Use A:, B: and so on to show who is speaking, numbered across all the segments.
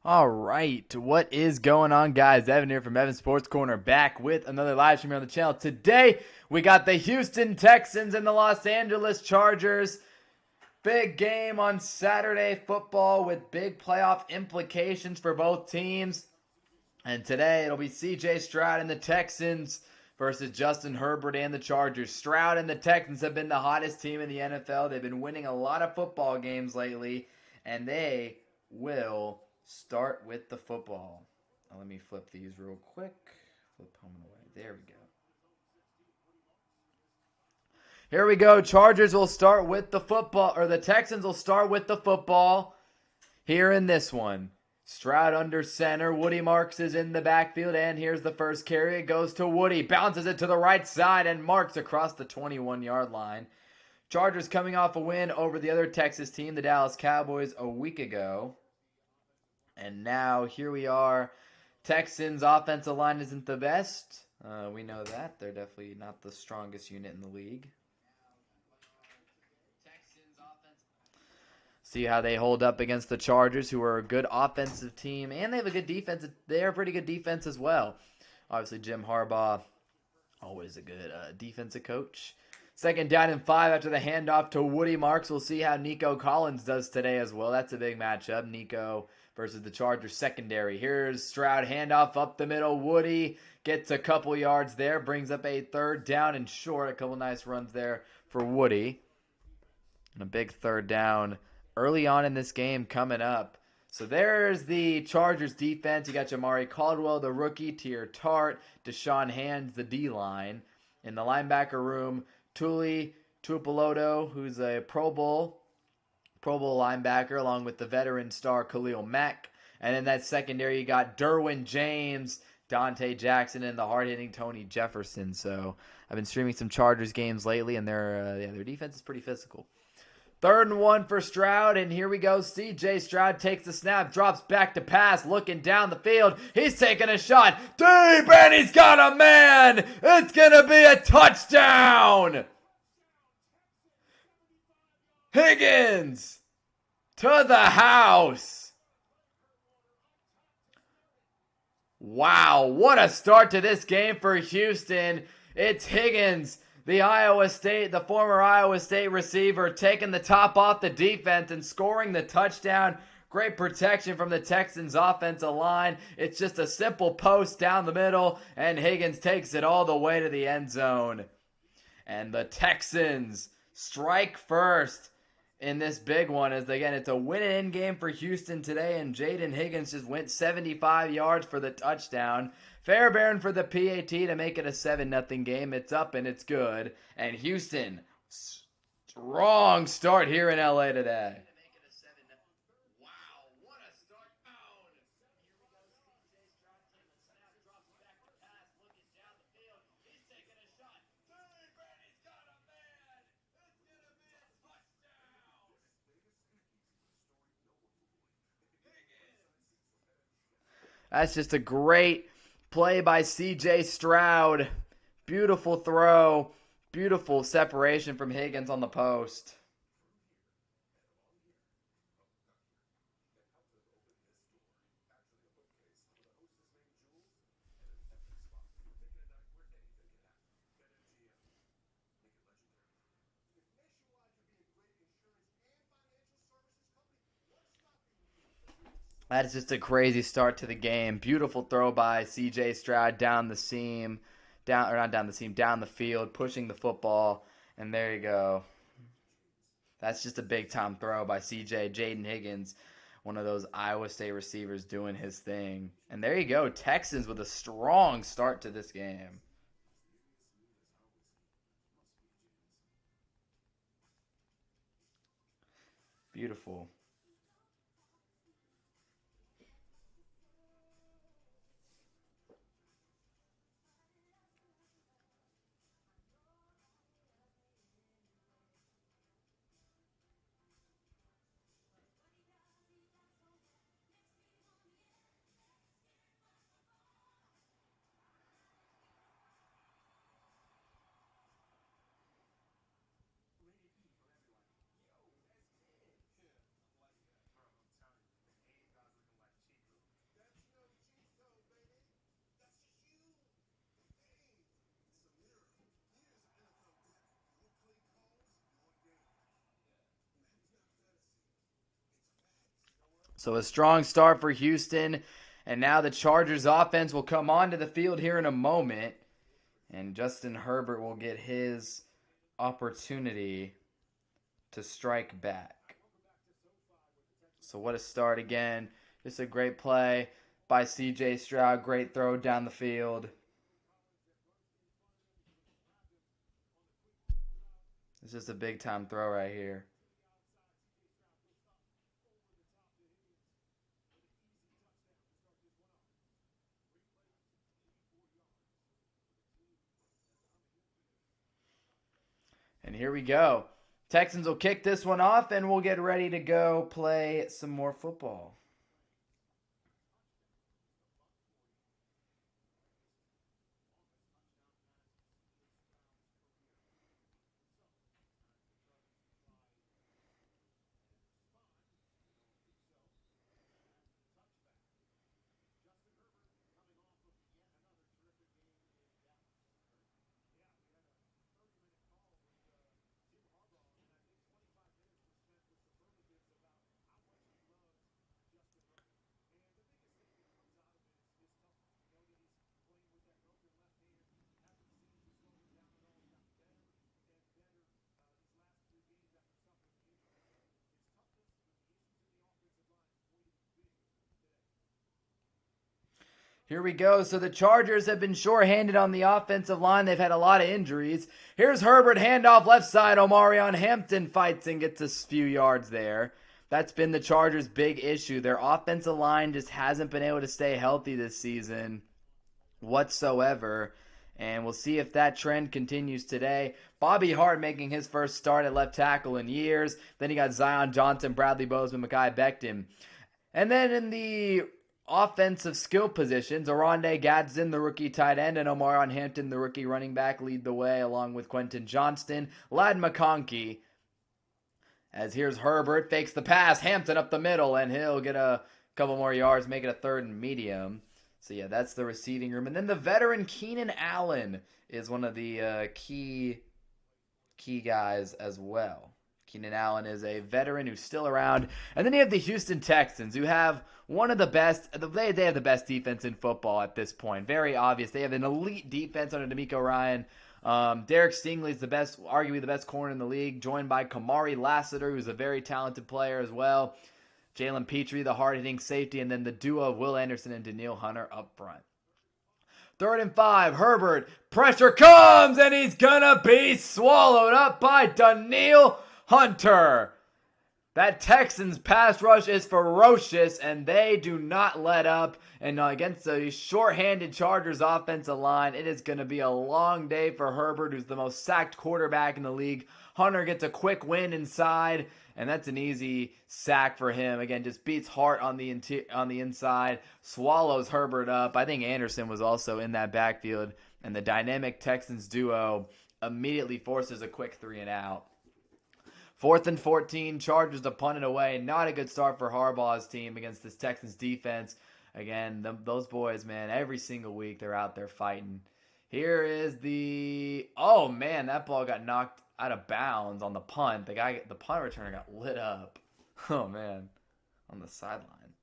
A: All right, what is going on, guys? Evan here from Evan Sports Corner, back with another live stream here on the channel. Today, we got the Houston Texans and the Los Angeles Chargers. Big game on Saturday football with big playoff implications for both teams. And today, it'll be C.J. Stroud and the Texans versus Justin Herbert and the Chargers. Stroud and the Texans have been the hottest team in the NFL. They've been winning a lot of football games lately, and they will start with the football. Now let me flip these real quick. Flip home and away. There we go. Here we go. Chargers will start with the football, or the Texans will start with the football here in this one. Stroud under center. Woody Marks is in the backfield, and here's the first carry. It goes to Woody. Bounces it to the right side, and Marks across the 21-yard line. Chargers coming off a win over the other Texas team, the Dallas Cowboys, a week ago. And now here we are. Texans' offensive line isn't the best. We know that. They're definitely not the strongest unit in the league. See how they hold up against the Chargers, who are a good offensive team, and they have a good defense. They're a pretty good defense as well. Obviously, Jim Harbaugh, always a good defensive coach. Second down and 5 after the handoff to Woody Marks. We'll see how Nico Collins does today as well. That's a big matchup. Nico versus the Chargers secondary. Here's Stroud, handoff up the middle. Woody gets a couple yards there, brings up a third down and short. A couple nice runs there for Woody. And a big third down early on in this game coming up. So there's the Chargers defense. You got Jamari Caldwell, the rookie, Tier Tart, Deshaun Hands, the D-line. In the linebacker room, Tuli Tuipulotu, who's a Pro Bowl linebacker, along with the veteran star Khalil Mack. And in that secondary, you got Derwin James, Dante Jackson, and the hard-hitting Tony Jefferson. So I've been streaming some Chargers games lately, and their defense is pretty physical. 3rd and 1 for Stroud, and here we go. C.J. Stroud takes the snap, drops back to pass, looking down the field. He's taking a shot deep, and he's got a man. It's going to be a touchdown. Higgins to the house. Wow, what a start to this game for Houston. It's Higgins, the former Iowa State receiver, taking the top off the defense and scoring the touchdown. Great protection from the Texans' offensive line. It's just a simple post down the middle, and Higgins takes it all the way to the end zone. And the Texans strike first in this big one, as again, it's a win-in game for Houston today, and Jaden Higgins just went 75 yards for the touchdown. Fairbairn for the PAT to make it a 7-0 game. It's up and it's good. And Houston, strong start here in LA today. That's just a great play by C.J. Stroud. Beautiful throw. Beautiful separation from Higgins on the post. That is just a crazy start to the game. Beautiful throw by C.J. Stroud down the seam. Down the field, pushing the football. And there you go. That's just a big-time throw by C.J. Jaden Higgins, one of those Iowa State receivers doing his thing. And there you go. Texans with a strong start to this game. Beautiful. So a strong start for Houston. And now the Chargers offense will come onto the field here in a moment. And Justin Herbert will get his opportunity to strike back. So what a start again. Just a great play by CJ Stroud. Great throw down the field. It's just a big time throw right here. And here we go. Texans will kick this one off and we'll get ready to go play some more football. Here we go. So the Chargers have been shorthanded on the offensive line. They've had a lot of injuries. Here's Herbert, handoff left side. Omarion Hampton fights and gets a few yards there. That's been the Chargers' big issue. Their offensive line just hasn't been able to stay healthy this season whatsoever. And we'll see if that trend continues today. Bobby Hart making his first start at left tackle in years. Then he got Zion Johnson, Bradley Bozeman, Mekhi Becton. And then in the offensive skill positions, Oronde Gadsden, the rookie tight end, and Omarion Hampton, the rookie running back, lead the way along with Quentin Johnston. Ladd McConkey, as here's Herbert, fakes the pass, Hampton up the middle, and he'll get a couple more yards, make it a third and medium. So yeah, that's the receiving room. And then the veteran Keenan Allen is one of the key guys as well. Keenan Allen is a veteran who's still around. And then you have the Houston Texans, who have one of the best. They have the best defense in football at this point. Very obvious. They have an elite defense under DeMeco Ryan. Derek Stingley is the best, arguably the best corner in the league, joined by Kamari Lassiter, who's a very talented player as well. Jalen Petrie, the hard-hitting safety, and then the duo of Will Anderson and Daniil Hunter up front. 3rd and 5, Herbert, pressure comes, and he's gonna be swallowed up by Daniil Hunter. That Texans pass rush is ferocious, and they do not let up. And against the short-handed Chargers offensive line, it is going to be a long day for Herbert, who's the most sacked quarterback in the league. Hunter gets a quick win inside, and that's an easy sack for him. Again, just beats Hart on the inside, swallows Herbert up. I think Anderson was also in that backfield, and the dynamic Texans duo immediately forces a quick 3-and-out. 4th and 14, Chargers to punt it away. Not a good start for Harbaugh's team against this Texans defense. Again, those boys, man, every single week they're out there fighting. Here is the... Oh, man, that ball got knocked out of bounds on the punt. The punt returner got lit up. Oh, man, on the sideline.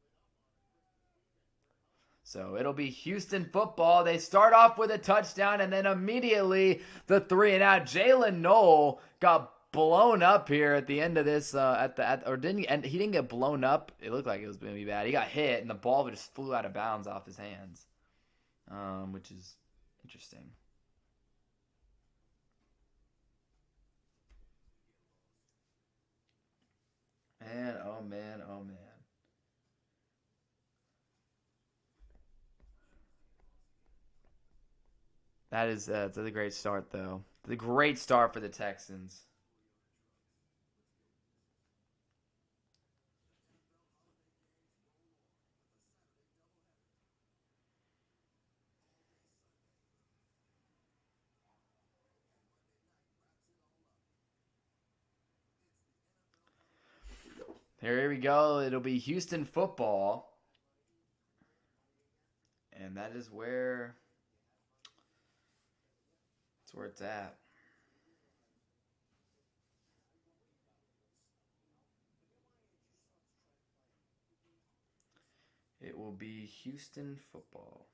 A: So it'll be Houston football. They start off with a touchdown, and then immediately the 3-and-out. Jalen Noel got blown up here at the end of this. He didn't get blown up. It looked like it was going to be bad. He got hit, and the ball just flew out of bounds off his hands, which is interesting. Man, oh man, oh man. That's a great start, though. The great start for the Texans. Here we go. It'll be Houston football. And that's where it's at. It will be Houston football.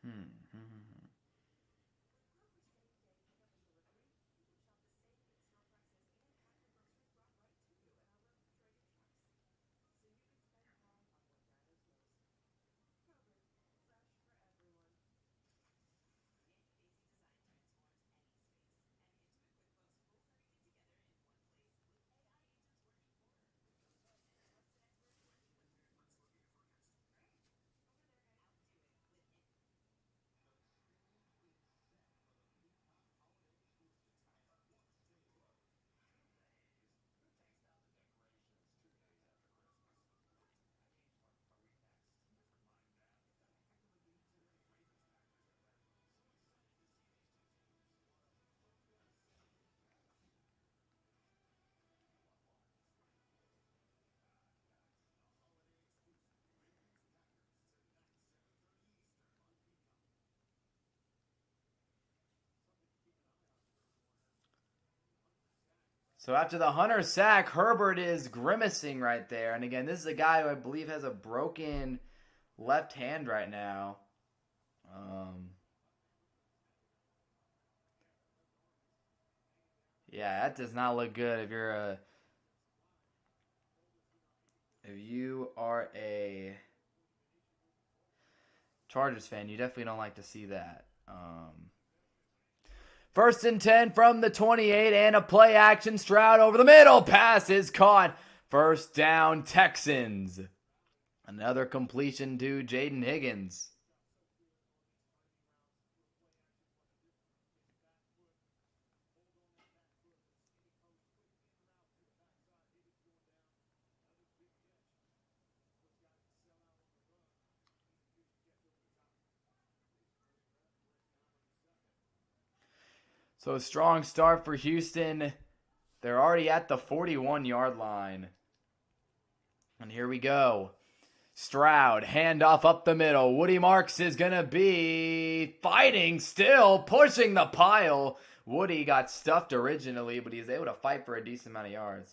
A: Hmm. So after the Hunter sack, Herbert is grimacing right there. And again, this is a guy who I believe has a broken left hand right now. Yeah, that does not look good if you are a Chargers fan. You definitely don't like to see that. 1st and 10 from the 28 and a play action. Stroud over the middle. Pass is caught. First down, Texans. Another completion to Jaden Higgins. So a strong start for Houston. They're already at the 41-yard line. And here we go. Stroud, handoff up the middle. Woody Marks is going to be fighting still, pushing the pile. Woody got stuffed originally, but he's able to fight for a decent amount of yards.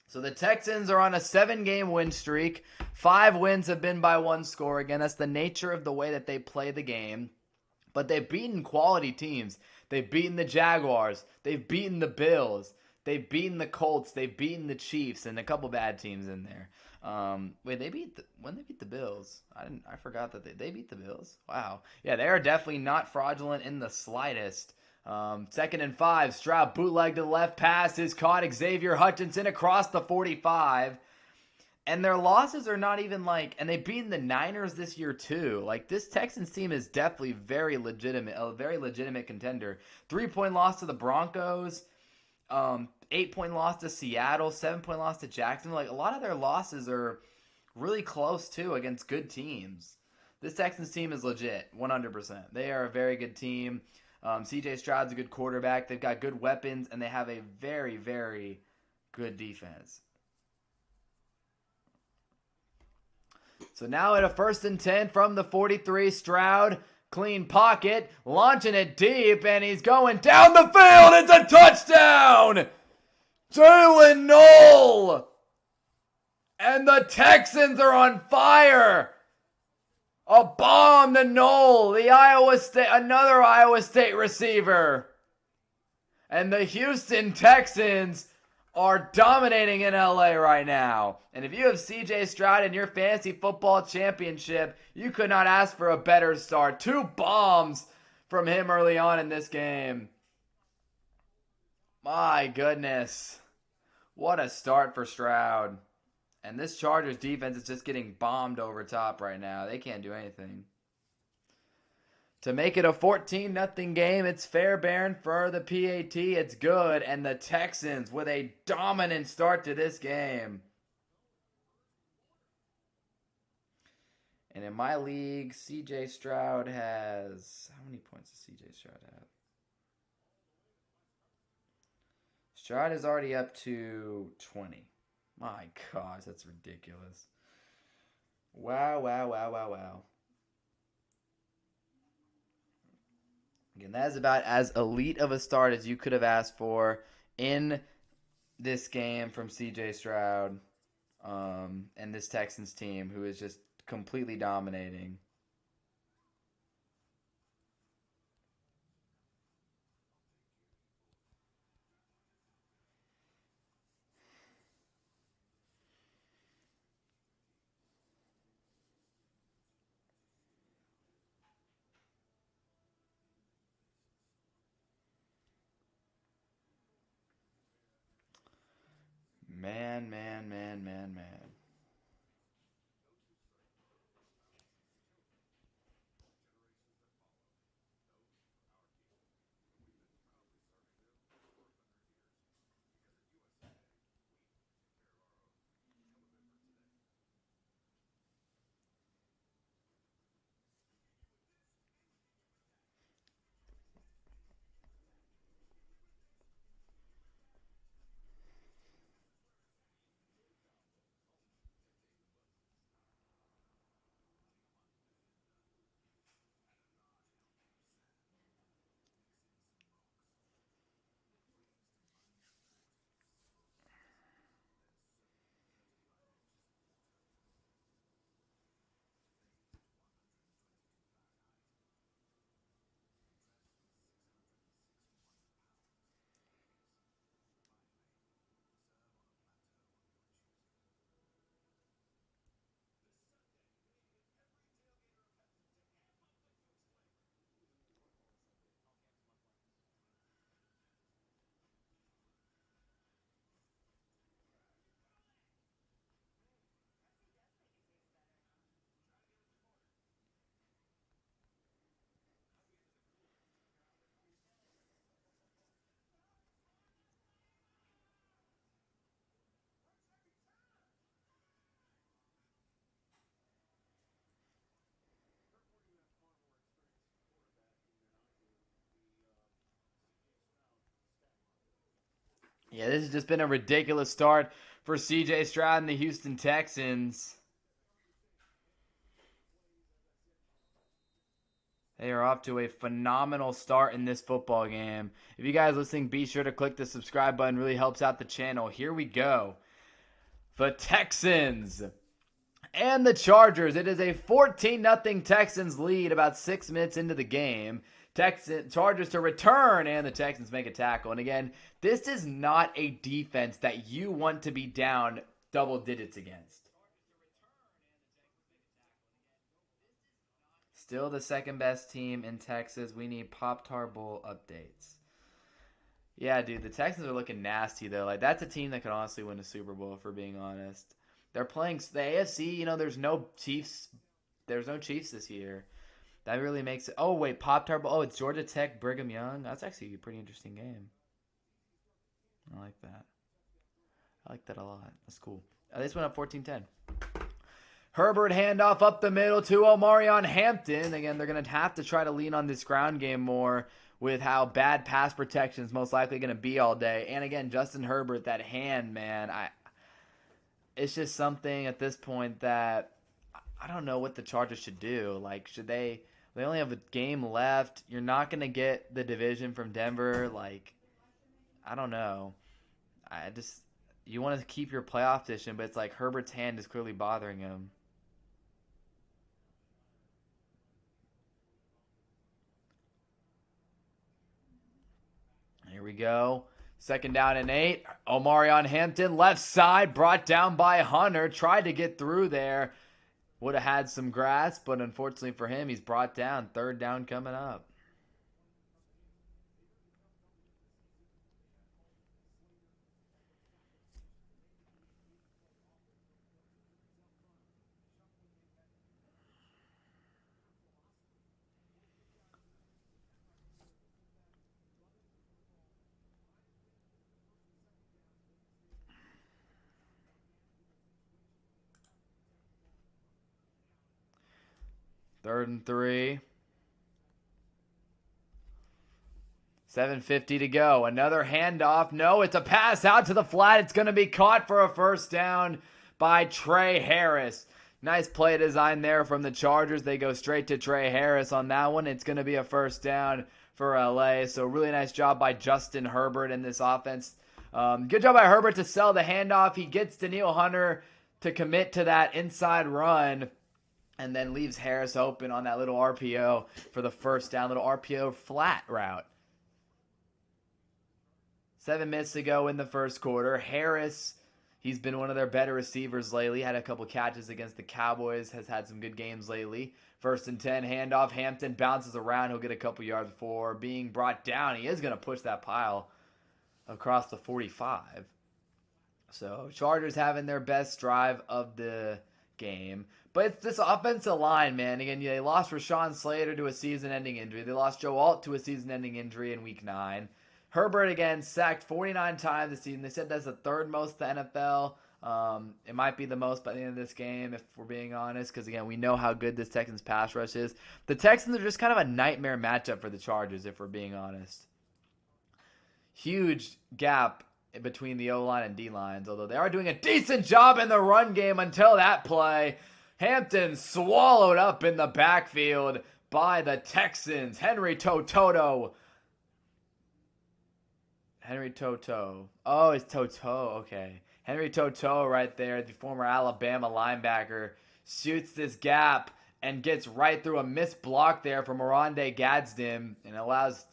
A: So the Texans are on a 7-game win streak. 5 wins have been by 1 score. Again, that's the nature of the way that they play the game. But they've beaten quality teams. They've beaten the Jaguars. They've beaten the Bills. They've beaten the Colts. They've beaten the Chiefs and a couple bad teams in there. When they beat the Bills, I forgot that they beat the Bills. Wow, yeah, they are definitely not fraudulent in the slightest. 2nd and 5, Stroud bootleg to the left, pass is caught. Xavier Hutchinson across the 45. And their losses are not even and they've beaten the Niners this year too. This Texans team is definitely very legitimate, a very legitimate contender. 3-point loss to the Broncos, 8-point loss to Seattle, 7-point loss to Jacksonville. A lot of their losses are really close too against good teams. This Texans team is legit, 100%. They are a very good team. CJ Stroud's a good quarterback. They've got good weapons, and they have a very, very good defense. So now at a 1st and 10 from the 43, Stroud, clean pocket, launching it deep, and he's going down the field. It's a touchdown! Jalen Knoll! And the Texans are on fire! A bomb to Knoll, another Iowa State receiver. And the Houston Texans are dominating in LA right now. And if you have CJ Stroud in your fantasy football championship, you could not ask for a better start. 2 bombs from him early on in this game. My goodness. What a start for Stroud. And this Chargers defense is just getting bombed over top right now. They can't do anything. To make it a 14-0 game, it's fair, Baron, for the PAT. It's good. And the Texans with a dominant start to this game. And in my league, CJ Stroud has... How many points does CJ Stroud have? Stroud is already up to 20. My gosh, that's ridiculous. Wow. And that is about as elite of a start as you could have asked for in this game from CJ Stroud and this Texans team, who is just completely dominating. Man, man, man, man, man. Yeah, this has just been a ridiculous start for CJ Stroud and the Houston Texans. They are off to a phenomenal start in this football game. If you guys listening, be sure to click the subscribe button. Really helps out the channel. Here we go. The Texans and the Chargers. It is a 14-0 Texans lead about 6 minutes into the game. Chargers to return, and the Texans make a tackle. And again, this is not a defense that you want to be down double digits against. Still the second best team in Texas. We need Pop-Tart Bowl updates. Yeah, dude, the Texans are looking nasty though. Like that's a team that could honestly win a Super Bowl, if we're being honest. They're playing the AFC. There's no Chiefs. There's no Chiefs this year. That really makes it. Oh wait, Pop Tart. Oh, it's Georgia Tech, Brigham Young. That's actually a pretty interesting game. I like that. I like that a lot. That's cool. They just went up 14-10. Herbert handoff up the middle to Omarion Hampton. Again, they're going to have to try to lean on this ground game more with how bad pass protection is most likely going to be all day. And again, Justin Herbert, that hand, man, it's just something at this point that I don't know what the Chargers should do. Like, should they only have a game left. You're not going to get the division from Denver. Like, I don't know. You want to keep your playoff position, but it's like Herbert's hand is clearly bothering him. Here we go. 2nd down and 8. Omarion Hampton, left side, brought down by Hunter. Tried to get through there. Would have had some grass, but unfortunately for him, he's brought down. 3rd down coming up. Third and 3. 7:50 to go. Another handoff. No, it's a pass out to the flat. It's going to be caught for a 1st down by Trey Harris. Nice play design there from the Chargers. They go straight to Trey Harris on that one. It's going to be a 1st down for LA. So really nice job by Justin Herbert in this offense. Good job by Herbert to sell the handoff. He gets Danielle Hunter to commit to that inside run and then leaves Harris open on that little RPO for the first down, little RPO flat route. 7 minutes to go in the first quarter. Harris, he's been one of their better receivers lately. Had a couple catches against the Cowboys. Has had some good games lately. 1st and 10, handoff. Hampton bounces around. He'll get a couple yards before being brought down. He is going to push that pile across the 45. So Chargers having their best drive of the game. But it's this offensive line, man. Again, they lost Rashawn Slater to a season-ending injury. They lost Joe Alt to a season-ending injury in Week 9. Herbert, again, sacked 49 times this season. They said that's the third most in the NFL. It might be the most by the end of this game, if we're being honest, because, again, we know how good this Texans pass rush is. The Texans are just kind of a nightmare matchup for the Chargers, if we're being honest. Huge gap between the O-line and D-lines, although they are doing a decent job in the run game until that play. Hampton swallowed up in the backfield by the Texans. Henry Toto. Oh, it's Toto. Okay. Henry Toto right there, the former Alabama linebacker, shoots this gap and gets right through a missed block there from Oronde Gadsden and allows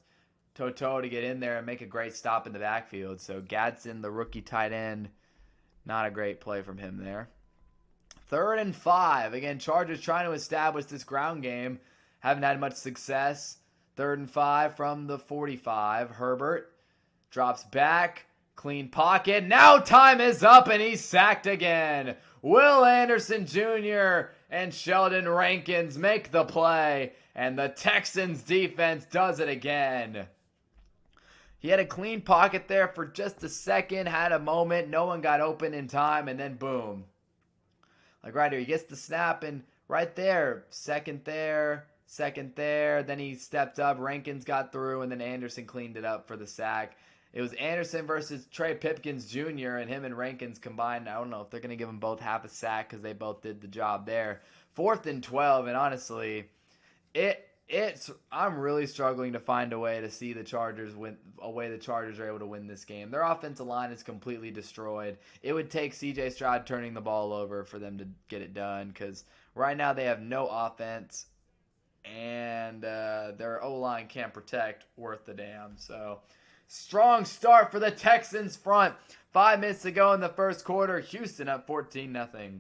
A: Toto to get in there and make a great stop in the backfield. So Gadsden, the rookie tight end, not a great play from him there. 3rd and 5. Again, Chargers trying to establish this ground game. Haven't had much success. 3rd and 5 from the 45. Herbert drops back. Clean pocket. Now time is up and he's sacked again. Will Anderson Jr. and Sheldon Rankins make the play. And the Texans defense does it again. He had a clean pocket there for just a second. Had a moment. No one got open in time. And then boom. Like right here. He gets the snap and right there. Second there. Then he stepped up. Rankins got through. And then Anderson cleaned it up for the sack. It was Anderson versus Trey Pipkins Jr. and him and Rankins combined. I don't know if they're going to give them both half a sack because they both did the job there. 4th and 12, and honestly, I'm really struggling to find a way to see the Chargers win, a way the Chargers are able to win this game. Their offensive line is completely destroyed. It would take C.J. Stroud turning the ball over for them to get it done because right now they have no offense and their O-line can't protect worth the damn. So strong start for the Texans front. 5 minutes to go in the first quarter. Houston up 14-0.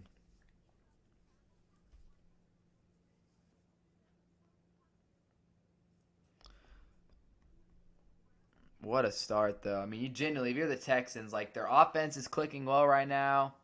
A: What a start, though. I mean, you genuinely, if you're the Texans, like, their offense is clicking well right now.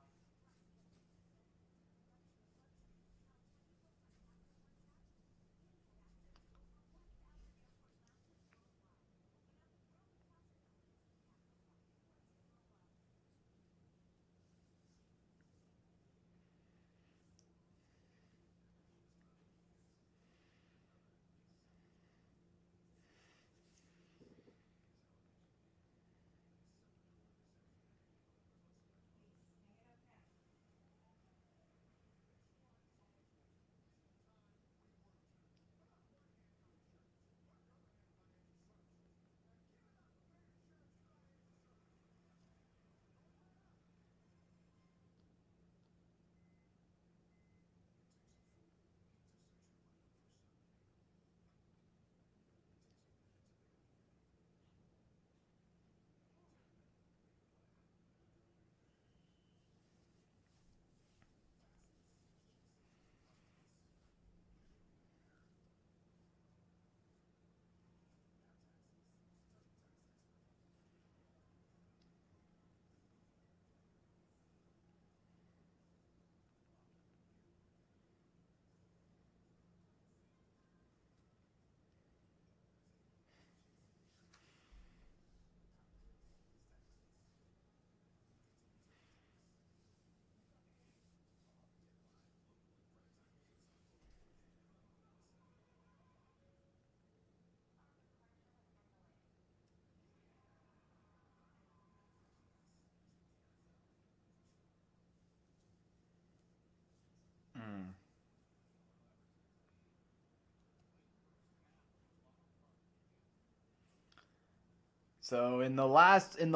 A: So in the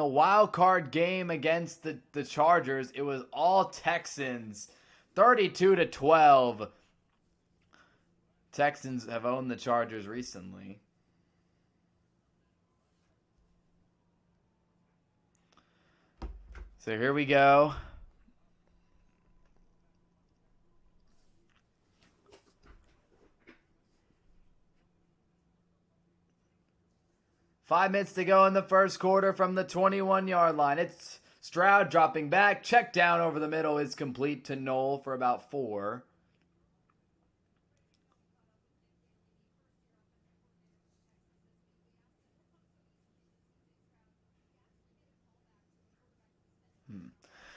A: wild card game against the Chargers, it was all Texans, 32-12. Texans have owned the Chargers recently. So here we go. Five minutes to go in the first quarter from the 21-yard line. It's Stroud dropping back. Check down over the middle is complete to Knoll for about 4.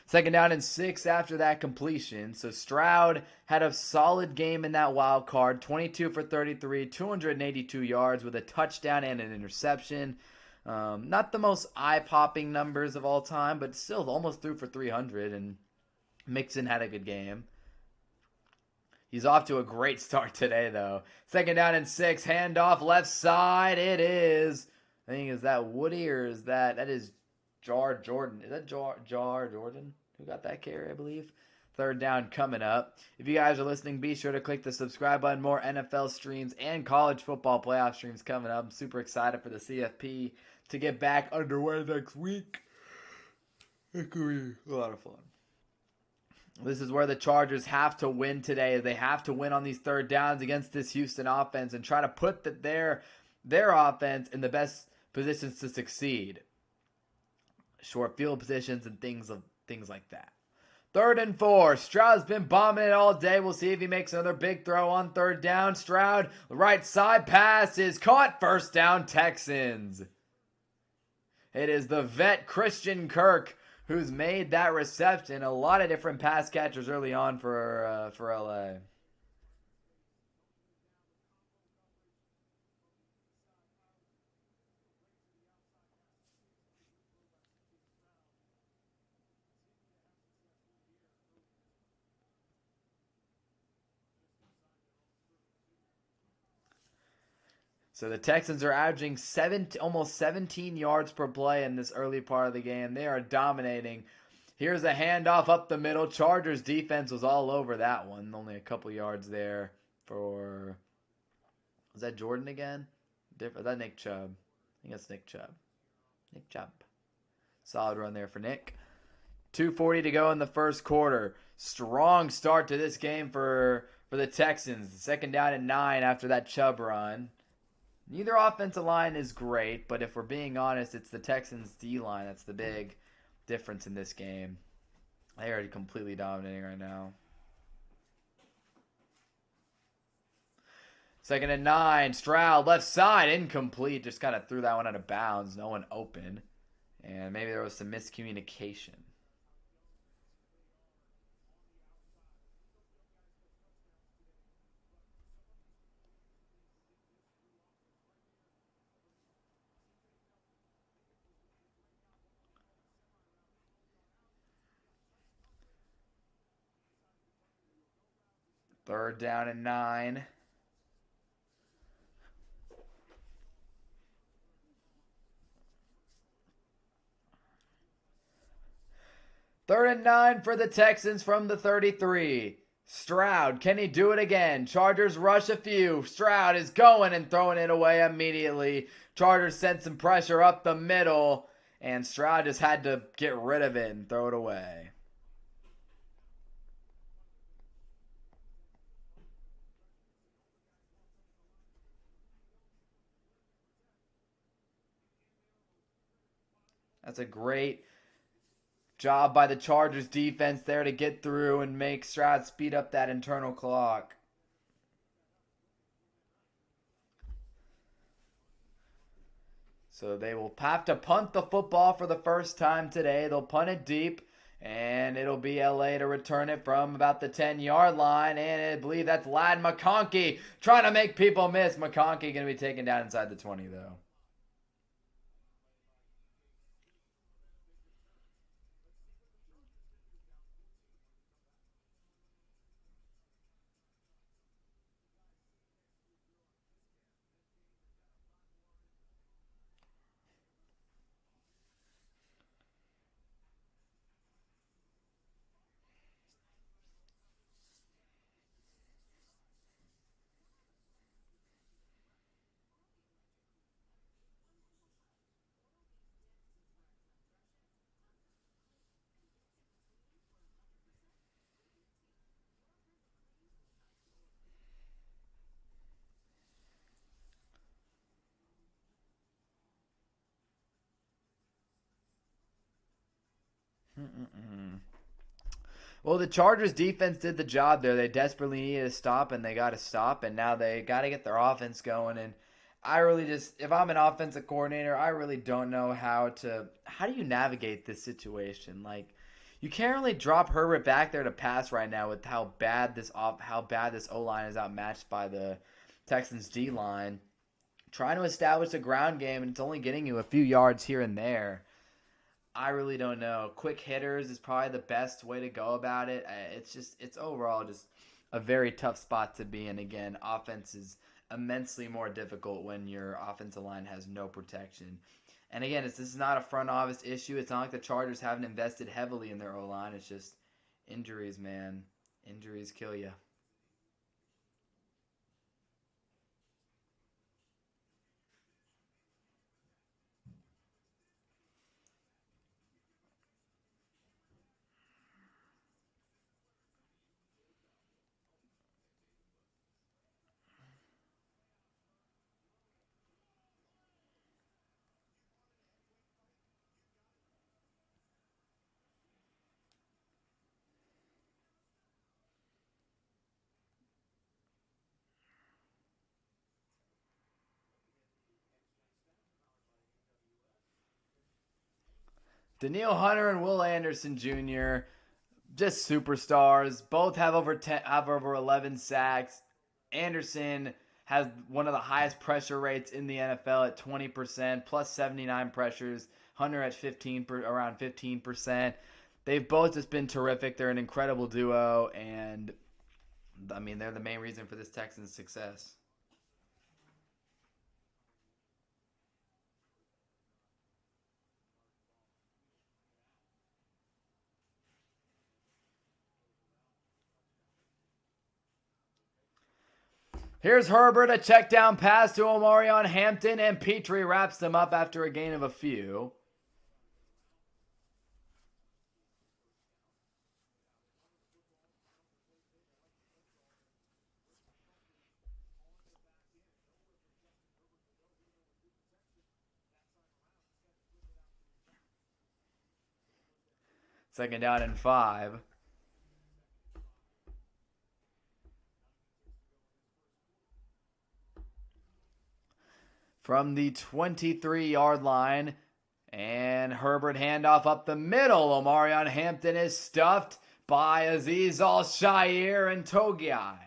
A: Second down and 6 after that completion. So Stroud had a solid game in that wild card. 22 for 33, 282 yards with a touchdown and an interception. Not the most eye-popping numbers of all time, but still almost threw for 300. And Mixon had a good game. He's off to a great start today, though. Second down and 6, handoff left side. It is. I think, is that Woody or is that is Jar Jordan? Is that Jar Jordan who got that carry, I believe? Third down coming up. If you guys are listening, be sure to click the subscribe button. More NFL streams and college football playoff streams coming up. I'm super excited for the CFP to get back underway next week. It could be a lot of fun. This is where the Chargers have to win today. They have to win on these third downs against this Houston offense and try to put their offense in the best positions to succeed. Short field positions and things like that. 3rd and 4. Stroud's been bombing it all day. We'll see if he makes another big throw on third down. Stroud, right side pass is caught. First down, Texans. It is the vet Christian Kirk who's made that reception. A lot of different pass catchers early on for LA. So the Texans are averaging almost 17 yards per play in this early part of the game. They are dominating. Here's a handoff up the middle. Chargers defense was all over that one. Only a couple yards there for... Was that Jordan again? Is that Nick Chubb? I think that's Nick Chubb. Nick Chubb. Solid run there for Nick. 2:40 to go in the first quarter. Strong start to this game for the Texans. Second down and 9 after that Chubb run. Neither offensive line is great, but if we're being honest, it's the Texans' D-line that's the big difference in this game. They are completely dominating right now. Second and 9, Stroud, left side, incomplete. Just kind of threw that one out of bounds. No one open. And maybe there was some miscommunication. Third down and 9. Third and 9 for the Texans from the 33. Stroud, can he do it again? Chargers rush a few. Stroud is going and throwing it away immediately. Chargers sent some pressure up the middle, and Stroud just had to get rid of it and throw it away. That's a great job by the Chargers defense there to get through and make Stroud speed up that internal clock. So they will have to punt the football for the first time today. They'll punt it deep, and it'll be LA to return it from about the 10-yard line. And I believe that's Ladd McConkey trying to make people miss. McConkey going to be taken down inside the 20, though. Mm-mm-mm. Well, the Chargers defense did the job there. They desperately needed a stop, and they got to stop, and now they got to get their offense going. And I really just, if I'm an offensive coordinator, I really don't know how do you navigate this situation? Like, you can't really drop Herbert back there to pass right now with how bad this O line is outmatched by the Texans D line. Trying to establish a ground game, and it's only getting you a few yards here and there. I really don't know. Quick hitters is probably the best way to go about it. It's overall just a very tough spot to be in. Again, offense is immensely more difficult when your offensive line has no protection. And again, this is not a front office issue. It's not like the Chargers haven't invested heavily in their O line. It's just injuries, man. Injuries kill you. Daniil Hunter and Will Anderson Jr. just superstars. Both have over 11 sacks. Anderson has one of the highest pressure rates in the NFL at 20%, plus 79 pressures. Hunter at around 15%. They've both just been terrific. They're an incredible duo, and I mean they're the main reason for this Texans' success. Here's Herbert, a check down pass to Omarion Hampton, and Petrie wraps them up after a gain of a few. Second down and 5. From the 23-yard line, and Herbert handoff up the middle. Omarion Hampton is stuffed by Aziz Al-Shaair and Togiai.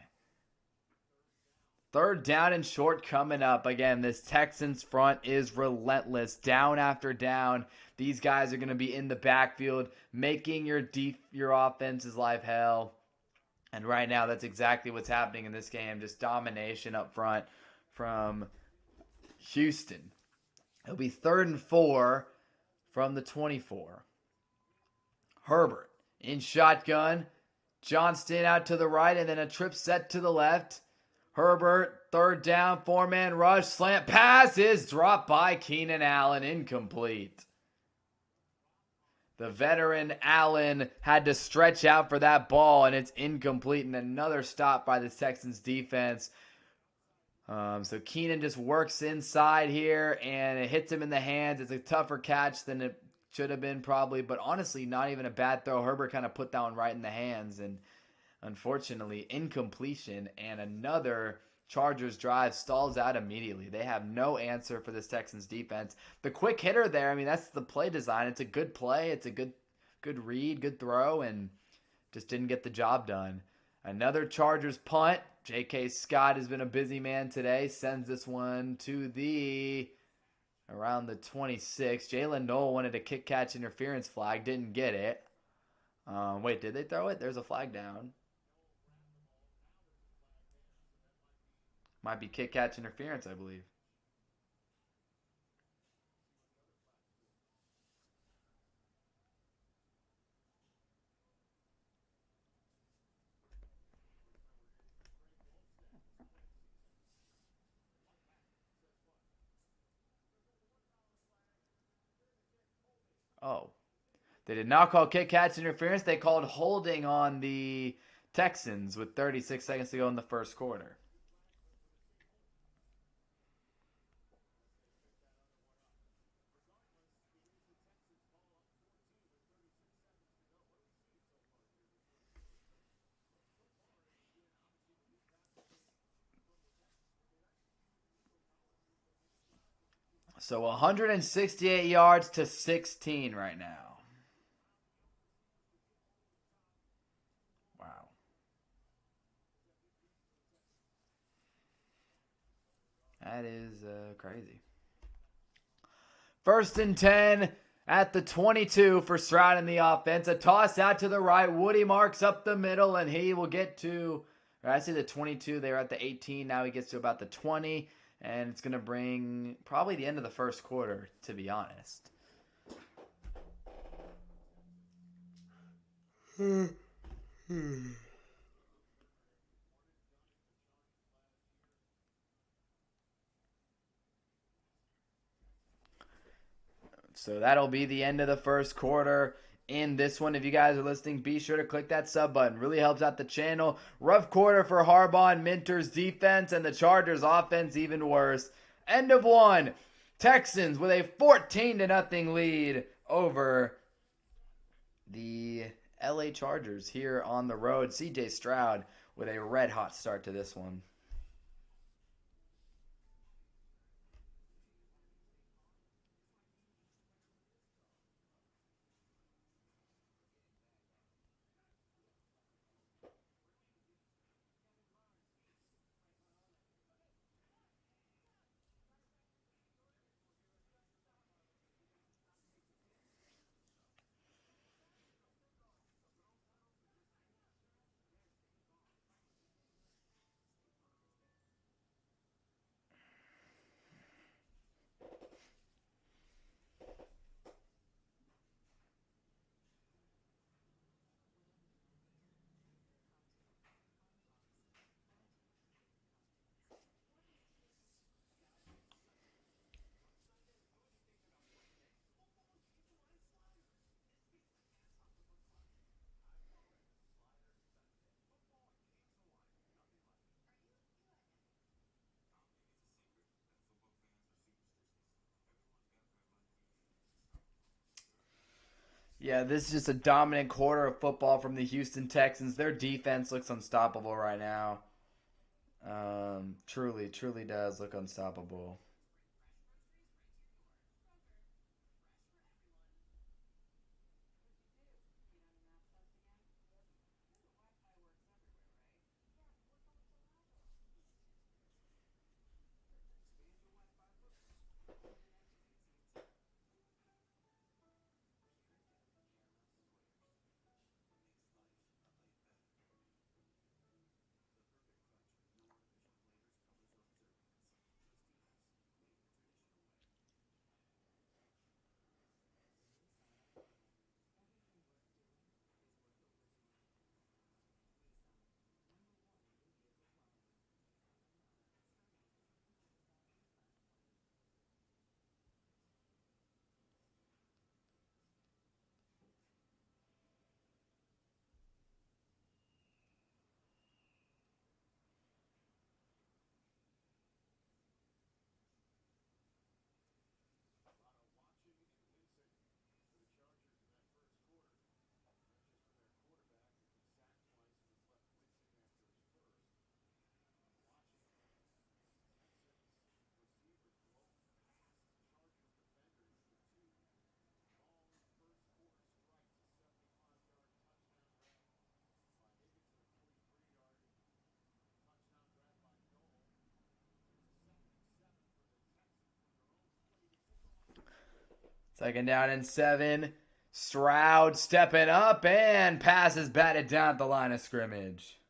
A: Third down and short coming up. Again, this Texans front is relentless. Down after down, these guys are going to be in the backfield, making your offense's life hell. And right now, that's exactly what's happening in this game. Just domination up front from Houston. It'll be 3rd and 4 from the 24. Herbert in shotgun. Johnston out to the right, and then a trip set to the left. Herbert, 3rd down, 4-man rush, slant pass is dropped by Keenan Allen, incomplete. The veteran Allen had to stretch out for that ball, and it's incomplete, and another stop by the Texans defense. So Keenan just works inside here, and it hits him in the hands. It's a tougher catch than it should have been probably, but honestly, not even a bad throw. Herbert kind of put that one right in the hands, and unfortunately, incompletion, and another Chargers drive stalls out immediately. They have no answer for this Texans defense. The quick hitter there, I mean, that's the play design. It's a good play. It's a good read, good throw, and just didn't get the job done. Another Chargers punt. J.K. Scott has been a busy man today. Sends this one to around the 26. Jalen Noel wanted a kick-catch interference flag. Didn't get it. Wait, did they throw it? There's a flag down. Might be kick-catch interference, I believe. Oh. They did not call kick-catch interference. They called holding on the Texans with 36 seconds to go in the first quarter. So 168 yards to 16 right now. Wow. That is crazy. 1st and 10 at the 22 for Stroud in the offense. A toss out to the right. Woody marks up the middle, and he will get to, I see the 22. They were at the 18. Now he gets to about the 20, and it's going to bring probably the end of the first quarter, to be honest. So that'll be the end of the first quarter in this one. If you guys are listening, be sure to click that sub button. Really helps out the channel. Rough quarter for Harbaugh and Minter's defense, and the Chargers offense even worse. End of one. Texans with a 14-0 lead over the LA Chargers here on the road. CJ Stroud with a red-hot start to this one. Yeah, this is just a dominant quarter of football from the Houston Texans. Their defense looks unstoppable right now. Truly does look unstoppable. Second down and 7. Stroud stepping up and passes batted down at the line of scrimmage.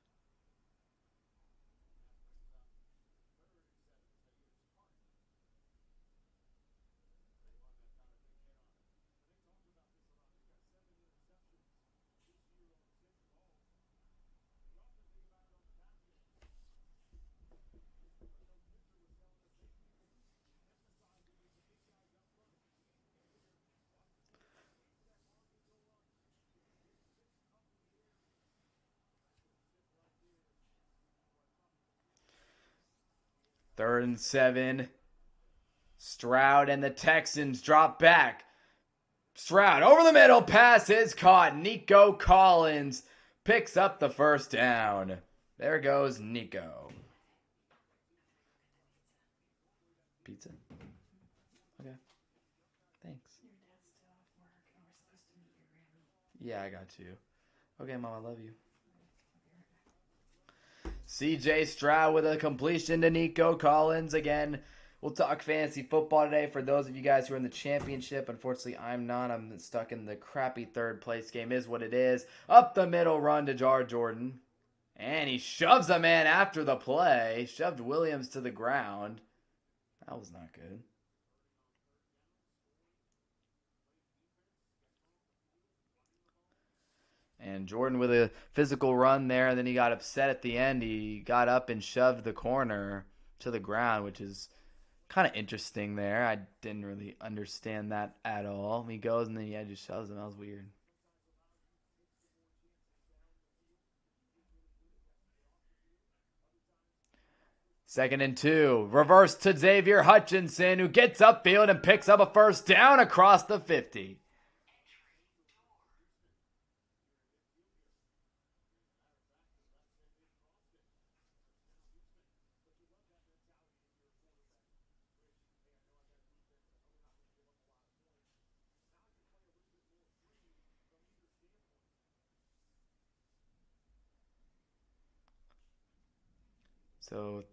A: Third and 7. Stroud and the Texans drop back. Stroud over the middle. Pass is caught. Nico Collins picks up the first down. There goes Nico. Pizza? Okay. Thanks. Yeah, I got you. Okay, Mom, I love you. CJ Stroud with a completion to Nico Collins. Again, we'll talk fantasy football today for those of you guys who are in the championship. Unfortunately, I'm not. I'm stuck in the crappy third place game. Is what it is. Up the middle run to Jar Jordan. And he shoves a man after the play. Shoved Williams to the ground. That was not good. And Jordan with a physical run there, and then he got upset at the end. He got up and shoved the corner to the ground, which is kind of interesting there. I didn't really understand that at all. He goes and then yeah, just shoves him. That was weird. Second and 2. Reverse to Xavier Hutchinson, who gets upfield and picks up a first down across the 50. So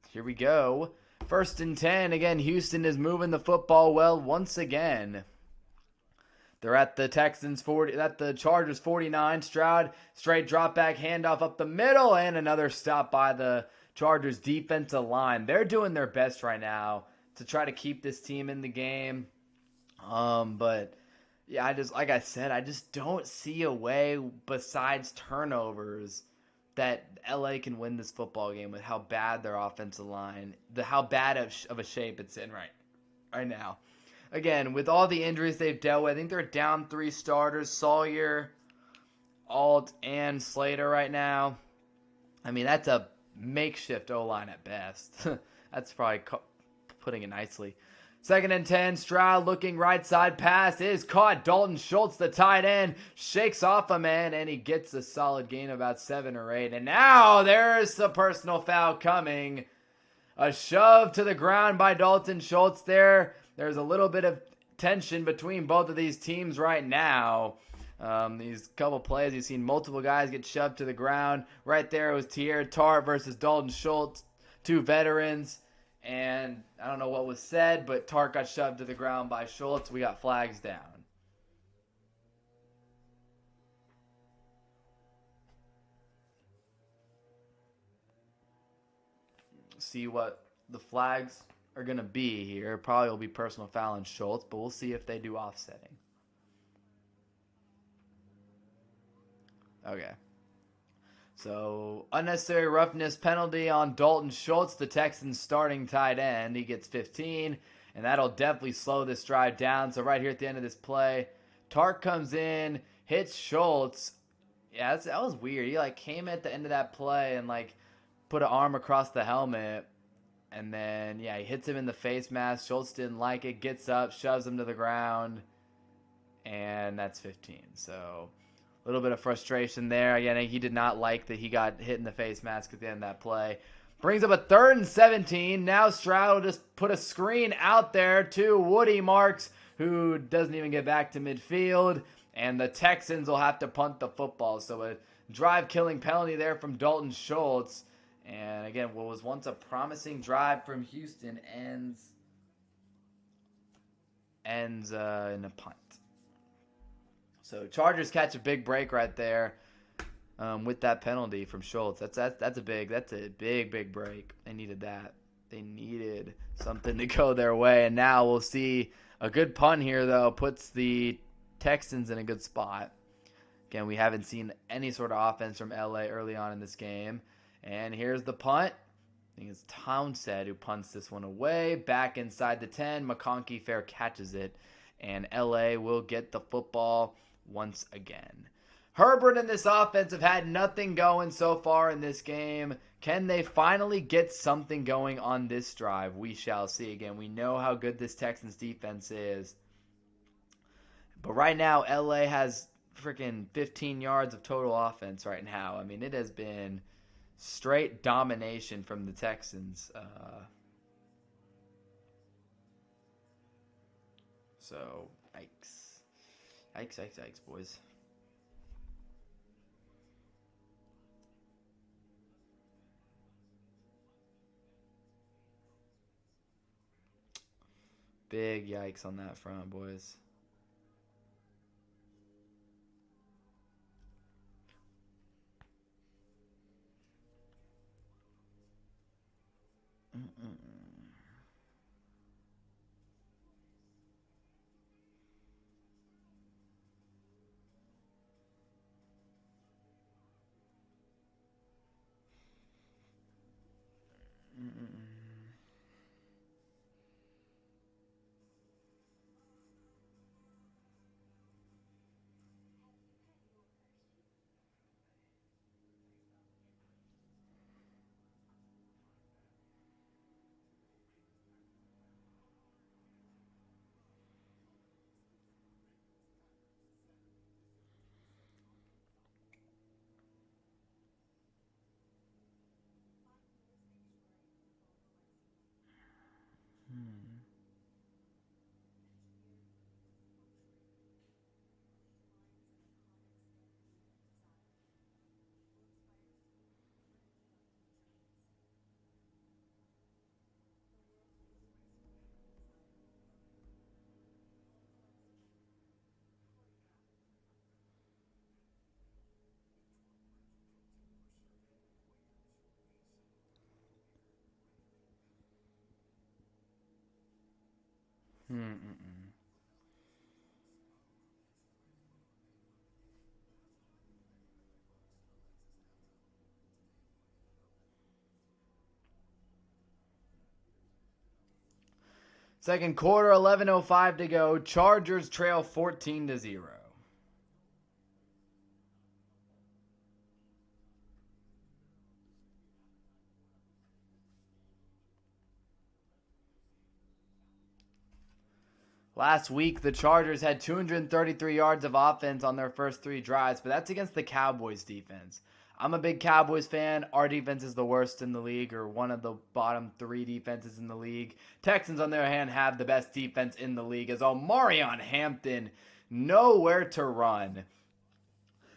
A: here we go. First and 10. Again, Houston is moving the football well once again. They're at the Texans 40, at the Chargers 49. Stroud, straight drop back handoff up the middle, and another stop by the Chargers defensive line. They're doing their best right now to try to keep this team in the game. But yeah, like I said, I just don't see a way besides turnovers that LA can win this football game with how bad their offensive line, how bad of a shape it's in right now. Again, with all the injuries they've dealt with, I think they're down 3 starters: Sawyer, Alt, and Slater right now. I mean, that's a makeshift O-line at best. That's probably putting it nicely. Second and 10, Stroud looking right side pass is caught. Dalton Schultz, the tight end, shakes off a man, and he gets a solid gain of about 7 or 8. And now there's the personal foul coming. A shove to the ground by Dalton Schultz there. There's a little bit of tension between both of these teams right now. These couple plays, you've seen multiple guys get shoved to the ground. Right there, it was Tierra Tart versus Dalton Schultz, 2 veterans. And I don't know what was said, but Tart got shoved to the ground by Schultz. We got flags down. See what the flags are going to be here. Probably will be personal foul on Schultz, but we'll see if they do offsetting. Okay. So, unnecessary roughness penalty on Dalton Schultz, the Texans starting tight end. He gets 15, and that'll definitely slow this drive down. So right here at the end of this play, Tark comes in, hits Schultz. Yeah, that was weird. He came at the end of that play and put an arm across the helmet. And then, yeah, he hits him in the face mask. Schultz didn't like it, gets up, shoves him to the ground, and that's 15. So a little bit of frustration there. Again, he did not like that he got hit in the face mask at the end of that play. Brings up a 3rd and 17. Now Stroud will just put a screen out there to Woody Marks, who doesn't even get back to midfield. And the Texans will have to punt the football. So a drive-killing penalty there from Dalton Schultz. And again, what was once a promising drive from Houston ends in a punt. So Chargers catch a big break right there with that penalty from Schultz. That's a big break. They needed that. They needed something to go their way, and now we'll see a good punt here though puts the Texans in a good spot. Again, we haven't seen any sort of offense from LA early on in this game. And here's the punt. I think it's Townsend who punts this one away. Back inside the 10. McConkey fair catches it. And LA will get the football once again. Herbert and this offense have had nothing going so far in this game. Can they finally get something going on this drive? We shall see. Again, we know how good this Texans defense is. But right now, LA has freaking 15 yards of total offense right now. I mean, it has been straight domination from the Texans. So, yikes. Yikes, yikes, yikes, boys. Big yikes on that front, boys. Mm-mm. Mm-mm. Hmm. Mm-mm. Second quarter, 11:05 to go. Chargers trail 14-0. Last week, the Chargers had 233 yards of offense on their first three drives, but that's against the Cowboys defense. I'm a big Cowboys fan. Our defense is the worst in the league, or one of the bottom three defenses in the league. Texans, on the other hand, have the best defense in the league, as Omarion Hampton nowhere to run.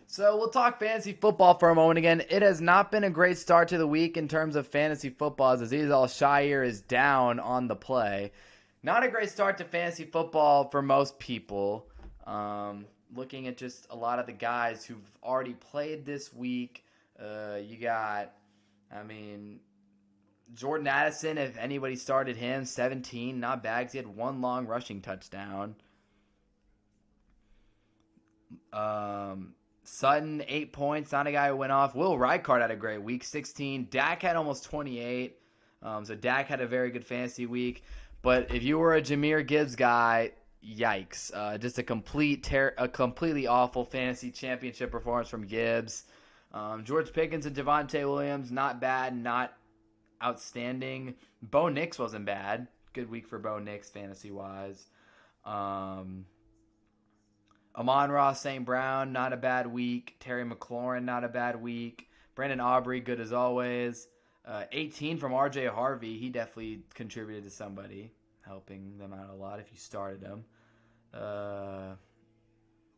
A: So we'll talk fantasy football for a moment again. It has not been a great start to the week in terms of fantasy football, as Aziz Al-Shaair is down on the play. Not a great start to fantasy football for most people. Looking at just a lot of the guys who've already played this week, you got, I mean, Jordan Addison, if anybody started him, 17, not bad 'cause he had one long rushing touchdown. Um, Sutton, 8 points. Not a guy who went off. Will Reichard had a great week, 16. Dak had almost 28. So Dak had a very good fantasy week. But if you were a Jahmyr Gibbs guy, yikes! Just a completely awful fantasy championship performance from Gibbs. George Pickens and Javonte Williams, not bad, not outstanding. Bo Nix wasn't bad. Good week for Bo Nix fantasy wise. Um, Amon-Ra St. Brown, not a bad week. Terry McLaurin, not a bad week. Brandon Aubrey, good as always. 18 from RJ Harvey. He definitely contributed to somebody, helping them out a lot if you started him. Uh,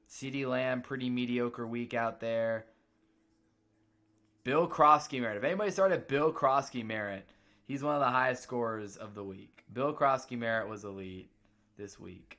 A: CD Lamb, pretty mediocre week out there. Bill Krosky Merritt. If anybody started Bill Krosky Merritt, he's one of the highest scorers of the week. Bill Krosky Merritt was elite this week.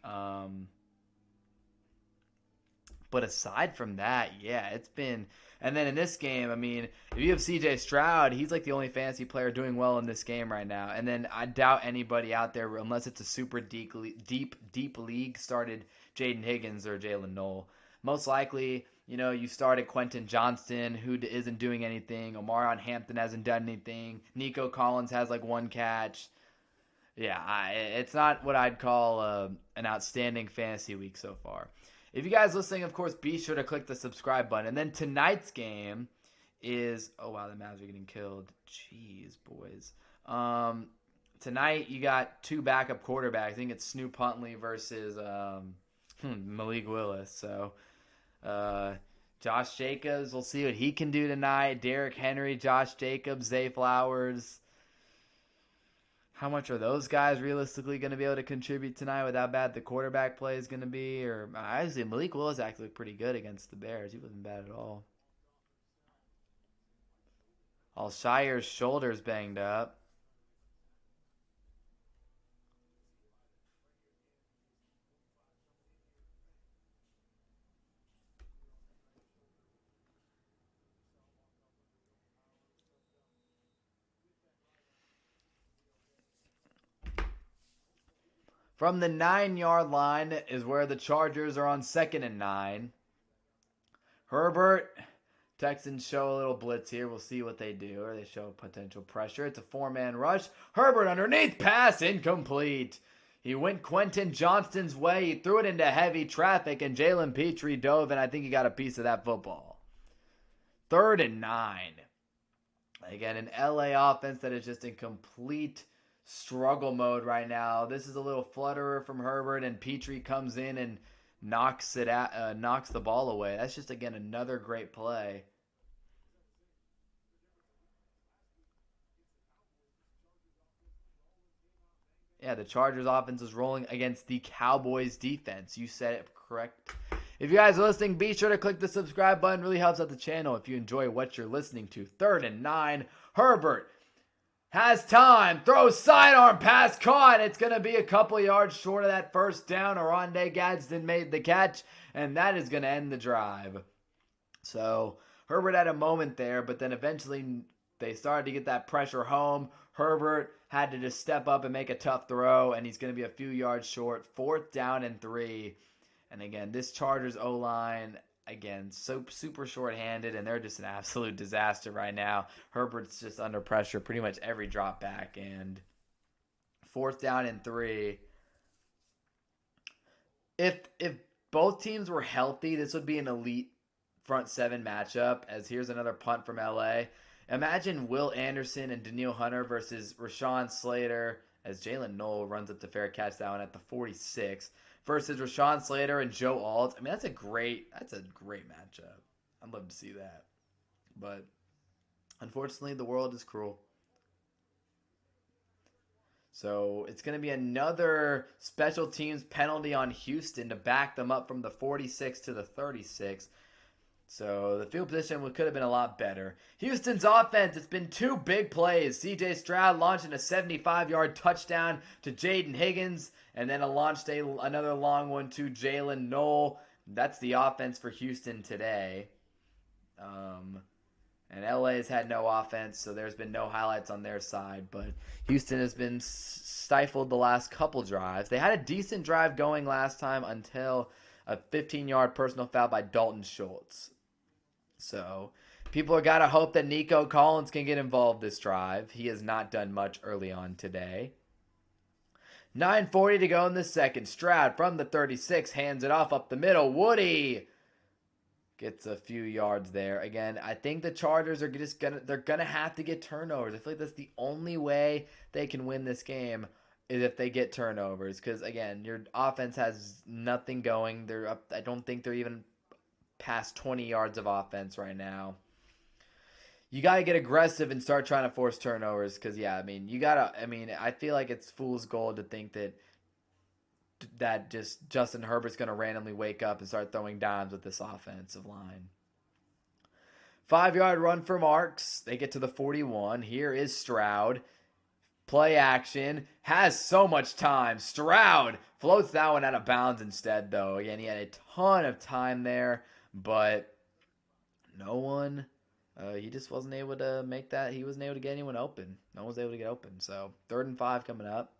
A: But aside from that, yeah, it's been. And then in this game, I mean, if you have CJ Stroud, he's like the only fantasy player doing well in this game right now. And then I doubt anybody out there, unless it's a super deep league, started Jaden Higgins or Jalen Noel. Most likely, you started Quentin Johnston, who isn't doing anything. Omarion Hampton hasn't done anything. Nico Collins has like one catch. Yeah, it's not what I'd call an outstanding fantasy week so far. If you guys listening, of course, be sure to click the subscribe button. And then tonight's game is wow, the Mavs are getting killed. Jeez, boys. Tonight you got two backup quarterbacks. I think it's Snoop Huntley versus Malik Willis. So Josh Jacobs, we'll see what he can do tonight. Derrick Henry, Josh Jacobs, Zay Flowers. how much are those guys realistically going to be able to contribute tonight with how bad the quarterback play is going to be? Or I see Malik Willis actually looked pretty good against the Bears. He wasn't bad at all. Alshire's shoulder's banged up. From the 9-yard line is where the Chargers are on 2nd and 9. Herbert, Texans show a little blitz here. We'll see what they do. Or they show potential pressure. It's a 4-man rush. Herbert underneath, pass incomplete. He went Quentin Johnston's way. He threw it into heavy traffic, and Jalen Petrie dove, and I think he got a piece of that football. 3rd and 9. Again, an LA offense that is just in complete struggle mode right now. This is a little flutterer from Herbert, and Petrie comes in and knocks the ball away. That's just, again, another great play. Yeah, the Chargers offense is rolling against the Cowboys defense. You said it correct. If you guys are listening, be sure to click the subscribe button. It really helps out the channel if you enjoy what you're listening to. 3rd and 9. Herbert has time. Throws sidearm pass caught. It's going to be a couple yards short of that first down. Oronde Gadsden made the catch, and that is going to end the drive. So Herbert had a moment there, but then eventually they started to get that pressure home. Herbert had to just step up and make a tough throw, and he's going to be a few yards short. 4th down and 3. And again, this Chargers O-line, again, super short-handed, and they're just an absolute disaster right now. Herbert's just under pressure pretty much every drop back, and 4th down and 3. If both teams were healthy, this would be an elite front 7 matchup, as here's another punt from LA. Imagine Will Anderson and Daniil Hunter versus Rashawn Slater, as Jalen Knoll runs up the fair catch that one at the 46. Versus Rashawn Slater and Joe Alt. I mean, that's a great matchup. I'd love to see that. But unfortunately, the world is cruel. So it's going to be another special teams penalty on Houston to back them up from the 46 to the 36. So the field position could have been a lot better. Houston's offense, it's been 2 big plays. C.J. Stroud launching a 75-yard touchdown to Jaden Higgins, and then another long one to Jalen Knoll. That's the offense for Houston today. And LA has had no offense, so there's been no highlights on their side. But Houston has been stifled the last couple drives. They had a decent drive going last time until a 15-yard personal foul by Dalton Schultz. So people have got to hope that Nico Collins can get involved this drive. He has not done much early on today. 9:40 to go in the second. Stroud from the 36 hands it off up the middle. Woody gets a few yards there. Again, I think the Chargers are they're gonna have to get turnovers. I feel like that's the only way they can win this game is if they get turnovers. Because again, your offense has nothing going. I don't think they're even past 20 yards of offense right now. You got to get aggressive and start trying to force turnovers because, I feel like it's fool's gold to think that just Justin Herbert's going to randomly wake up and start throwing dimes with this offensive line. 5-yard run for Marks. They get to the 41. Here is Stroud. Play action. Has so much time. Stroud floats that one out of bounds instead, though. Again, he had a ton of time there, but no one... he just wasn't able to make that. He wasn't able to get anyone open. No one was able to get open. So 3rd and 5 coming up.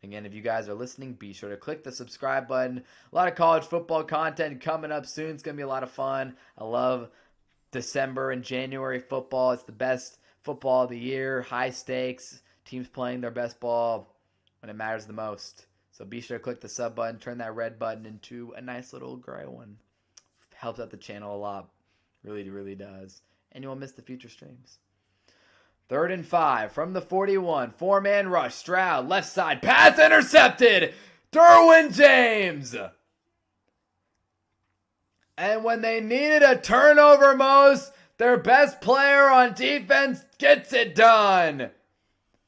A: Again, if you guys are listening, be sure to click the subscribe button. A lot of college football content coming up soon. It's going to be a lot of fun. I love December and January football. It's the best football of the year. High stakes. Teams playing their best ball when it matters the most. So be sure to click the sub button. Turn that red button into a nice little gray one. Helps out the channel a lot. Really, really does. And you won't miss the future streams. 3rd and 5 from the 41. 4-man rush. Stroud, left side. Pass intercepted. Derwin James. And when they needed a turnover most, their best player on defense gets it done.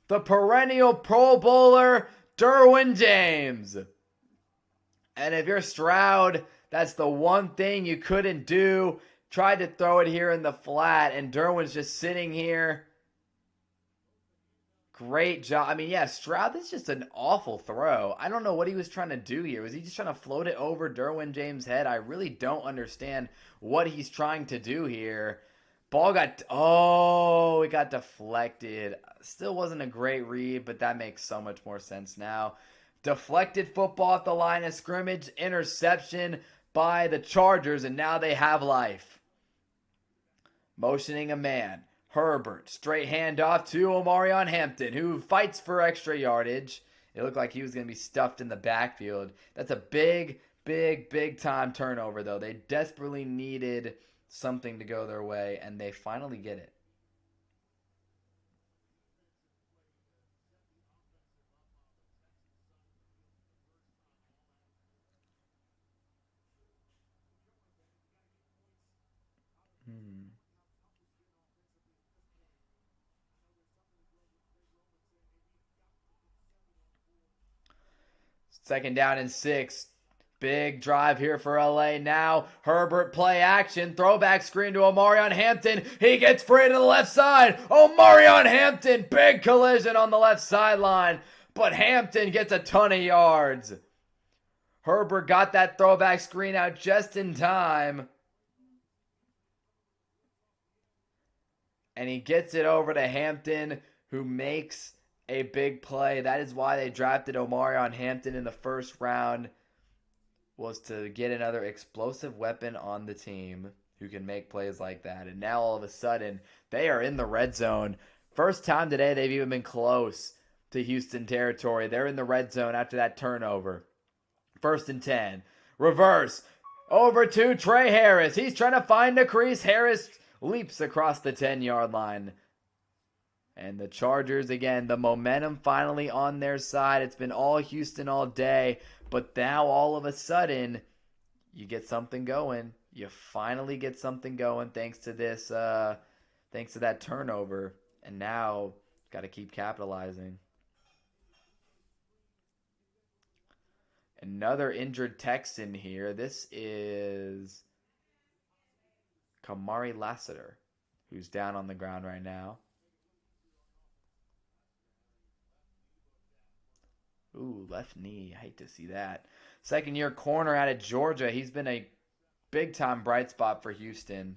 A: the perennial Pro Bowler, Derwin James. And if you're Stroud, that's the one thing you couldn't do. Tried to throw it here in the flat, and Derwin's just sitting here. Great job. I mean, yeah, Stroud, that's just an awful throw. I don't know what he was trying to do here. Was he just trying to float it over Derwin James' head? I really don't understand what he's trying to do here. Ball got, oh, it got deflected. Still wasn't a great read, but that makes so much more sense now. Deflected football at the line of scrimmage, interception by the Chargers, and now they have life. Motioning a man. Herbert, straight handoff to Omarion Hampton, who fights for extra yardage. It looked like he was going to be stuffed in the backfield. That's a big, big, big time turnover, though. They desperately needed something to go their way, and they finally get it. Second down and 6. Big drive here for LA now. Herbert play action. Throwback screen to Omarion Hampton. He gets free to the left side. Omarion Hampton. Big collision on the left sideline. But Hampton gets a ton of yards. Herbert got that throwback screen out just in time. And he gets it over to Hampton, who makes a big play. That is why they drafted Omarion Hampton in the first round, was to get another explosive weapon on the team who can make plays like that. And now all of a sudden, they are in the red zone. First time today they've even been close to Houston territory. They're in the red zone after that turnover. 1st and 10. Reverse. Over to Trey Harris. He's trying to find a crease. Harris leaps across the 10-yard line. And the Chargers, again, the momentum finally on their side. It's been all Houston all day. But now, all of a sudden, you get something going. You finally get something going thanks to this, thanks to that turnover. And now, got to keep capitalizing. Another injured Texan here. This is Kamari Lassiter, who's down on the ground right now. Ooh, left knee. I hate to see that. Second-year corner out of Georgia. He's been a big-time bright spot for Houston.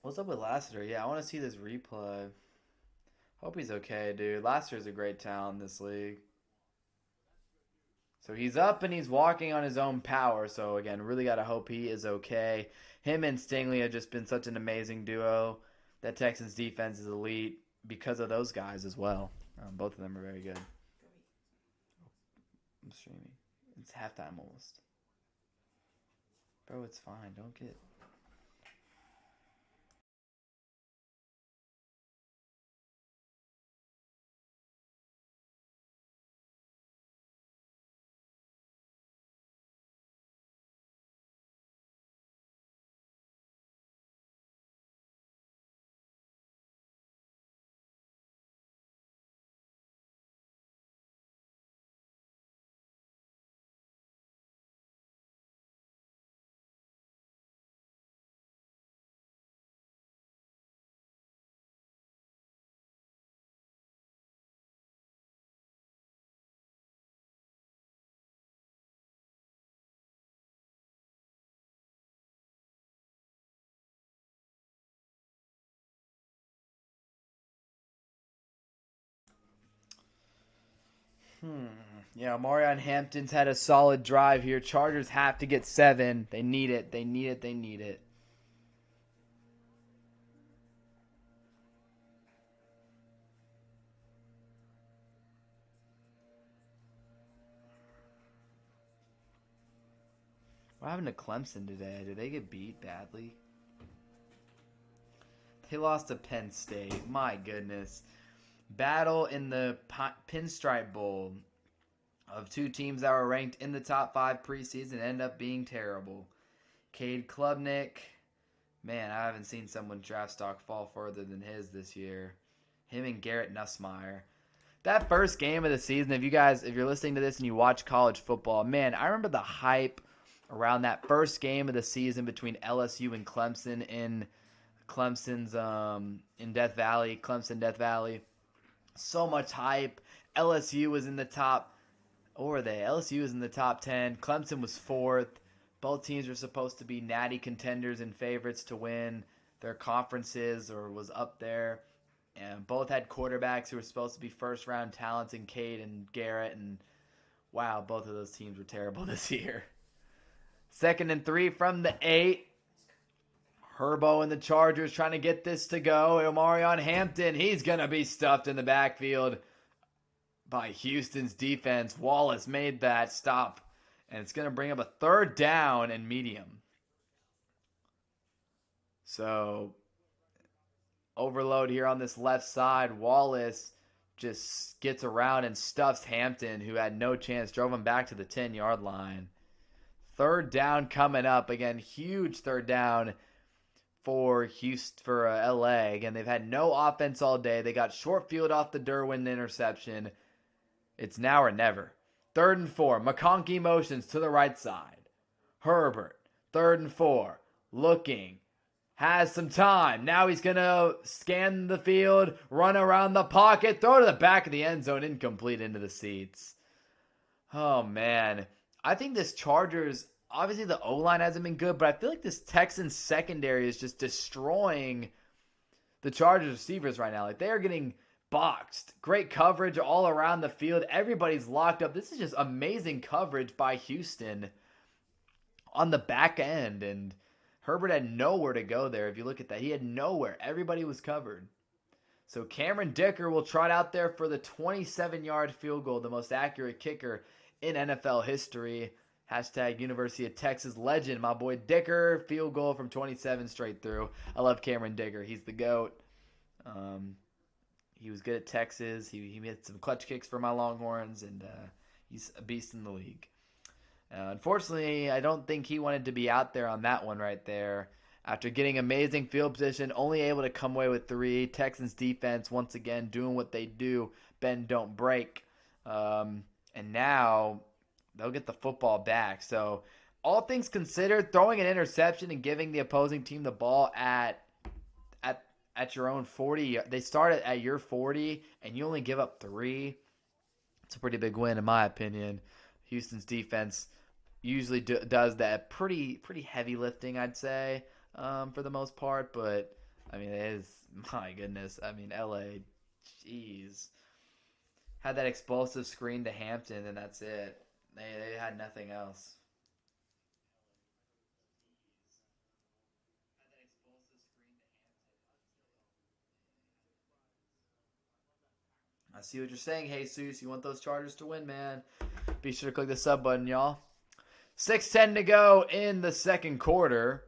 A: What's up with Lassiter? Yeah, I want to see this replay. Hope he's okay, dude. Lassiter's a great talent in this league. So he's up and he's walking on his own power. So again, really got to hope he is okay. Him and Stingley have just been such an amazing duo. That Texans defense is elite because of those guys as well. Both of them are very good. I'm streaming. It's halftime almost. Bro, it's fine. Don't get... Hmm. Yeah, Marion Hampton's had a solid drive here. Chargers have to get 7. They need it. They need it. They need it. What happened to Clemson today? Did they get beat badly? They lost to Penn State. My goodness. Battle in the Pinstripe Bowl of two teams that were ranked in the top 5 preseason end up being terrible. Cade Klubnik. Man, I haven't seen someone draft stock fall further than his this year. Him and Garrett Nussmeier. That first game of the season, if you're listening to this and you watch college football, man, I remember the hype around that first game of the season between LSU and Clemson in Clemson's in Death Valley, Clemson Death Valley. So much hype. LSU was in the top, or were they? LSU was in the top 10. Clemson was 4th. Both teams were supposed to be natty contenders and favorites to win their conferences or was up there. And both had quarterbacks who were supposed to be first round talents in Cade and Garrett. And wow, both of those teams were terrible this year. 2nd and 3 from the 8. Herbo and the Chargers trying to get this to go. Omarion Hampton, he's going to be stuffed in the backfield by Houston's defense. Wallace made that stop. And it's going to bring up a 3rd down and medium. So, overload here on this left side. Wallace just gets around and stuffs Hampton, who had no chance. Drove him back to the 10-yard line. 3rd down coming up. Again, huge 3rd down for Houston, for LA. Again, they've had no offense all day. They got short field off the Derwin interception. It's now or never. 3rd and 4. McConkey motions to the right side. Herbert. 3rd and 4. Looking. Has some time. Now he's going to scan the field, run around the pocket, throw to the back of the end zone, incomplete into the seats. Oh, man. I think this Chargers, obviously the O-line hasn't been good, but I feel like this Texans secondary is just destroying the Chargers receivers right now. Like, they are getting boxed. Great coverage all around the field. Everybody's locked up. This is just amazing coverage by Houston on the back end. And Herbert had nowhere to go there. If you look at that, he had nowhere. Everybody was covered. So Cameron Dicker will trot out there for the 27-yard field goal, the most accurate kicker in NFL history. Hashtag University of Texas legend, my boy Dicker. Field goal from 27 straight through. I love Cameron Dicker. He's the GOAT. He was good at Texas. He made some clutch kicks for my Longhorns, and he's a beast in the league. Unfortunately, I don't think he wanted to be out there on that one right there. After getting amazing field position, only able to come away with 3. Texans defense, once again, doing what they do. Bend, don't break. And now they'll get the football back. So all things considered, throwing an interception and giving the opposing team the ball at your own 40. They start at your 40, and you only give up 3. It's a pretty big win, in my opinion. Houston's defense usually does that pretty heavy lifting, I'd say, for the most part. But, I mean, it is, my goodness. I mean, LA, jeez. Had that explosive screen to Hampton, and that's it. They had nothing else. I see what you're saying, Jesus. You want those Chargers to win, man. Be sure to click the sub button, y'all. 6:10 to go in the second quarter.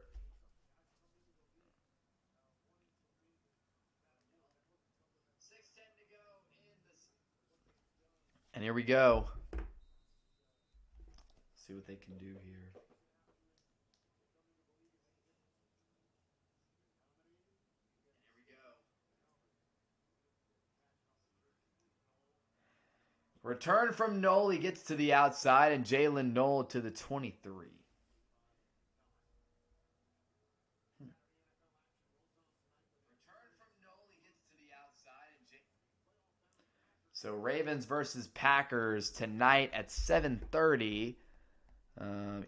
A: And here we go. See what they can do here. Return from Knoll. He gets to the outside, and Jalen Knoll to the 23. So Ravens versus Packers tonight at 7:30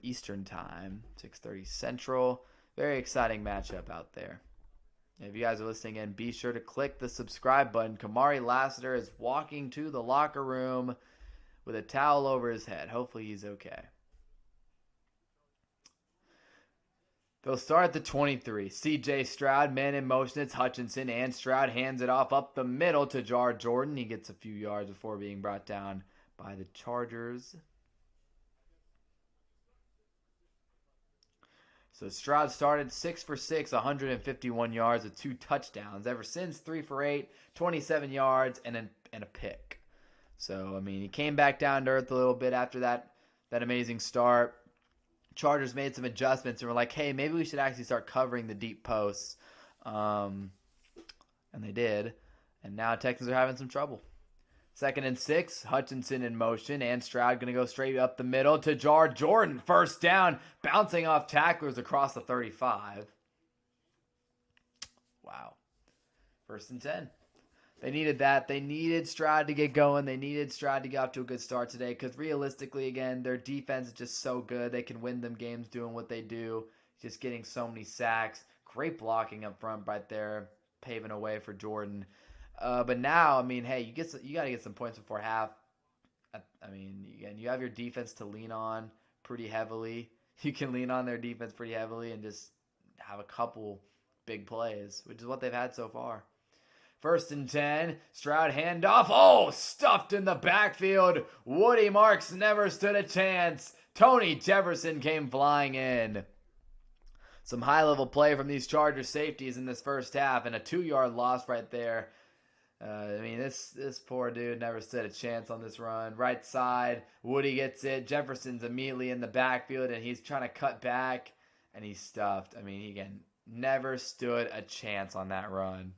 A: Eastern Time, 6:30 Central. Very exciting matchup out there. If you guys are listening in, be sure to click the subscribe button. Kamari Lassiter is walking to the locker room with a towel over his head. Hopefully he's okay. They'll start at the 23. C.J. Stroud, man in motion. It's Hutchinson, and Stroud hands it off up the middle to Jar Jordan. He gets a few yards before being brought down by the Chargers. So Stroud started 6 for 6, 151 yards with 2 touchdowns. Ever since, 3 for 8, 27 yards, and a pick. So, I mean, he came back down to earth a little bit after that amazing start. Chargers made some adjustments and were like, hey, maybe we should actually start covering the deep posts. And they did. And now Texans are having some trouble. 2nd and 6, Hutchinson in motion, and Stroud going to go straight up the middle to Jar Jordan. First down, bouncing off tacklers across the 35. Wow. 1st and 10. They needed that. They needed Stroud to get going. They needed Stroud to get off to a good start today because realistically, again, their defense is just so good. They can win them games doing what they do, just getting so many sacks. Great blocking up front right there, paving a way for Jordan. But now, I mean, hey, you got to get some points before half. I mean, again, you have your defense to lean on pretty heavily. You can lean on their defense pretty heavily and just have a couple big plays, which is what they've had so far. 1st and 10, Stroud handoff. Oh, stuffed in the backfield. Woody Marks never stood a chance. Tony Jefferson came flying in. Some high-level play from these Chargers safeties in this first half, and a 2-yard loss right there. I mean, this poor dude never stood a chance on this run. Right side, Woody gets it. Jefferson's immediately in the backfield, and he's trying to cut back, and he's stuffed. I mean, he again never stood a chance on that run.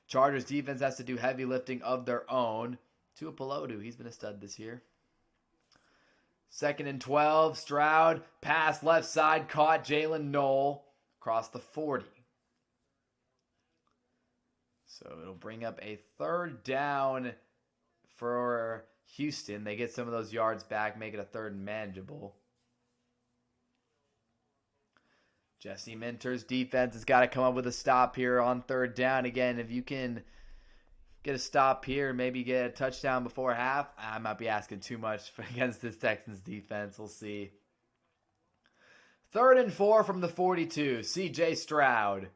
A: Chargers defense has to do heavy lifting of their own. Tuipulotu, he's been a stud this year. 2nd and 12, Stroud, pass left side, caught Jalen Knoll across the 40. So it'll bring up a 3rd down for Houston. They get some of those yards back, make it a 3rd and manageable. Jesse Minter's defense has got to come up with a stop here on 3rd down. Again, if you can get a stop here, maybe get a touchdown before half, I might be asking too much against this Texans defense. We'll see. 3rd and 4 from the 42. C.J. Stroud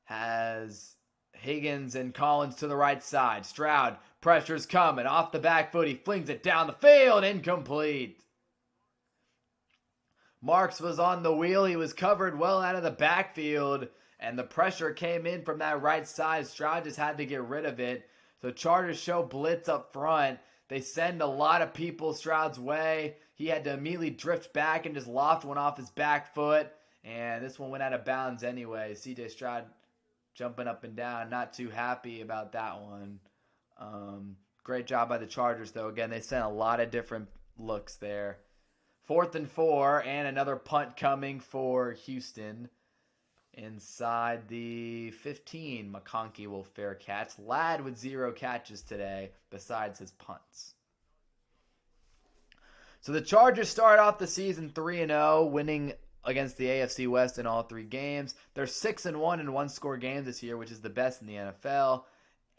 A: has Higgins and Collins to the right side. Stroud, pressure's coming. Off the back foot, he flings it down the field. Incomplete. Marks was on the wheel. He was covered well out of the backfield, and the pressure came in from that right side. Stroud just had to get rid of it. So Chargers show blitz up front. They send a lot of people Stroud's way. He had to immediately drift back and just loft one off his back foot, and this one went out of bounds anyway. C.J. Stroud jumping up and down, not too happy about that one. Great job by the Chargers, though. Again, they sent a lot of different looks there. 4th and 4, and another punt coming for Houston. Inside the 15, McConkey will fair catch. Ladd with 0 catches today, besides his punts. So the Chargers start off the season 3-0, winning against the AFC West in all 3 games. They're 6-1 in one-score games this year, which is the best in the NFL.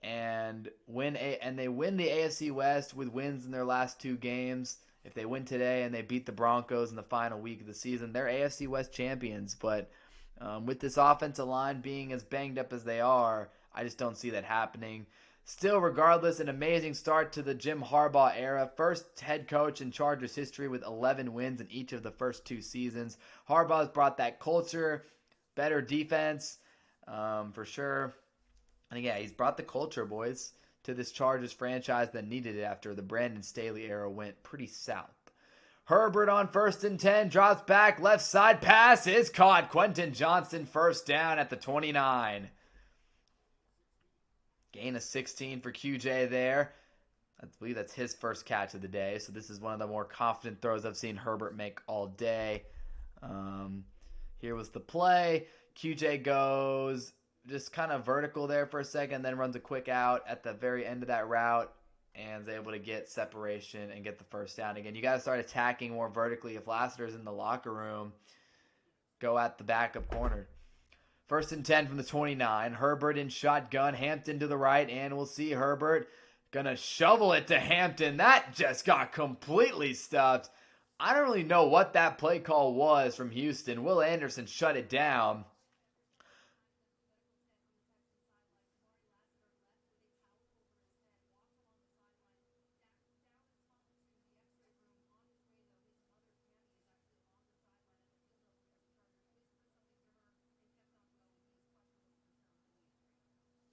A: And they win the AFC West with wins in their last 2 games. If they win today and they beat the Broncos in the final week of the season, they're AFC West champions. But with this offensive line being as banged up as they are, I just don't see that happening. Still, regardless, an amazing start to the Jim Harbaugh era. First head coach in Chargers history with 11 wins in each of the first 2 seasons. Harbaugh's brought that culture, better defense, for sure. And yeah, he's brought the culture, boys, to this Chargers franchise that needed it after the Brandon Staley era went pretty south. Herbert on 1st and 10, drops back, left side pass is caught. Quentin Johnston first down at the 29. Gain of 16 for QJ there. I believe that's his first catch of the day, so this is one of the more confident throws I've seen Herbert make all day. Here was the play. QJ goes just kind of vertical there for a second, then runs a quick out at the very end of that route and is able to get separation and get the first down. Again, you got to start attacking more vertically. If Lassiter's in the locker room, go at the backup corner. 1st and 10 from the 29. Herbert in shotgun. Hampton to the right, and we'll see Herbert Gonna shovel it to Hampton. That just got completely stuffed. I don't really know what that play call was from Houston. Will Anderson shut it down.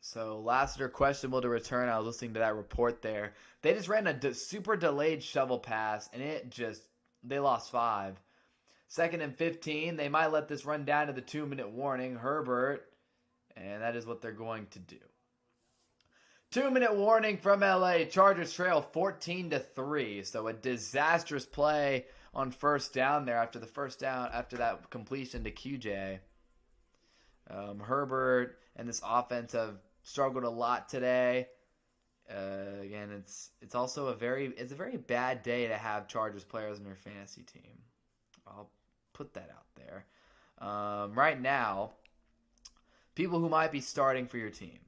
A: So Lassiter questionable to return. I was listening to that report there. They just ran a super delayed shovel pass, and they lost 5. Second and 15. They might let this run down to the 2-minute warning. Herbert, and that is what they're going to do. 2-minute warning from LA. Chargers trail 14-3. So a disastrous play on first down there after that completion to QJ. Herbert and this offense have struggled a lot today. Again, it's also a very bad day to have Chargers players in your fantasy team. I'll put that out there. Right now, people who might be starting for your team.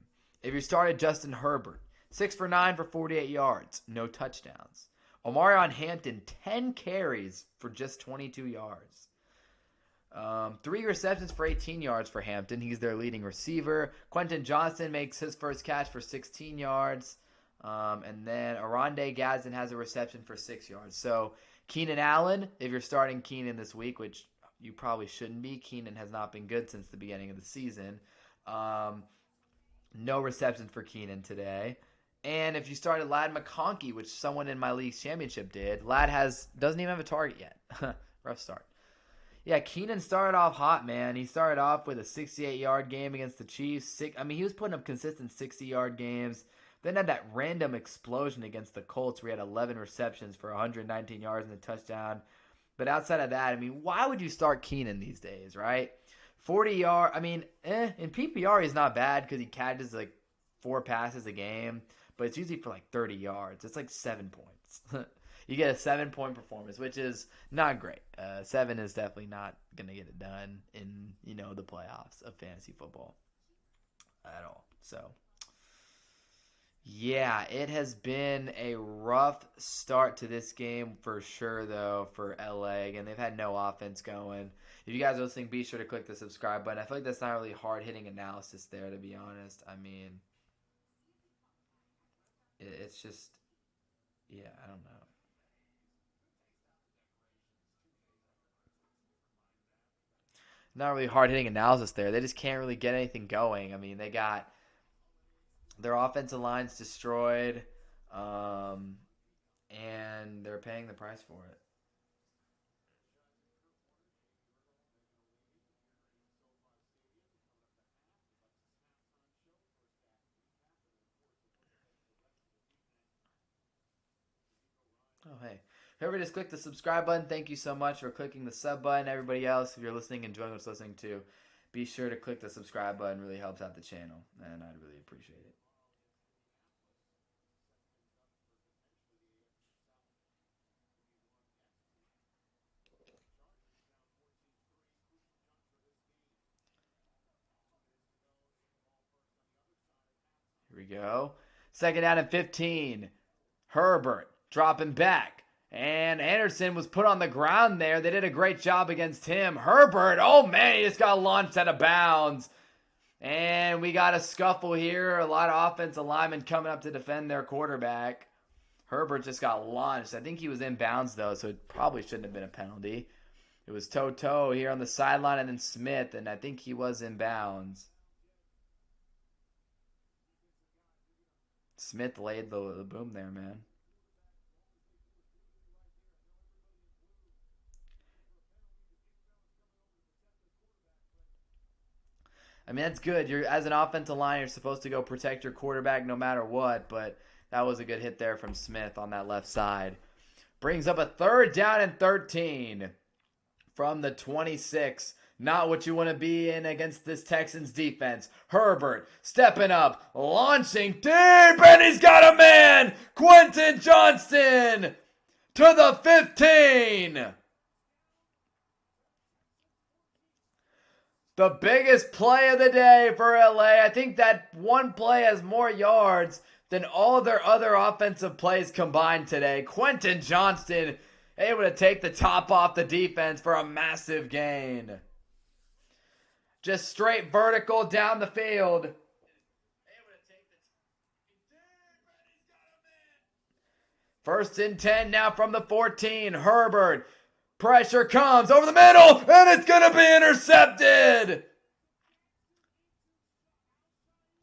A: If you started Justin Herbert, 6 for 9 for 48 yards, no touchdowns. Omarion Hampton, 10 carries for just 22 yards. 3 receptions for 18 yards for Hampton. He's their leading receiver. Quentin Johnston makes his first catch for 16 yards. And then Arande Gadsden has a reception for 6 yards. So Keenan Allen, if you're starting Keenan this week, which you probably shouldn't be. Keenan has not been good since the beginning of the season. No reception for Keenan today. And if you started Ladd McConkey, which someone in my league's championship did, Ladd doesn't even have a target yet. Rough start. Yeah, Keenan started off hot, man. He started off with a 68-yard game against the Chiefs. He was putting up consistent 60-yard games. Then had that random explosion against the Colts where he had 11 receptions for 119 yards and a touchdown. But outside of that, why would you start Keenan these days, right? 40 yard. In PPR he's not bad because he catches like 4 passes a game, but it's usually for like 30 yards. It's like 7 points. You get a 7-point performance, which is not great. 7 is definitely not gonna get it done in the playoffs of fantasy football at all. So yeah, it has been a rough start to this game for sure, though, for LA. Again, they've had no offense going. If you guys are listening, be sure to click the subscribe button. I feel like that's not really hard-hitting analysis there, to be honest. It's just, yeah, I don't know. Not really hard-hitting analysis there. They just can't really get anything going. They got their offensive line's destroyed, and they're paying the price for it. Oh, hey. Whoever just clicked the subscribe button, thank you so much for clicking the sub button. Everybody else, if you're listening, enjoying what's listening to, be sure to click the subscribe button. It really helps out the channel, and I'd really appreciate it. Here we go. Second down and 15. Herbert dropping back. And Anderson was put on the ground there. They did a great job against him. Herbert, oh man, he just got launched out of bounds. And we got a scuffle here. A lot of offensive linemen coming up to defend their quarterback. Herbert just got launched. I think he was in bounds, though, so it probably shouldn't have been a penalty. It was toe-toe here on the sideline, and then Smith, and I think he was in bounds. Smith laid the boom there, man. That's good. You're as an offensive line, you're supposed to go protect your quarterback no matter what, but that was a good hit there from Smith on that left side. Brings up a third down and 13 from the 26. Not what you want to be in against this Texans defense. Herbert stepping up, launching deep, and he's got a man! Quentin Johnston to the 15! The biggest play of the day for LA. I think that one play has more yards than all their other offensive plays combined today. Quentin Johnston able to take the top off the defense for a massive gain. Just straight vertical down the field. First and 10 now from the 14. Herbert. Pressure comes over the middle, and it's going to be intercepted.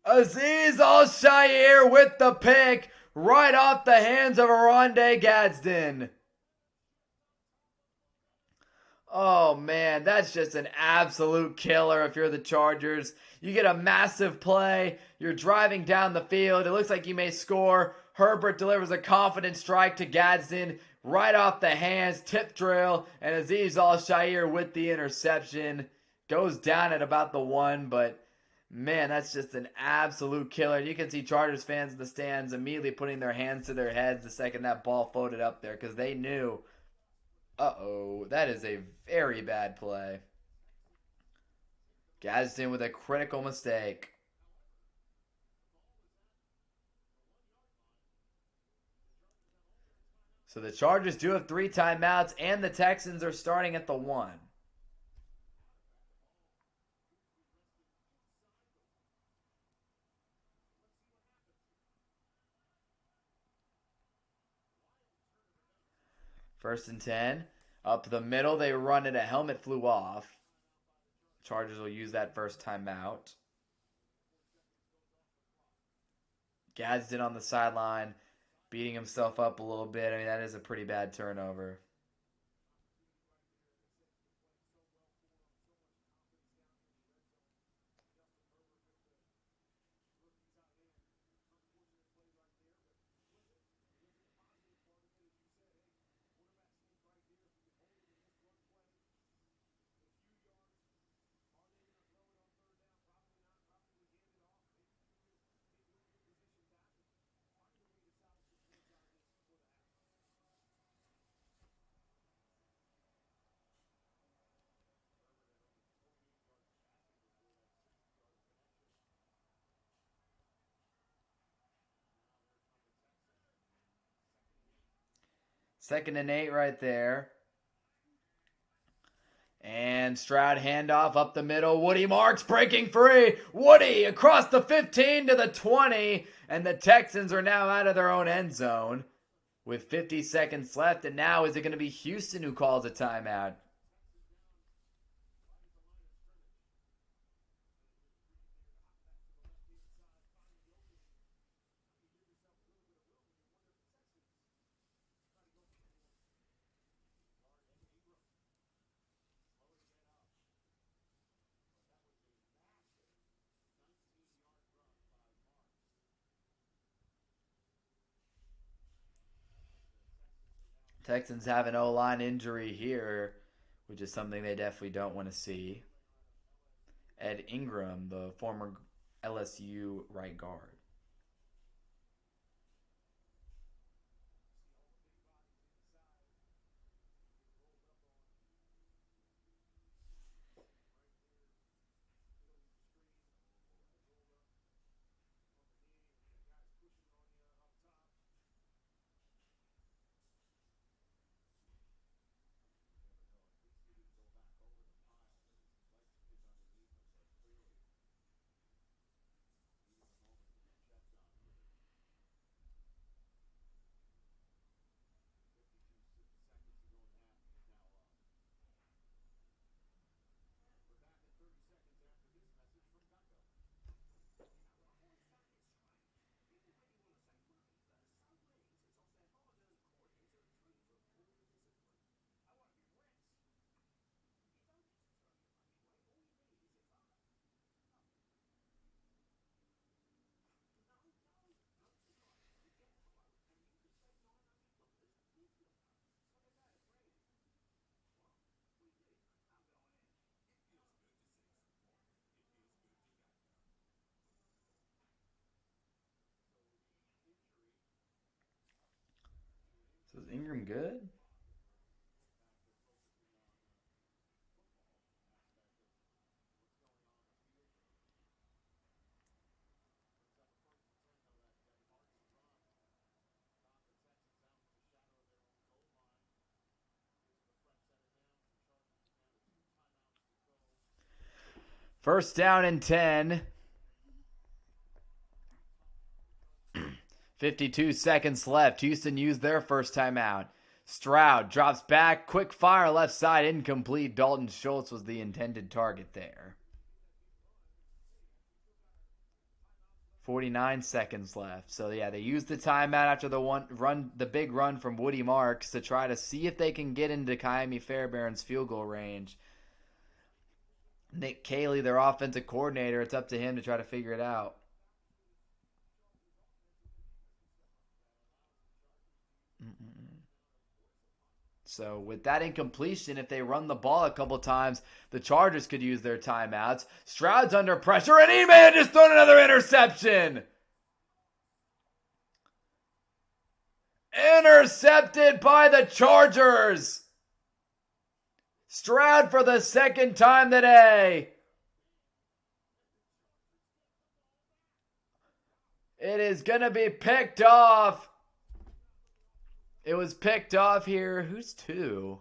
A: Azeez Al-Shaair with the pick right off the hands of Oronde Gadsden. Oh man, that's just an absolute killer if you're the Chargers. You get a massive play, you're driving down the field, it looks like you may score. Herbert delivers a confident strike to Gadsden right off the hands, tip drill, and Azeez Al-Shaair with the interception. Goes down at about the 1, but man, that's just an absolute killer. You can see Chargers fans in the stands immediately putting their hands to their heads the second that ball floated up there because they knew, uh-oh, that is a very bad play. Gadsden with a critical mistake. So the Chargers do have 3 timeouts, and the Texans are starting at the 1. First and 10. Up the middle, they run it. A helmet flew off. Chargers will use that first timeout. Gadsden on the sideline, beating himself up a little bit. I mean, that is a pretty bad turnover. Second and 8 right there. And Stroud handoff up the middle. Woody Marks breaking free. Woody across the 15 to the 20. And the Texans are now out of their own end zone with 50 seconds left. And now is it going to be Houston who calls a timeout? Texans have an O-line injury here, which is something they definitely don't want to see. Ed Ingram, the former LSU right guard. So is Ingram good? First down and 10. 52 seconds left. Houston used their first timeout. Stroud drops back. Quick fire left side. Incomplete. Dalton Schultz was the intended target there. 49 seconds left. So yeah, they used the timeout after the big run from Woody Marks to try to see if they can get into Kaimi Fairbairn's field goal range. Nick Caley, their offensive coordinator, it's up to him to try to figure it out. So with that incompletion, if they run the ball a couple times, the Chargers could use their timeouts. Stroud's under pressure, and he may have just thrown another interception. Intercepted by the Chargers. Stroud for the second time today. It is going to be picked off. It was picked off here. Who's two?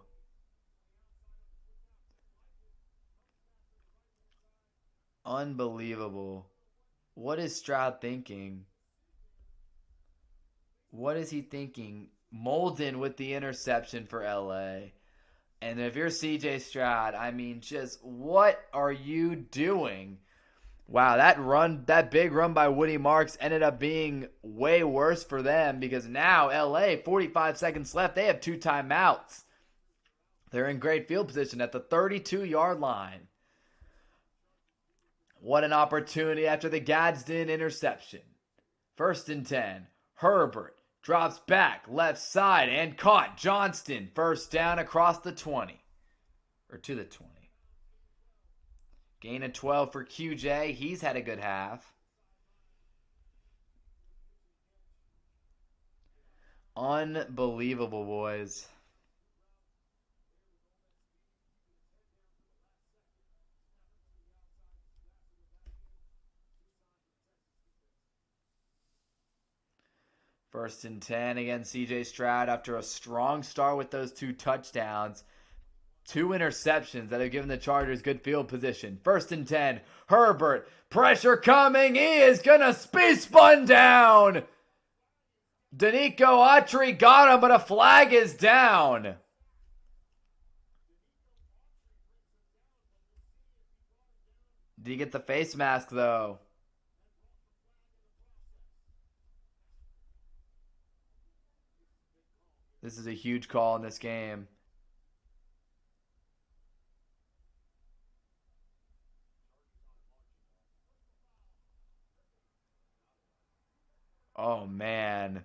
A: Unbelievable. What is Stroud thinking? What is he thinking? Molden with the interception for LA. And if you're CJ Stroud, I mean, just what are you doing? Wow, that big run by Woody Marks ended up being way worse for them because now LA, 45 seconds left, they have 2 timeouts. They're in great field position at the 32-yard line. What an opportunity after the Gadsden interception. First and 10. Herbert drops back, left side, and caught. Johnston, first down across the 20. Or to the 20. Gain of 12 for QJ. He's had a good half. Unbelievable, boys. First and 10 again, CJ Stroud after a strong start with those 2 touchdowns. 2 interceptions that have given the Chargers good field position. First and 10. Herbert. Pressure coming. He is going to be spun down. Danico Autry got him, but a flag is down. Did he get the face mask, though? This is a huge call in this game. Oh, man.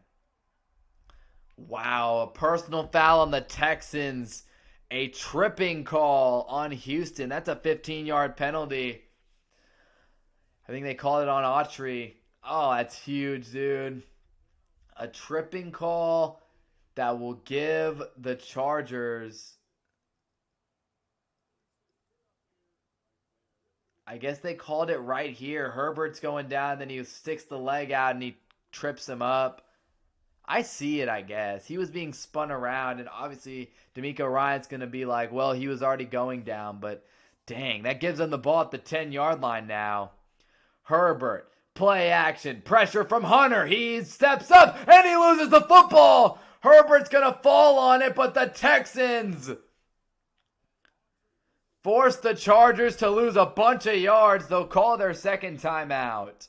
A: Wow, a personal foul on the Texans. A tripping call on Houston. That's a 15-yard penalty. I think they called it on Autry. Oh, that's huge, dude. A tripping call that will give the Chargers... I guess they called it right here. Herbert's going down, then he sticks the leg out and he trips him up. I see it, I guess. He was being spun around, and obviously D'Amico Ryan's going to be like, well, he was already going down, but dang, that gives him the ball at the 10-yard line now. Herbert, play action, pressure from Hunter. He steps up, and he loses the football. Herbert's going to fall on it, but the Texans force the Chargers to lose a bunch of yards. They'll call their second timeout.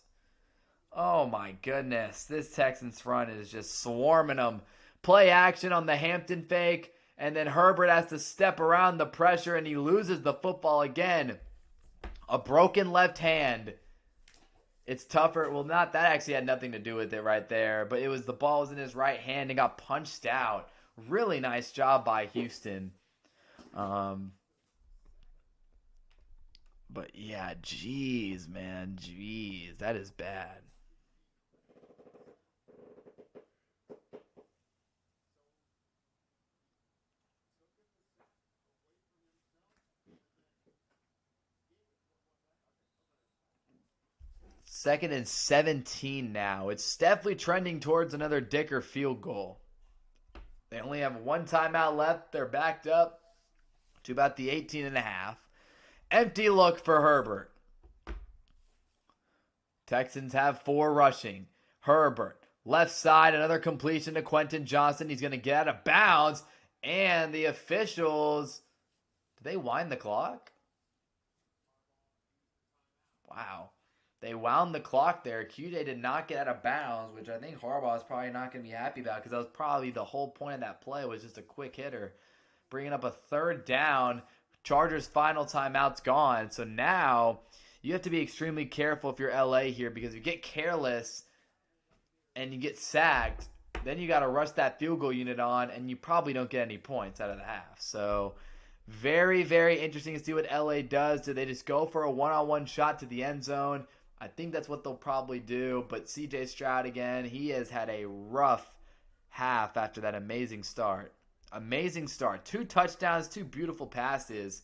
A: Oh my goodness. This Texans front is just swarming them. Play action on the Hampton fake. And then Herbert has to step around the pressure and he loses the football again. A broken left hand. It's tougher. Well, that actually had nothing to do with it right there. But it was the ball was in his right hand and got punched out. Really nice job by Houston. But yeah, geez, man. Geez, that is bad. Second and 17 now. It's definitely trending towards another Dicker field goal. They only have 1 timeout left. They're backed up to about the 18 and a half. Empty look for Herbert. Texans have 4 rushing. Herbert, left side, another completion to Quentin Johnston. He's going to get out of bounds. And the officials, did they wind the clock? Wow. They wound the clock there. QJ did not get out of bounds, which I think Harbaugh is probably not going to be happy about because that was probably the whole point of that play was just a quick hitter. Bringing up a 3rd down. Chargers' final timeout's gone. So now you have to be extremely careful if you're LA here because if you get careless and you get sacked, then you got to rush that field goal unit on and you probably don't get any points out of the half. So very, very interesting to see what LA does. Do they just go for a one-on-one shot to the end zone? I think that's what they'll probably do. But CJ Stroud again, he has had a rough half after that amazing start. Amazing start. 2 touchdowns, 2 beautiful passes.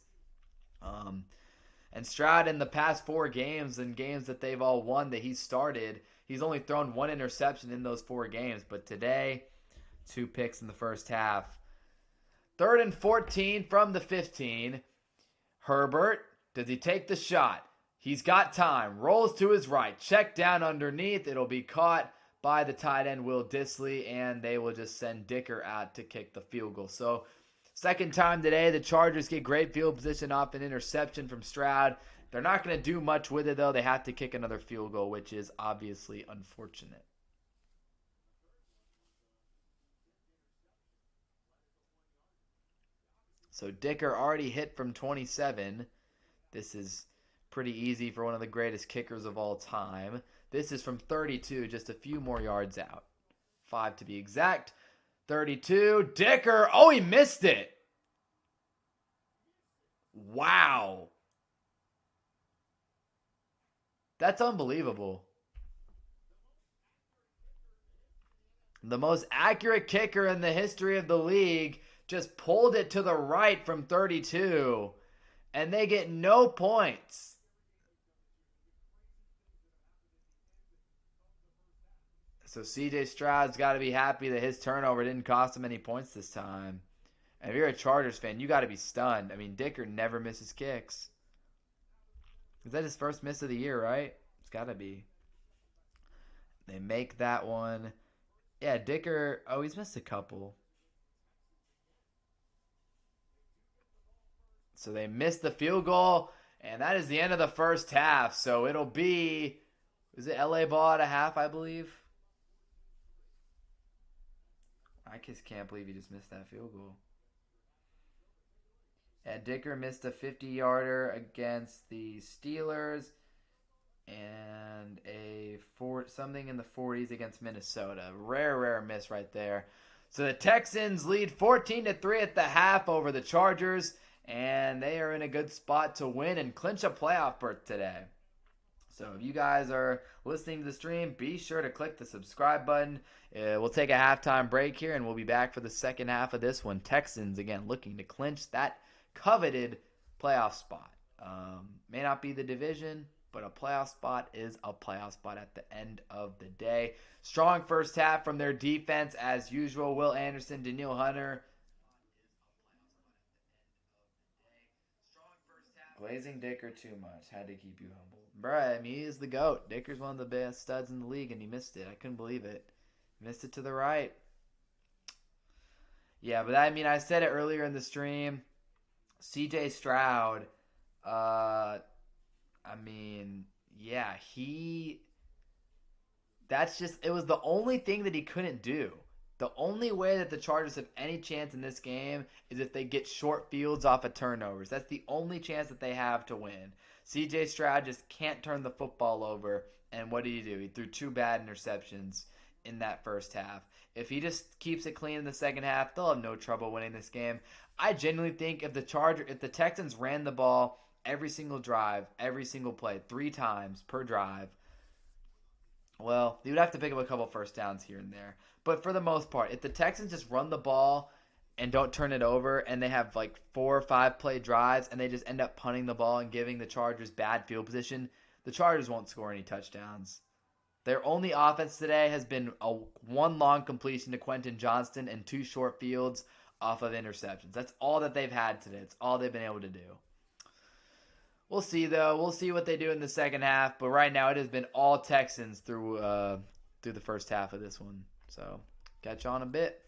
A: And Stroud in the past 4 games and games that they've all won that he started, he's only thrown 1 interception in those 4 games. But today, 2 picks in the first half. 3rd and 14 from the 15. Herbert, does he take the shot? He's got time. Rolls to his right. Check down underneath. It'll be caught by the tight end Will Dissly, and they will just send Dicker out to kick the field goal. So, second time today, the Chargers get great field position off an interception from Stroud. They're not going to do much with it, though. They have to kick another field goal, which is obviously unfortunate. So, Dicker already hit from 27. This is pretty easy for one of the greatest kickers of all time. This is from 32, just a few more yards out. 5 to be exact. 32. Dicker. Oh, he missed it. Wow. That's unbelievable. The most accurate kicker in the history of the league just pulled it to the right from 32. And they get no points. So CJ Stroud's got to be happy that his turnover didn't cost him any points this time. And if you're a Chargers fan, you got to be stunned. I mean, Dicker never misses kicks. Is that his first miss of the year, right? It's got to be. They make that one. Yeah, Dicker, oh, he's missed a couple. So they missed the field goal, and that is the end of the first half. So it'll be, is it LA ball at a half, I believe? I just can't believe he just missed that field goal. Yeah, Dicker missed a 50-yarder against the Steelers and something in the 40s against Minnesota. Rare miss right there. So the Texans lead 14-3 at the half over the Chargers, and they are in a good spot to win and clinch a playoff berth today. So if you guys are listening to the stream, be sure to click the subscribe button. We'll take a halftime break here, and we'll be back for the second half of this one. Texans, again, looking to clinch that coveted playoff spot. May not be the division, but a playoff spot is a playoff spot at the end of the day. Strong first half from their defense, as usual. Will Anderson, Daniil Hunter. Glazing Dicker too much. Had to keep you humble. Bruh, I mean, he is the GOAT. Dicker's one of the best studs in the league, and he missed it. I couldn't believe it. Missed it to the right. Yeah, but I mean, I said it earlier in the stream. CJ Stroud, I mean, yeah, it was the only thing that he couldn't do. The only way that the Chargers have any chance in this game is if they get short fields off of turnovers. That's the only chance that they have to win. CJ Stroud just can't turn the football over, and what did he do? He threw 2 bad interceptions in that first half. If he just keeps it clean in the second half, they'll have no trouble winning this game. I genuinely think if the Texans ran the ball every single drive, every single play, 3 times per drive, well, you would have to pick up a couple first downs here and there. But for the most part, if the Texans just run the ball and don't turn it over and they have like 4 or 5 play drives and they just end up punting the ball and giving the Chargers bad field position, the Chargers won't score any touchdowns. Their only offense today has been one long completion to Quentin Johnston and 2 short fields off of interceptions. That's all that they've had today. It's all they've been able to do. We'll see though. We'll see what they do in the second half. But right now, it has been all Texans through the first half of this one. So catch on a bit.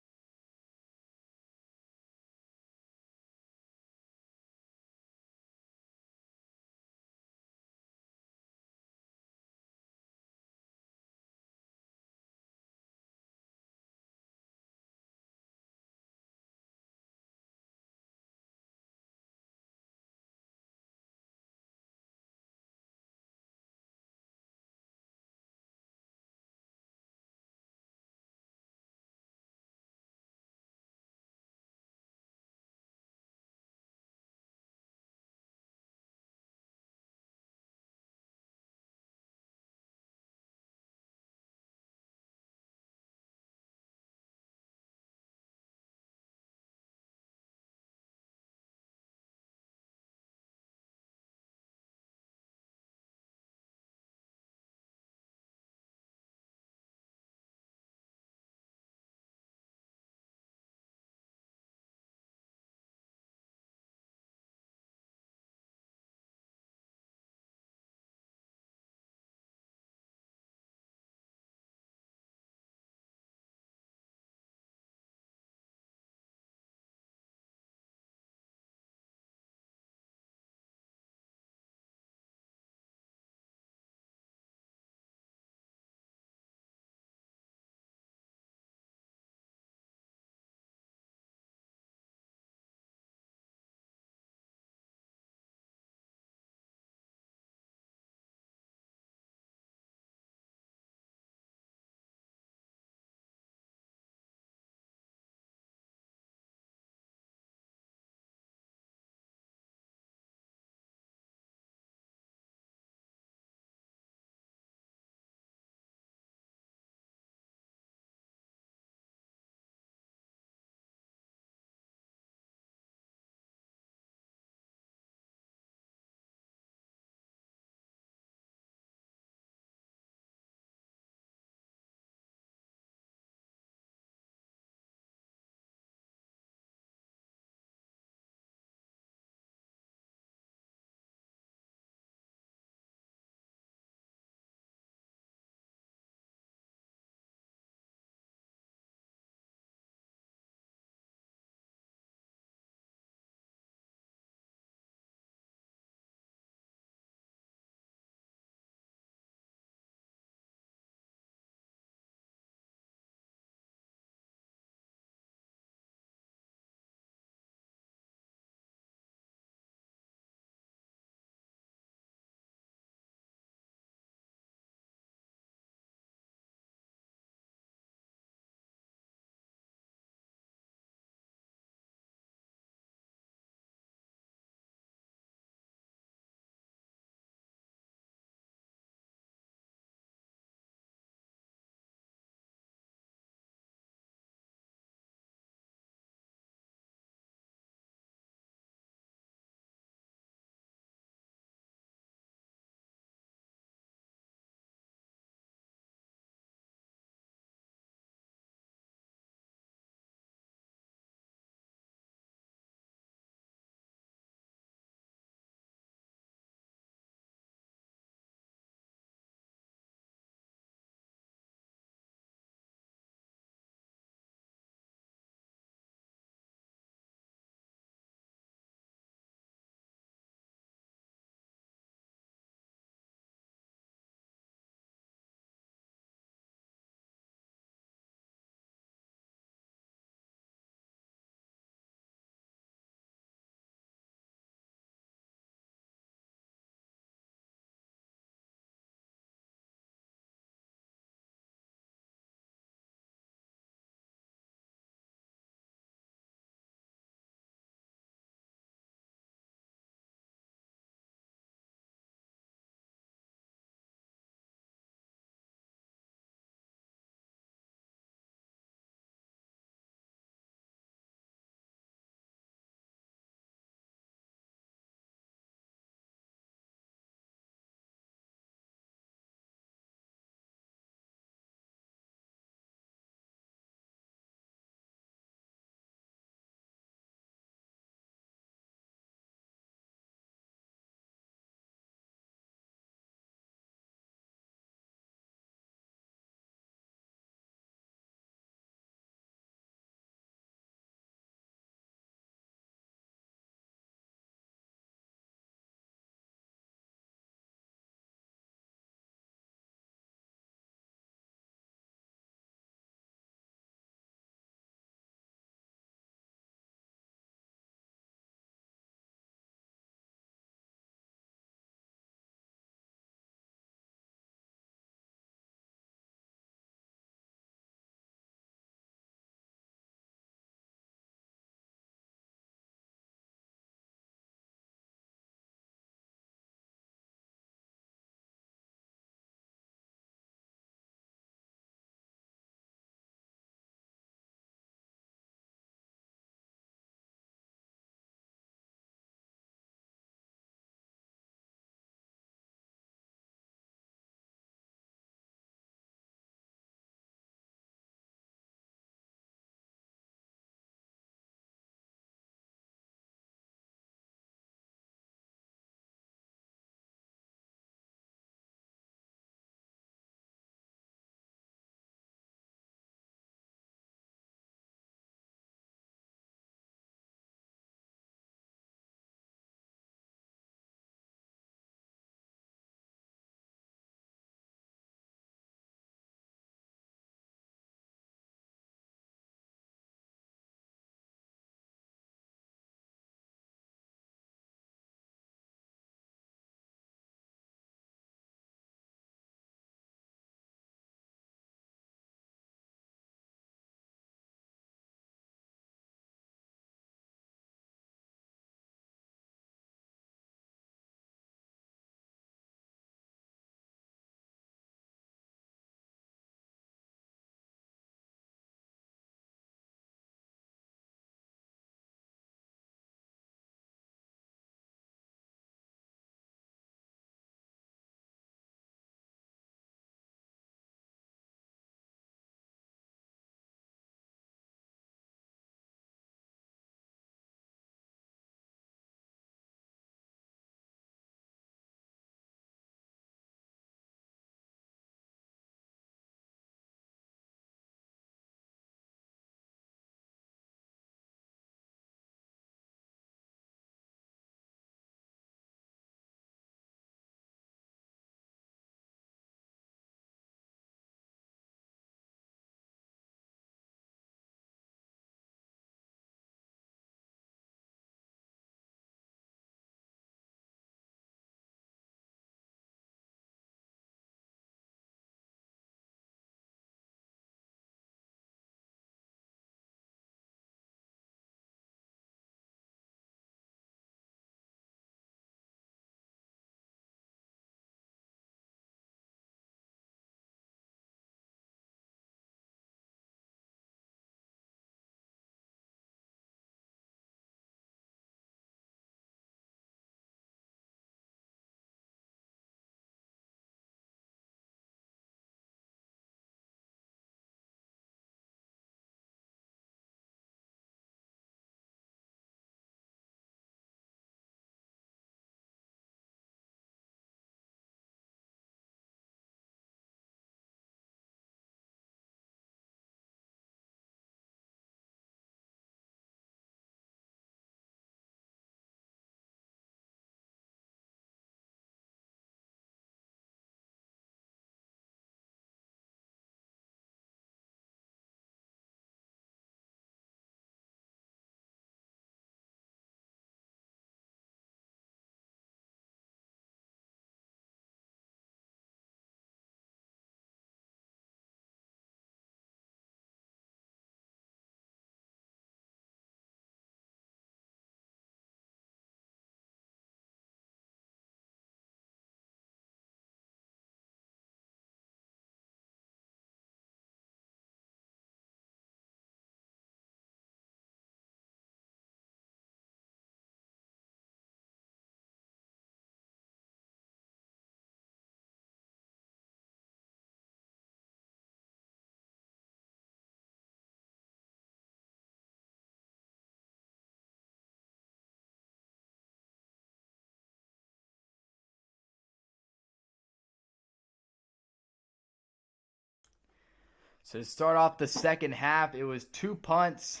A: So to start off the second half, it was 2 punts.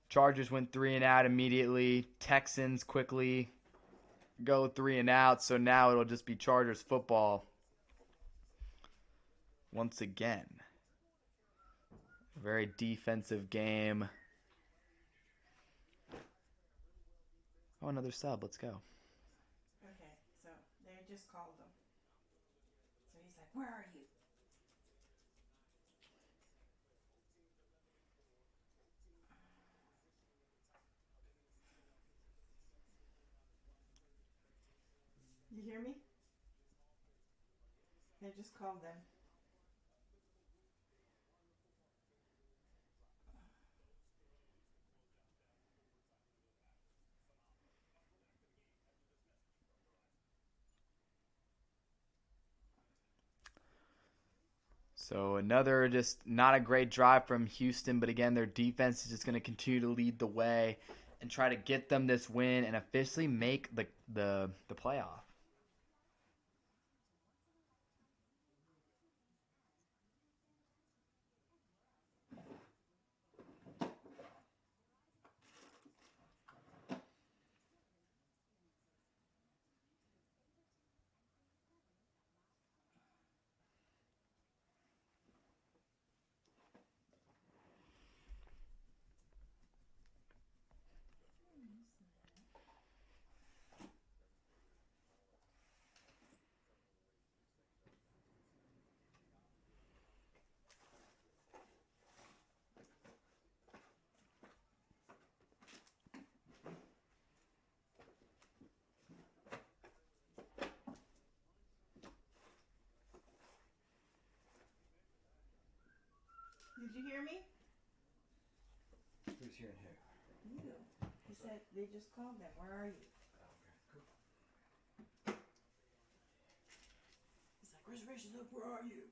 A: Chargers went 3 and out immediately. Texans quickly go 3 and out. So now it'll just be Chargers football once again. Very defensive game. Oh, another sub. Let's go.
B: Okay, so they just called him. So he's like, "Where are you?" You hear me? They just called them.
A: So another just not a great drive from Houston, but again, their defense is just going to continue to lead the way and try to get them this win and officially make the playoff.
B: Did you hear me?
C: Who's hearing who?
B: You. He said they just called them. Where are you? He's like, "Reservations up. Where are you?"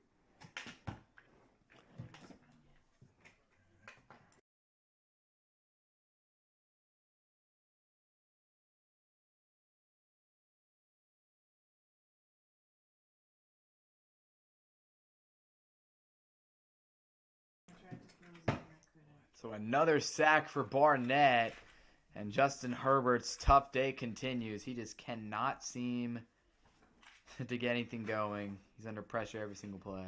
B: I tried to close it and I couldn't.
A: So another sack for Barnett, and Justin Herbert's tough day continues. He just cannot seem to get anything going. He's under pressure every single play.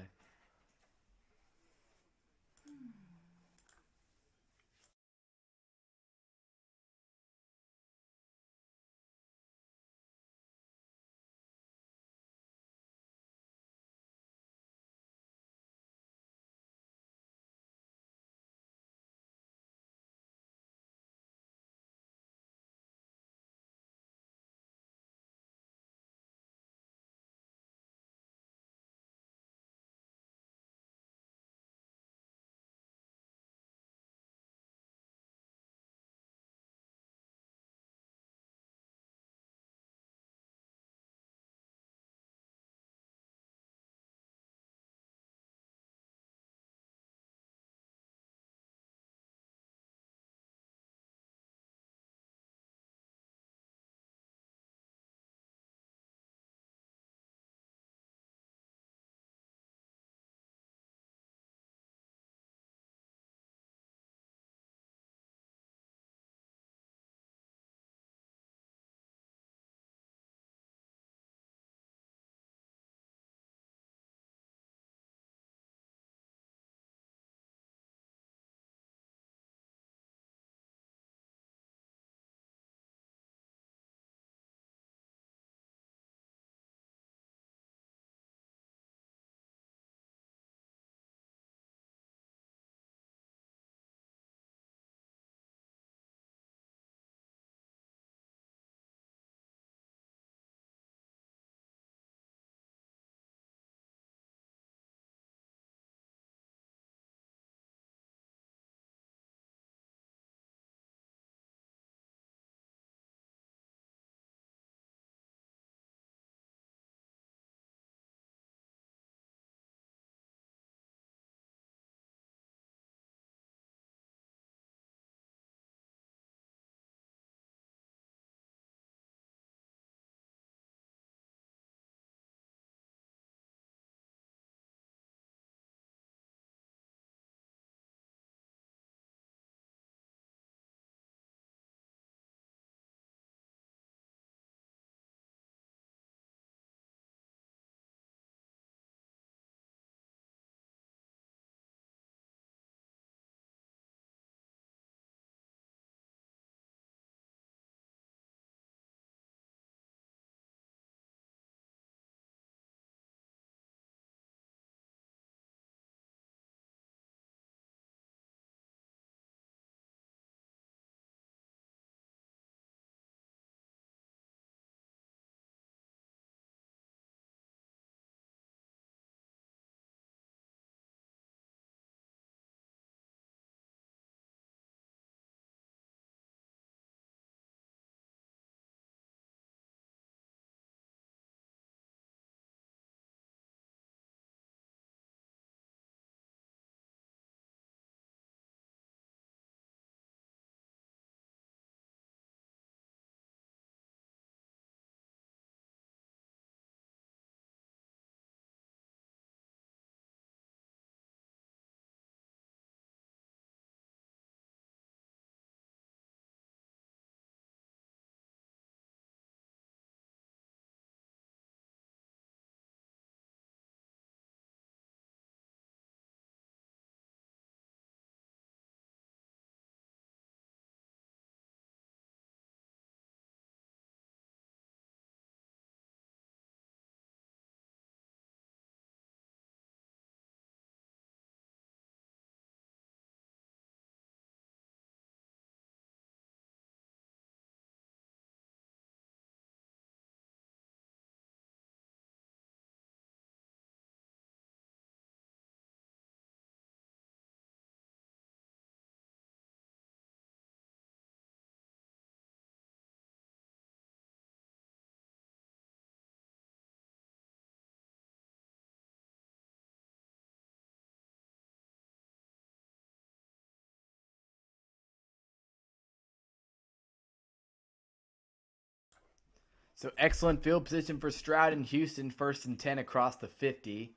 A: So excellent field position for Stroud and Houston, 1st and 10 across the 50.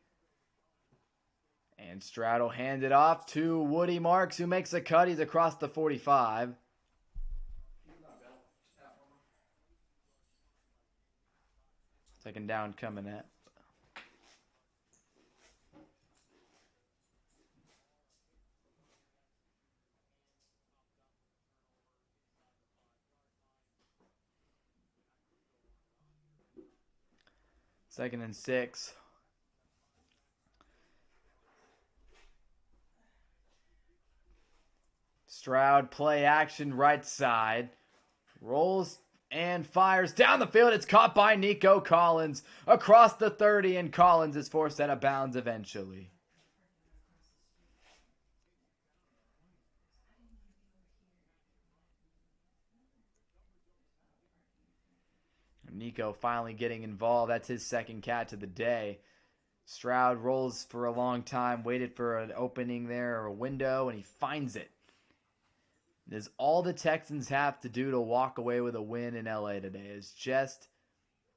A: And Stroud will hand it off to Woody Marks, who makes a cut. He's across the 45. Second down coming at. Second and 6. Stroud play action right side. Rolls and fires down the field. It's caught by Nico Collins across the 30, and Collins is forced out of bounds eventually. Nico finally getting involved. That's his second catch of the day. Stroud rolls for a long time, waited for an opening there or a window, and he finds it. It is all the Texans have to do to walk away with a win in LA today, is just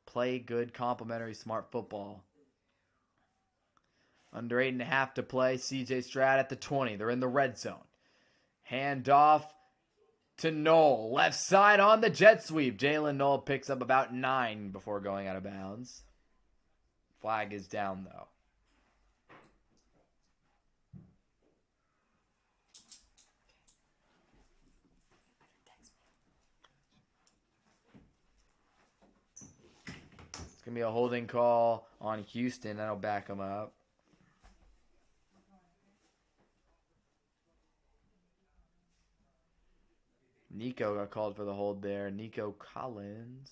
A: play good, complimentary, smart football. Under 8.5 to play. CJ Stroud at the 20. They're in the red zone. Hand off to Knoll. Left side on the jet sweep. Jalen Knoll picks up about 9 before going out of bounds. Flag is down, though. It's going to be a holding call on Houston. That'll back them up. Nico got called for the hold there. Nico Collins.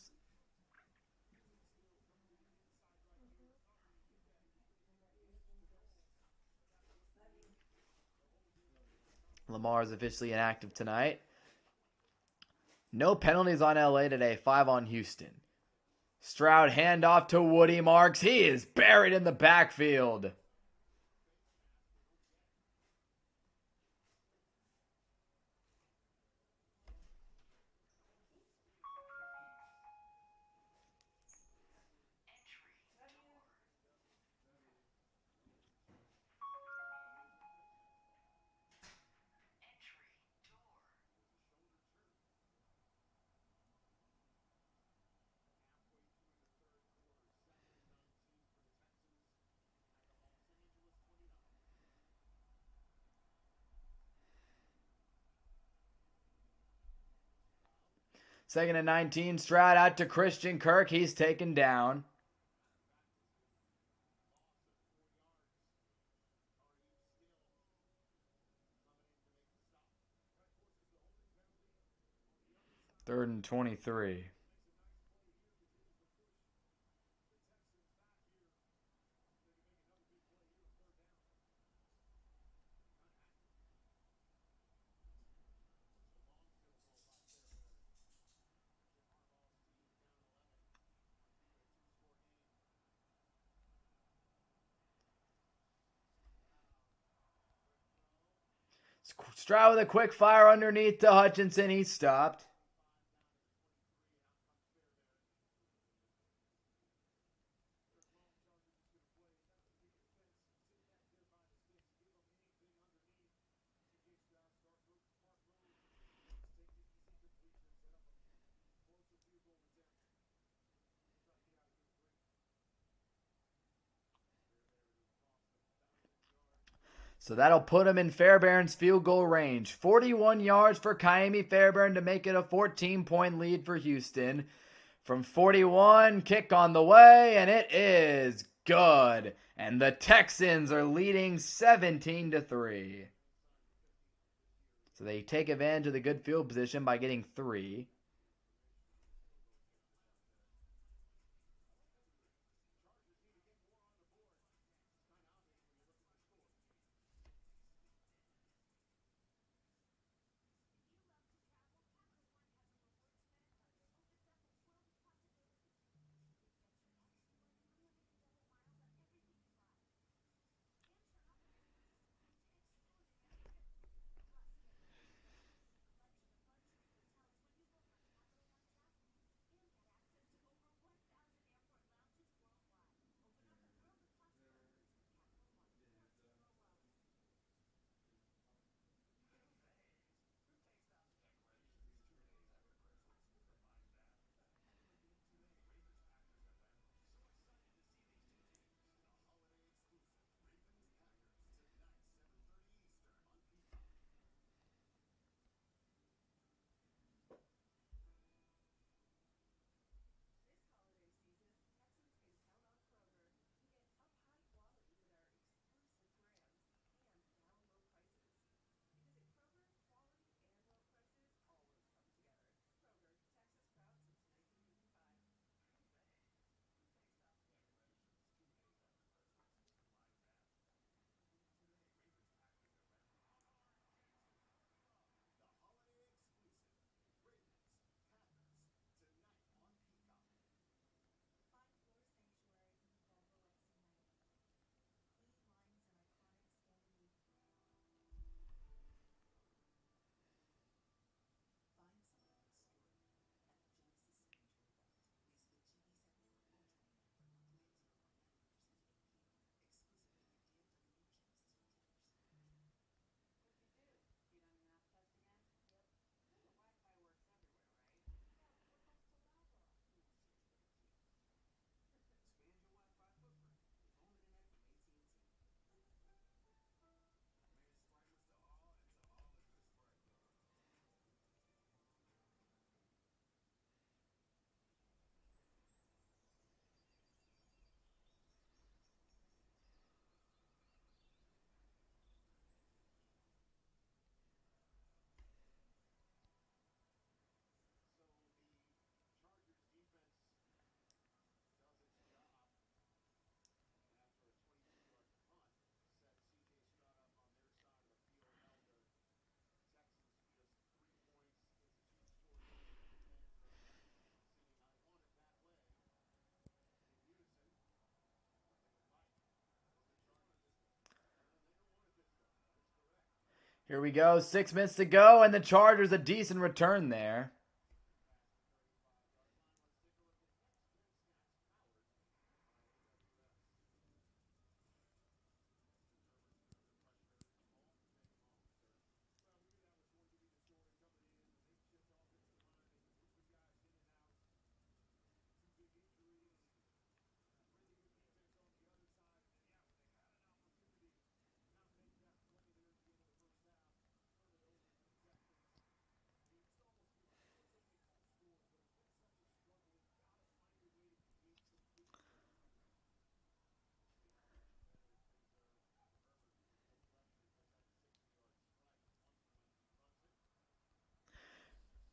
A: Lamar is officially inactive tonight. No penalties on LA today. 5 on Houston. Stroud handoff to Woody Marks. He is buried in the backfield. Second and 19. Stroud out to Christian Kirk. He's taken down. Third and 23. Stroud with a quick fire underneath to Hutchinson. He's stopped. So that'll put him in Fairbairn's field goal range. 41 yards for Kaimi Fairbairn to make it a 14-point lead for Houston. From 41, kick on the way, and it is good. And the Texans are leading 17-3. So they take advantage of the good field position by getting 3. Here we go. 6 minutes to go, and the Chargers a decent return there.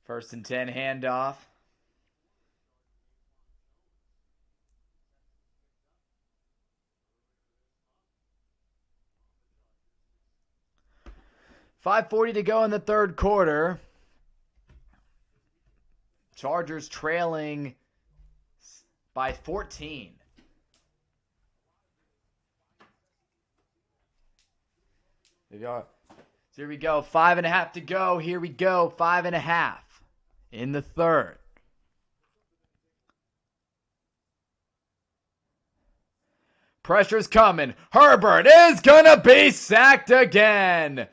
A: First and 10 handoff. .540 to go in the third quarter. Chargers trailing by 14. So here we go. 5.5 to go. Here we go. 5.5 in the third. Pressure's coming. Herbert is going to be sacked again.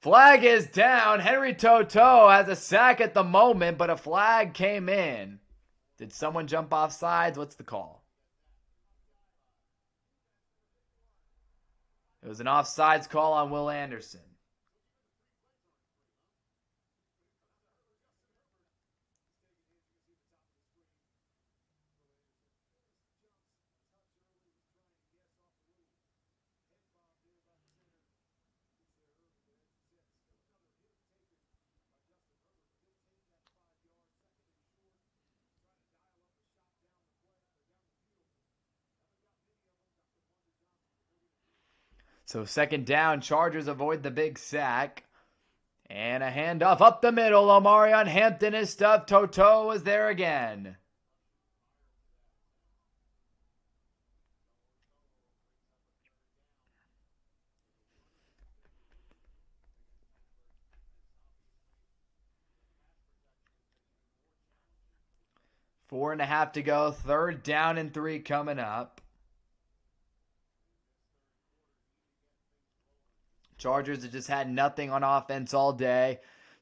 A: Flag is down. Henry To'oTo'o has a sack at the moment, but a flag came in. Did someone jump off sides? What's the call? It was an offsides call on Will Anderson. So second down, Chargers avoid the big sack. And a handoff up the middle. Omarion Hampton is stuffed. To'oTo'o is there again. Four and a half to go. Third down and 3 coming up. Chargers have just had nothing on offense all day.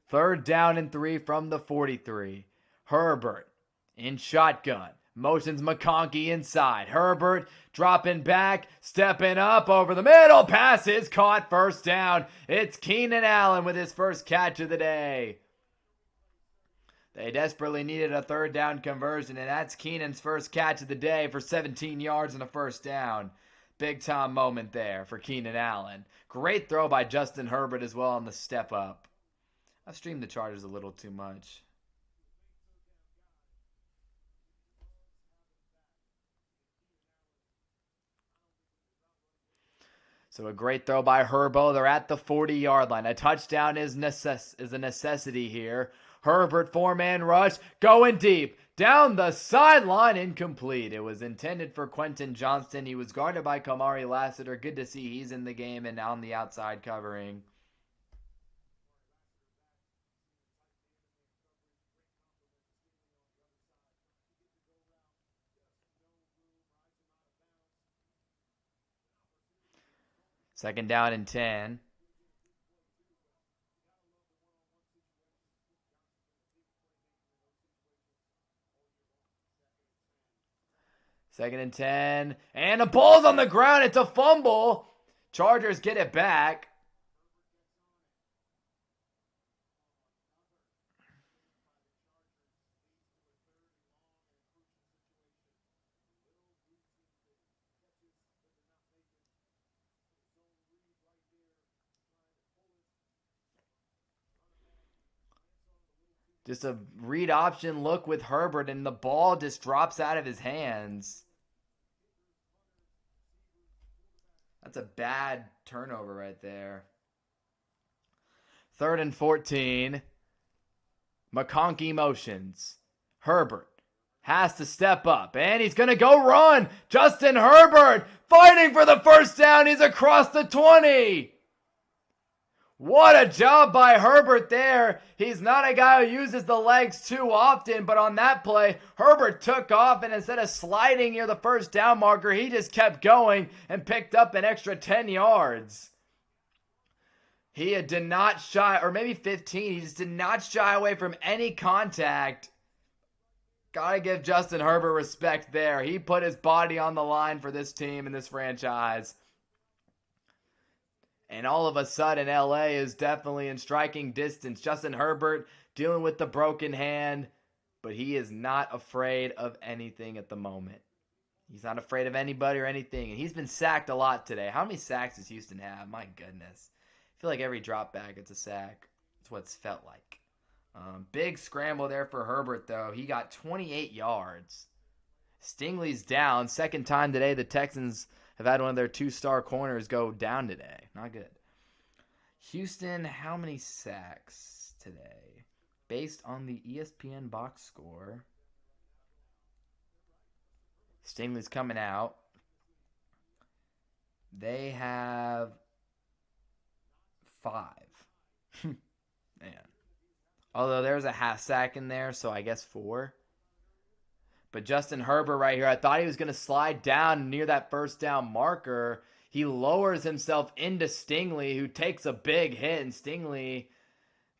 A: Third down and 3 from the 43. Herbert in shotgun. Motions McConkey inside. Herbert dropping back, stepping up over the middle. Pass is caught. First down. It's Keenan Allen with his first catch of the day. They desperately needed a third down conversion, and that's Keenan's first catch of the day for 17 yards and a first down. Big time moment there for Keenan Allen. Great throw by Justin Herbert as well on the step up. I've streamed the Chargers a little too much. So a great throw by Herbo. They're at the 40-yard line. A touchdown is a necessity here. Herbert, 4-man rush, going deep. Down the sideline, incomplete. It was intended for Quentin Johnston. He was guarded by Kamari Lassiter. Good to see he's in the game and on the outside covering. Second down and 10. Second and 10. And the ball's on the ground. It's a fumble. Chargers get it back. Just a read option look with Herbert, and the ball just drops out of his hands. That's a bad turnover right there. Third and 14. McConkey motions. Herbert has to step up, and he's going to go run. Justin Herbert fighting for the first down. He's across the 20. What a job by Herbert there. He's not a guy who uses the legs too often, but on that play, Herbert took off, and instead of sliding near the first down marker, he just kept going and picked up an extra 10 yards. He did not shy, or maybe 15, he just did not shy away from any contact. Gotta give Justin Herbert respect there. He put his body on the line for this team and this franchise. And all of a sudden, LA is definitely in striking distance. Justin Herbert dealing with the broken hand, but he is not afraid of anything at the moment. He's not afraid of anybody or anything. And he's been sacked a lot today. How many sacks does Houston have? My goodness. I feel like every drop back, it's a sack. That's what it's felt like. Big scramble there for Herbert, though. He got 28 yards. Stingley's down. Second time today the Texans have had one of their 2-star corners go down today. Not good. Houston, how many sacks today? Based on the ESPN box score. Stingley's coming out. They have 5. Man. Although there's a half sack in there, so I guess 4. But Justin Herbert right here, I thought he was going to slide down near that first down marker. He lowers himself into Stingley, who takes a big hit, and Stingley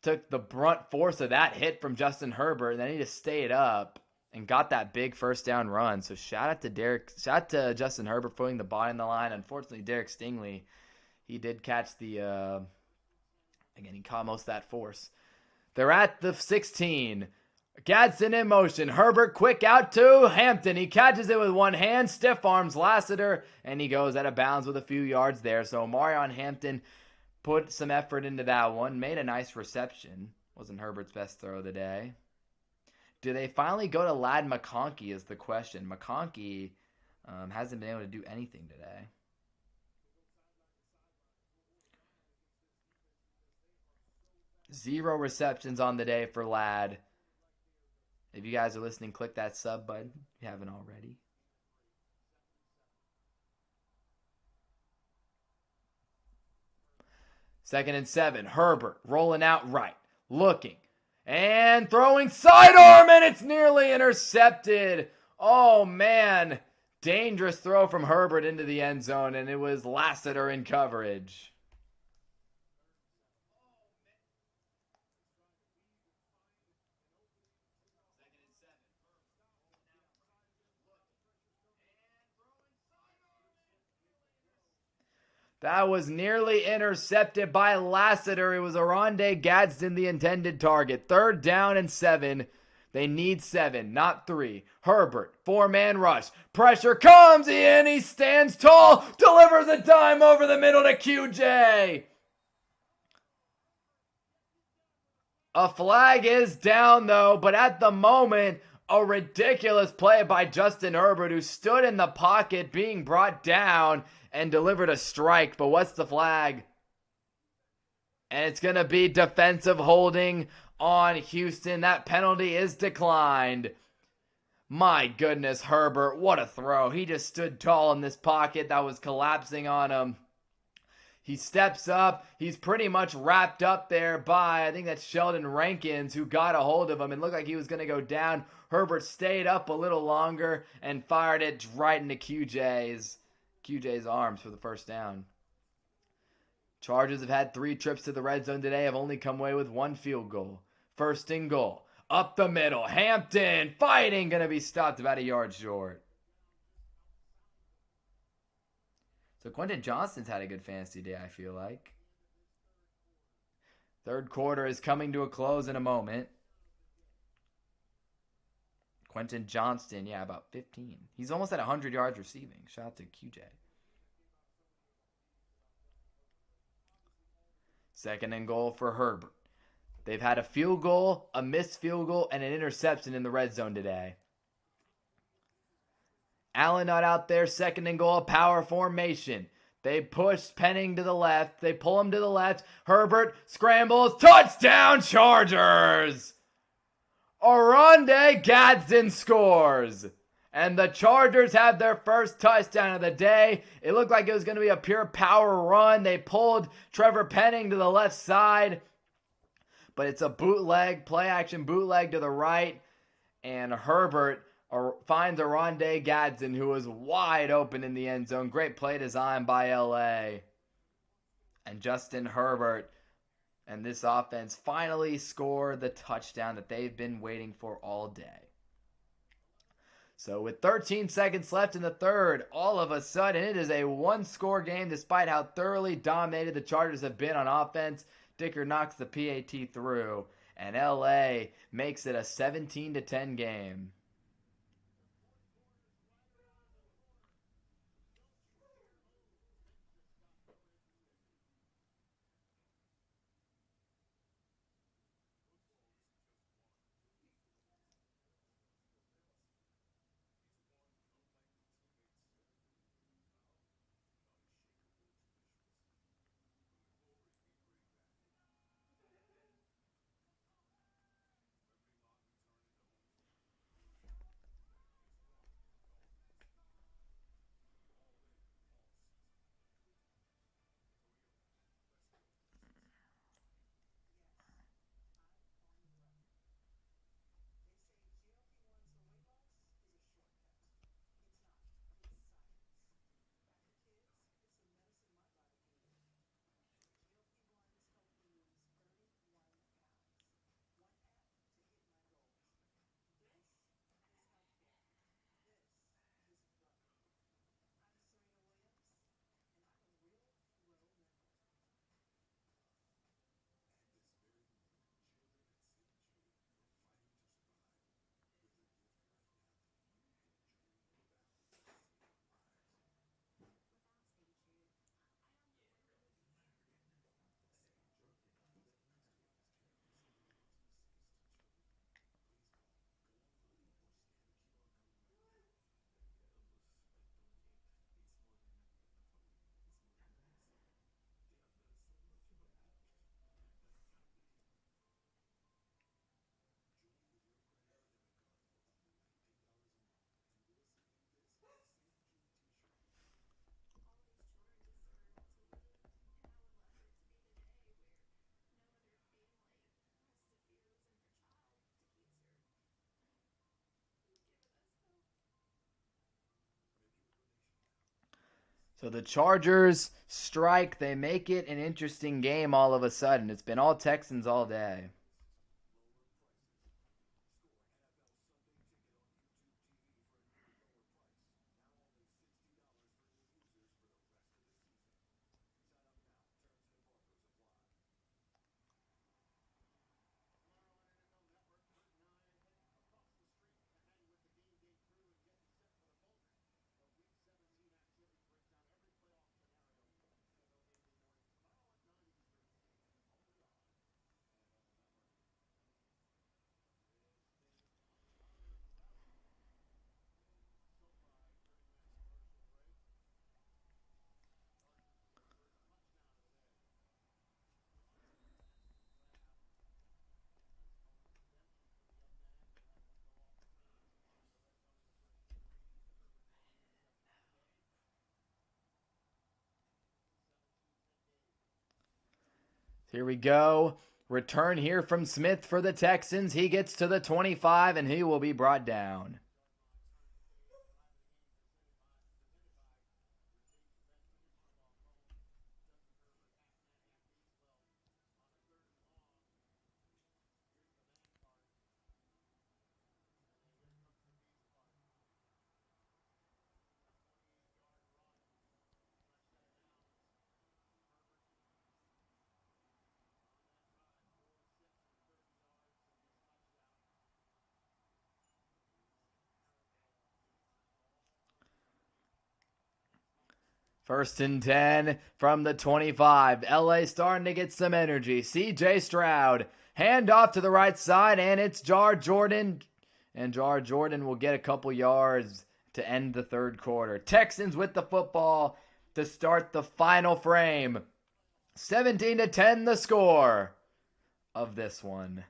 A: took the brunt force of that hit from Justin Herbert, and then he just stayed up and got that big first down run. So shout out to Justin Herbert putting the ball in the line. Unfortunately, Derek Stingley, he did catch the again, he caught most of that force. They're at the 16. Gadsden in motion. Herbert quick out to Hampton. He catches it with one hand, stiff arms Lassiter, and he goes out of bounds with a few yards there. So Marion Hampton put some effort into that one. Made a nice reception. Wasn't Herbert's best throw of the day. Do they finally go to Ladd McConkey is the question. McConkey hasn't been able to do anything today. Zero receptions on the day for Ladd. If you guys are listening, click that sub button if you haven't already. Second and 7. Herbert rolling out right. Looking. And throwing sidearm, and it's nearly intercepted. Oh, man. Dangerous throw from Herbert into the end zone, and it was Lassiter in coverage. That was nearly intercepted by Lassiter. It was Oronde Gadsden, the intended target. 3rd down and 7. They need 7, not 3. Herbert, 4-man rush. Pressure comes in. He stands tall. Delivers a dime over the middle to QJ. A flag is down, though, but at the moment, a ridiculous play by Justin Herbert, who stood in the pocket being brought down and delivered a strike. But what's the flag? And it's going to be defensive holding on Houston. That penalty is declined. My goodness, Herbert, what a throw. He just stood tall in this pocket that was collapsing on him. He steps up. He's pretty much wrapped up there by, I think that's Sheldon Rankins, who got a hold of him and looked like he was going to go down. Herbert stayed up a little longer and fired it right into QJ's arms for the first down. Chargers have had 3 trips to the red zone today, have only come away with 1 field goal. First and goal. Up the middle. Hampton fighting, going to be stopped about a yard short. So Quentin Johnston's had a good fantasy day, I feel like. Third quarter is coming to a close in a moment. Quentin Johnston, yeah, about 15. He's almost at 100 yards receiving. Shout out to QJ. Second and goal for Herbert. They've had a field goal, a missed field goal, and an interception in the red zone today. Allen not out there. Second and goal, power formation. They push Penning to the left. They pull him to the left. Herbert scrambles. Touchdown, Chargers! Oronde Gadsden scores. And the Chargers have their first touchdown of the day. It looked like it was going to be a pure power run. They pulled Trevor Penning to the left side, but it's a bootleg, play action bootleg to the right. And Herbert finds Arondé Gadsden, who was wide open in the end zone. Great play design by LA. And Justin Herbert and this offense finally score the touchdown that they've been waiting for all day. So with 13 seconds left in the third, all of a sudden it is a one-score game despite how thoroughly dominated the Chargers have been on offense. Dicker knocks the PAT through, and LA makes it a 17-10 game. So the Chargers strike. They make it an interesting game all of a sudden. It's been all Texans all day. Here we go. Return here from Smith for the Texans. He gets to the 25 and he will be brought down. First and 10 from the 25. LA starting to get some energy. CJ Stroud. Hand off to the right side, and it's Jar Jordan. And Jar Jordan will get a couple yards to end the third quarter. Texans with the football to start the final frame. 17-10 the score of this one.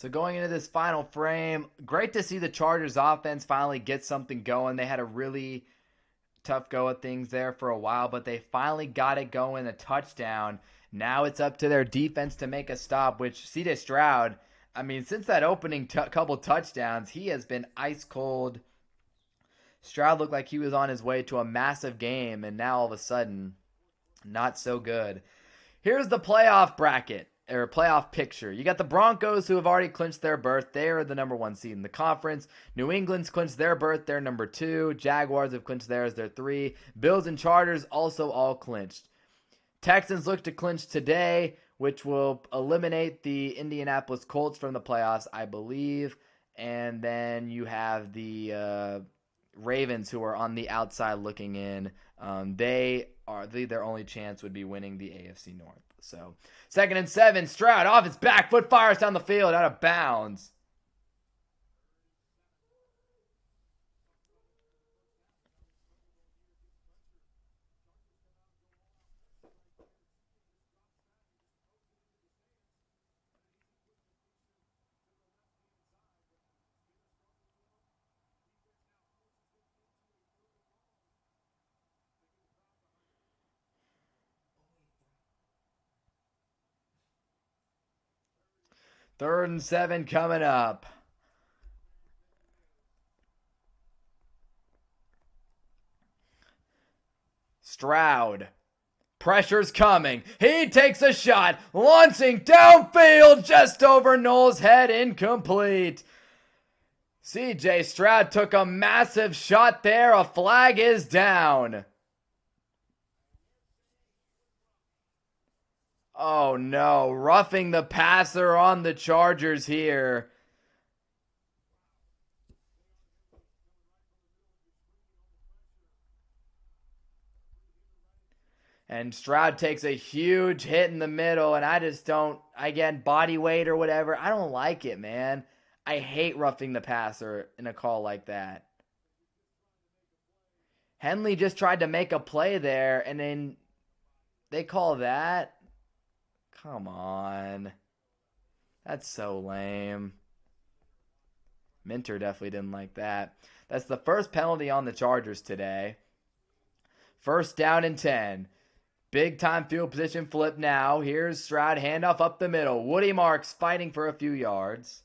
A: So going into this final frame, great to see the Chargers offense finally get something going. They had a really tough go at things there for a while, but they finally got it going, a touchdown. Now it's up to their defense to make a stop, which CJ Stroud, I mean, since that opening couple touchdowns, he has been ice cold. Stroud looked like he was on his way to a massive game, and now all of a sudden, not so good. Here's the playoff bracket, or playoff picture. You got the Broncos, who have already clinched their berth. They are the number 1 seed in the conference. New England's clinched their berth. They're number 2. Jaguars have clinched theirs. They're 3. Bills and Chargers also all clinched. Texans look to clinch today, which will eliminate the Indianapolis Colts from the playoffs, I believe. And then you have the Ravens, who are on the outside looking in. Their only chance would be winning the AFC North. So 2nd and 7, Stroud off his back foot, fires down the field, out of bounds. Third and 7 coming up. Stroud. Pressure's coming. He takes a shot, launching downfield just over Noel's head, incomplete. CJ Stroud took a massive shot there. A flag is down. Oh no, roughing the passer on the Chargers here. And Stroud takes a huge hit in the middle, and I just don't, again, body weight or whatever, I don't like it, man. I hate roughing the passer in a call like that. Henley just tried to make a play there, and then they call that? Come on. That's so lame. Minter definitely didn't like that. That's the first penalty on the Chargers today. 1st down and 10. Big time field position flip now. Here's Stroud, handoff up the middle. Woody Marks fighting for a few yards.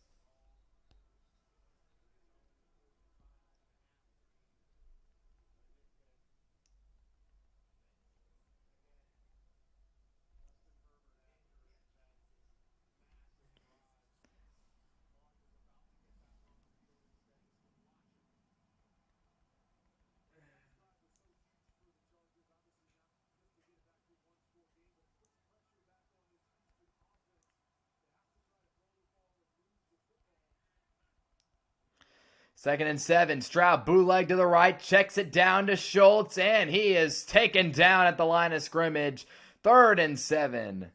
A: Second and 7. Stroud bootleg to the right, checks it down to Schultz, and he is taken down at the line of scrimmage. 3rd and 7.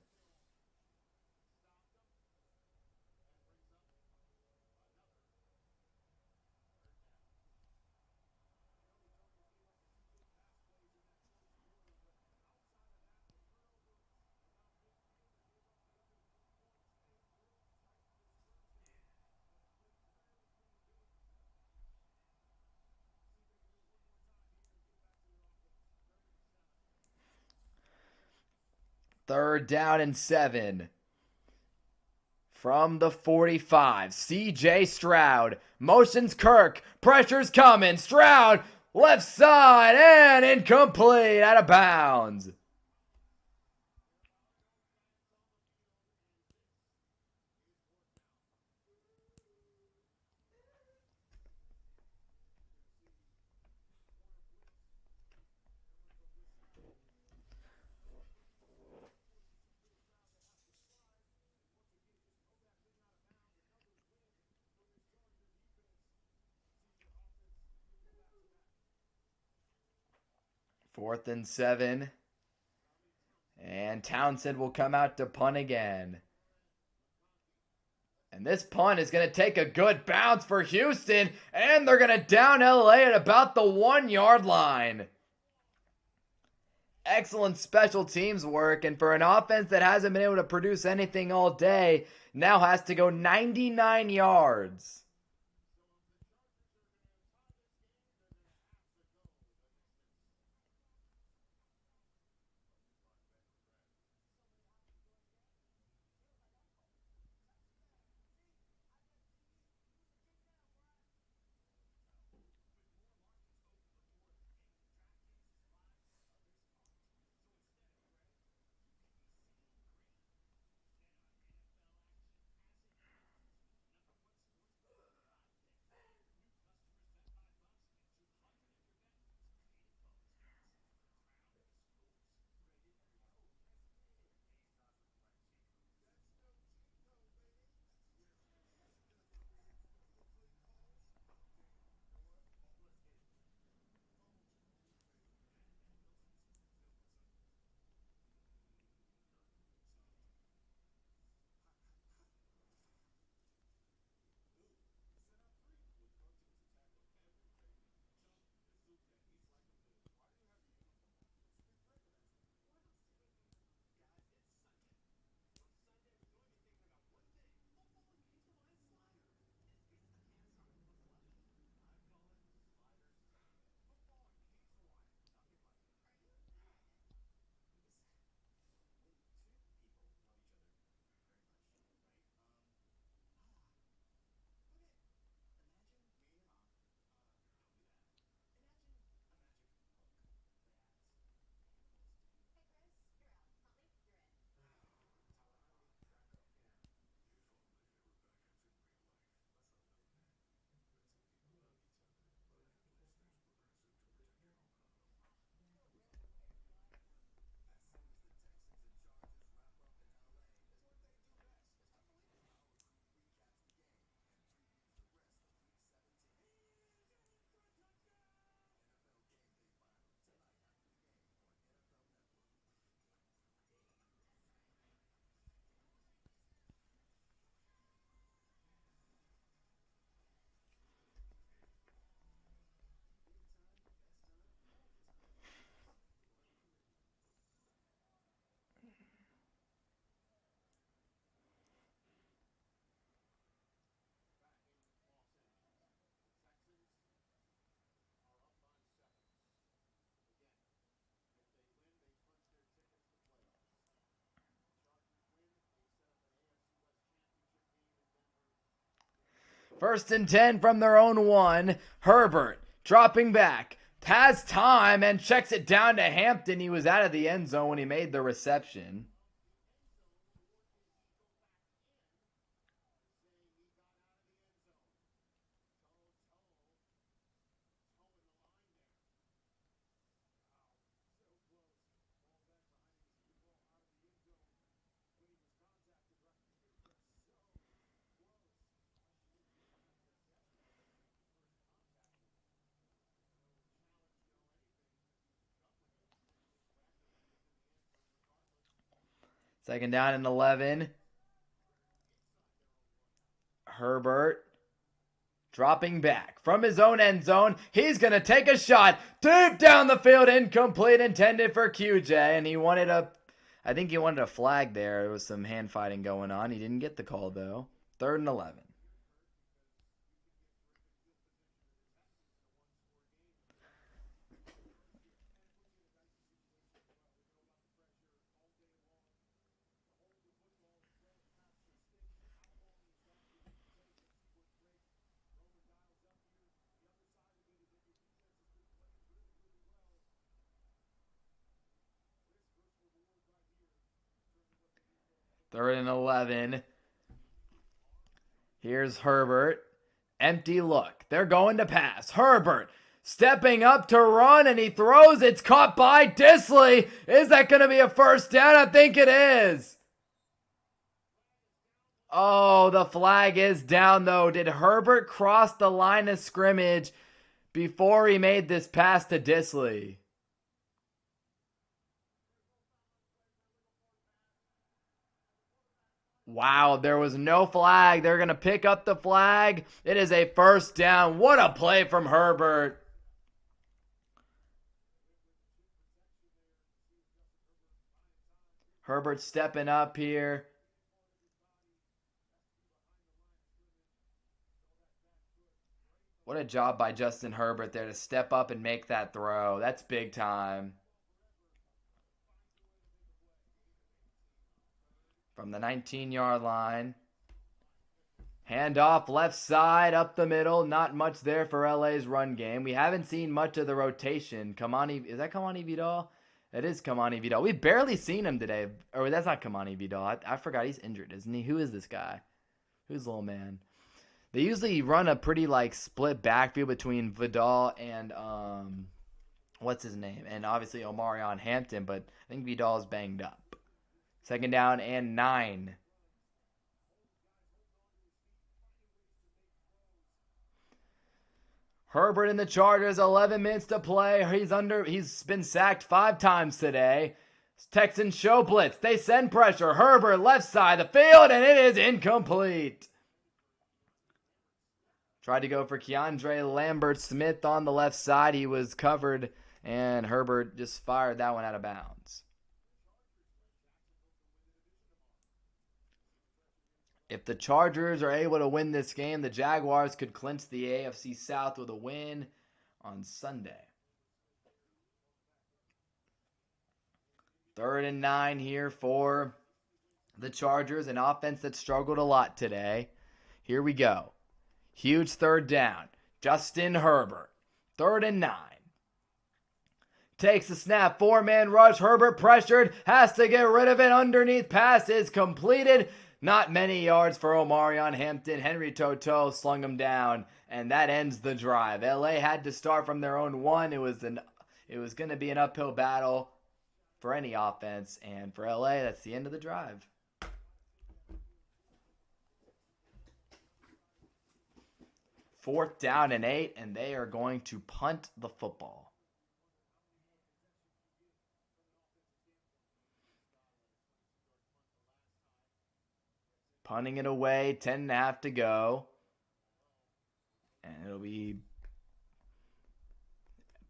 A: Third down and 7. From the 45, CJ Stroud motions Kirk. Pressure's coming. Stroud, left side, and incomplete, out of bounds. Fourth and 7. And Townsend will come out to punt again. And this punt is going to take a good bounce for Houston. And they're going to down LA at about the 1-yard line. Excellent special teams work, and for an offense that hasn't been able to produce anything all day, now has to go 99 yards. First and 10 from their own one. Herbert dropping back, has time and checks it down to Hampton. He was out of the end zone when he made the reception. Second down and 11. Herbert dropping back from his own end zone. He's going to take a shot deep down the field, incomplete, intended for QJ. And I think he wanted a flag there. There was some hand fighting going on. He didn't get the call, though. Third and 11. Third and 11. Here's Herbert. Empty look. They're going to pass. Herbert stepping up to run, and he throws. It's caught by Disley. Is that going to be a first down? I think it is. Oh, the flag is down, though. Did Herbert cross the line of scrimmage before he made this pass to Disley? Wow, there was no flag. They're going to pick up the flag. It is a first down. What a play from Herbert. Herbert stepping up here. What a job by Justin Herbert there to step up and make that throw. That's big time. From the 19-yard line. Handoff left side, up the middle. Not much there for LA's run game. We haven't seen much of the rotation. Is that Kamani Vidal? It is Kamani Vidal. We've barely seen him today. Or that's not Kamani Vidal. I forgot he's injured, isn't he? Who is this guy? Who's the little man? They usually run a pretty split backfield between Vidal and what's his name? And obviously Omarion Hampton, but I think Vidal is banged up. 2nd down and 9. Herbert and the Chargers, 11 minutes to play. He's been sacked 5 times today. Texans show blitz. They send pressure. Herbert left side of the field, and it is incomplete. Tried to go for Keandre Lambert-Smith on the left side. He was covered, and Herbert just fired that one out of bounds. If the Chargers are able to win this game, the Jaguars could clinch the AFC South with a win on Sunday. 3rd and 9 here for the Chargers, an offense that struggled a lot today. Here we go. Huge 3rd down. Justin Herbert. 3rd and 9. Takes the snap. 4-man rush. Herbert pressured. Has to get rid of it. Underneath pass is completed. Not many yards for Omarion Hampton. Henry Toto slung him down, and that ends the drive. LA had to start from their own 1. It was going to be an uphill battle for any offense, and for LA, that's the end of the drive. Fourth down and 8, and they are going to punt the football. Punting it away, 10.5 to go. And it'll be...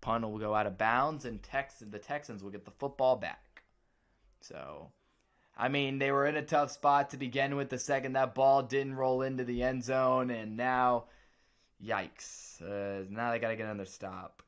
A: Punt will go out of bounds, and the Texans will get the football back. So, I mean, they were in a tough spot to begin with the second that ball didn't roll into the end zone, and now, yikes. Now they got to get another stop.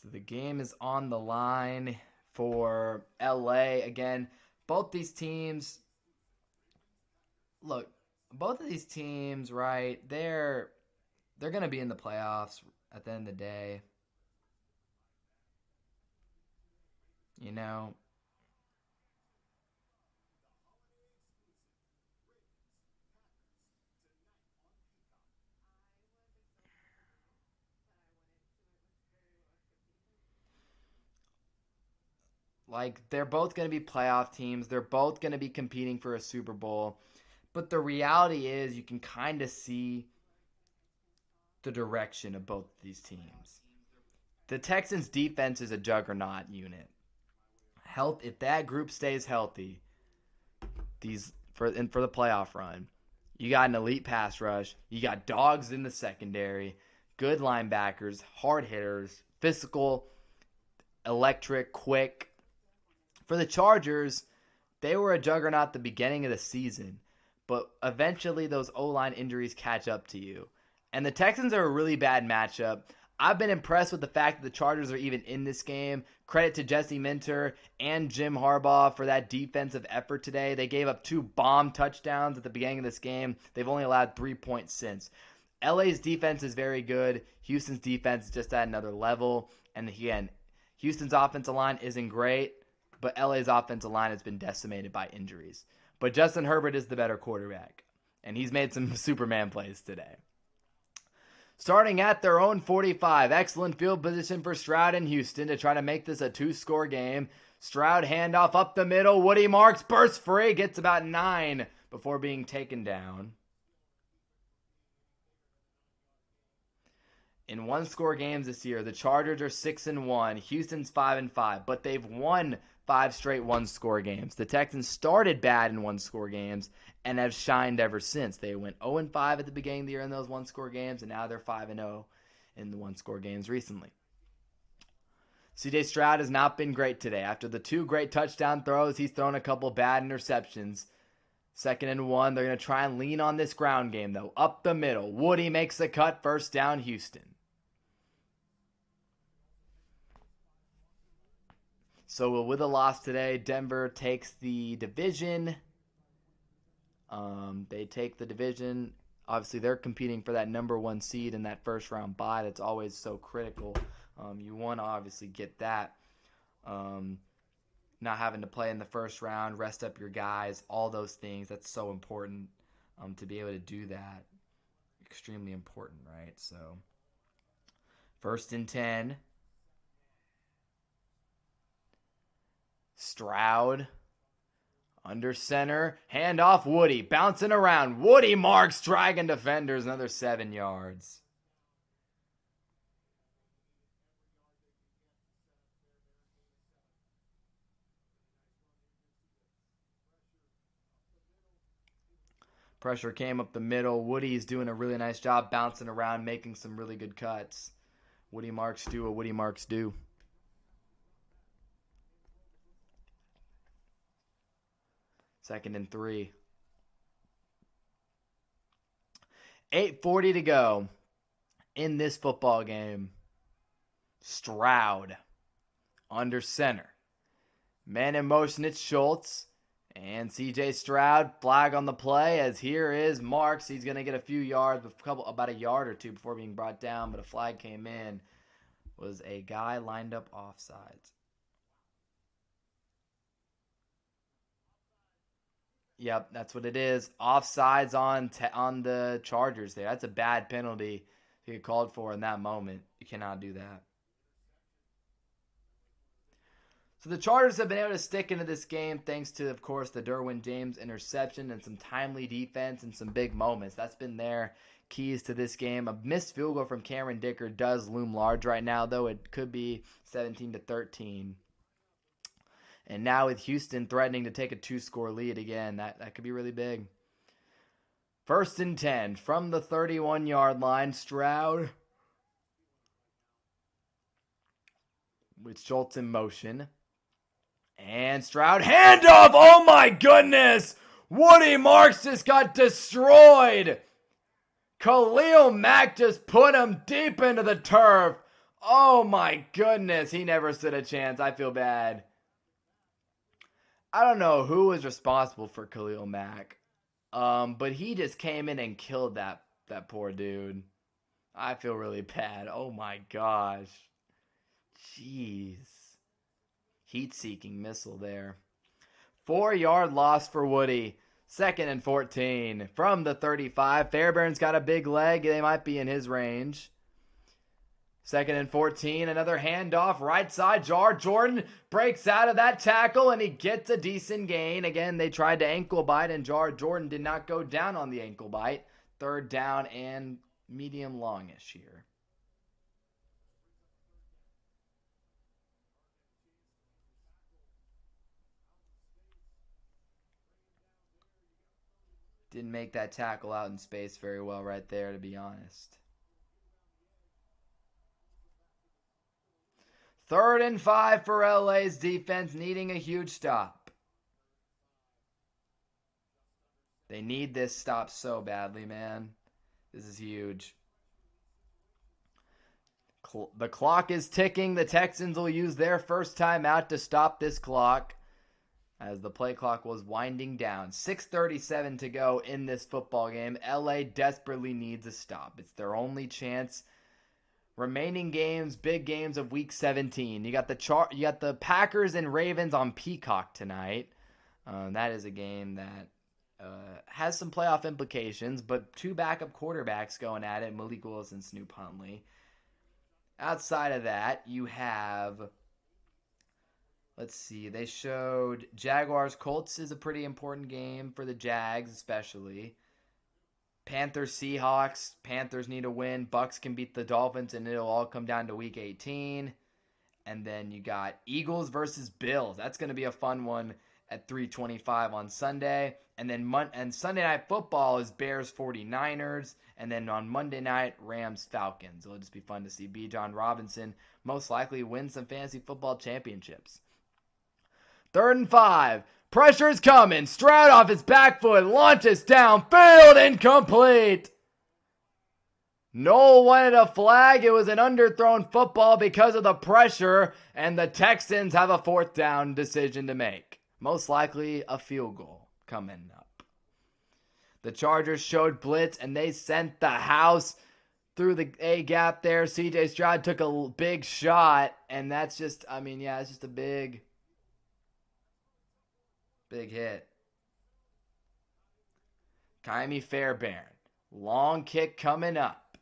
A: So the game is on the line for LA. Again, both these teams, right, they're going to be in the playoffs at the end of the day. You know, they're both going to be playoff teams. They're both going to be competing for a Super Bowl. But the reality is you can kind of see the direction of both of these teams. The Texans' defense is a juggernaut unit. If that group stays healthy, for the playoff run, you got an elite pass rush. You got dogs in the secondary, good linebackers, hard hitters, physical, electric, quick. For the Chargers, they were a juggernaut at the beginning of the season, but eventually those O-line injuries catch up to you. And the Texans are a really bad matchup. I've been impressed with the fact that the Chargers are even in this game. Credit to Jesse Minter and Jim Harbaugh for that defensive effort today. They gave up 2 bomb touchdowns at the beginning of this game. They've only allowed 3 points since. LA's defense is very good. Houston's defense is just at another level. And again, Houston's offensive line isn't great, but LA's offensive line has been decimated by injuries. But Justin Herbert is the better quarterback, and he's made some Superman plays today. Starting at their own 45, excellent field position for Stroud in Houston to try to make this a 2-score game. Stroud handoff up the middle. Woody Marks bursts free, gets about 9 before being taken down. In 1-score games this year, the Chargers are 6-1, Houston's 5-5, but they've won 5 straight 1-score games. The Texans started bad in 1-score games and have shined ever since. They went 0-5 at the beginning of the year in those 1-score games, and now they're 5-0 in the 1-score games recently. CJ Stroud has not been great today. After the 2 great touchdown throws, he's thrown a couple bad interceptions. 2nd and 1, they're going to try and lean on this ground game, though. Up the middle, Woody makes the cut, first down, Houston. So with a loss today, Denver takes the division. They take the division. Obviously, they're competing for that number 1 seed in that first round bye. That's always so critical. You want to obviously get that. Not having to play in the first round, rest up your guys, all those things. That's so important to be able to do that. Extremely important, right? So, 1st and 10. Stroud under center, handoff Woody, bouncing around. Woody Marks dragging defenders, another 7 yards. Pressure came up the middle. Woody's doing a really nice job bouncing around, making some really good cuts. Woody Marks do what Woody Marks do. 2nd and 3. 8:40 to go in this football game. Stroud under center. Man in motion, it's Schultz. And CJ Stroud, flag on the play, as here is Marks. He's going to get a few yards, about a yard or 2 before being brought down, but a flag came in. Was a guy lined up offsides. Yep, that's what it is. Offsides on the Chargers there. That's a bad penalty to get called for in that moment. You cannot do that. So the Chargers have been able to stick into this game thanks to, of course, the Derwin James interception and some timely defense and some big moments. That's been their keys to this game. A missed field goal from Cameron Dicker does loom large right now, though. It could be 17-13. And now with Houston threatening to take a 2-score lead again, that could be really big. 1st and 10 from the 31-yard line. Stroud with Schultz in motion. And Stroud handoff. Oh my goodness. Woody Marks just got destroyed. Khalil Mack just put him deep into the turf. Oh my goodness. He never stood a chance. I feel bad. I don't know who was responsible for Khalil Mack. But he just came in and killed that poor dude. I feel really bad. Oh my gosh. Jeez. Heat-seeking missile there. 4-yard loss for Woody. 2nd and 14 from the 35. Fairbairn's got a big leg. They might be in his range. 2nd and 14. Another handoff. Right side. Jordan breaks out of that tackle, and he gets a decent gain. Again, they tried to ankle bite, and Jordan did not go down on the ankle bite. 3rd down and medium longish here. Didn't make that tackle out in space very well right there, to be honest. 3rd and 5 for LA's defense, needing a huge stop. They need this stop so badly, man. This is huge. The clock is ticking. The Texans will use their first timeout to stop this clock, as the play clock was winding down. 6:37 to go in this football game. LA desperately needs a stop. It's their only chance. Remaining games, big games of Week 17. You got the Packers and Ravens on Peacock tonight. That is a game that has some playoff implications, but two backup quarterbacks going at it, Malik Willis and Snoop Huntley. Outside of that, you have, let's see, they showed Jaguars-Colts is a pretty important game for the Jags especially. Panthers-Seahawks, Panthers need a win. Bucks can beat the Dolphins, and it'll all come down to Week 18. And then you got Eagles versus Bills. That's going to be a fun one at 3:25 on Sunday. And then Sunday Night Football is Bears 49ers. And then on Monday night, Rams Falcons. It'll just be fun to see Bijan Robinson most likely win some fantasy football championships. 3rd and 5. Pressure's coming. Stroud off his back foot. Launches downfield. Incomplete. Noel wanted a flag. It was an underthrown football because of the pressure. And the Texans have a 4th down decision to make. Most likely a field goal coming up. The Chargers showed blitz and they sent the house through the A gap there. CJ Stroud took a big shot. And that's just, it's just a big hit. Kaimi Fairbairn. Long kick coming up.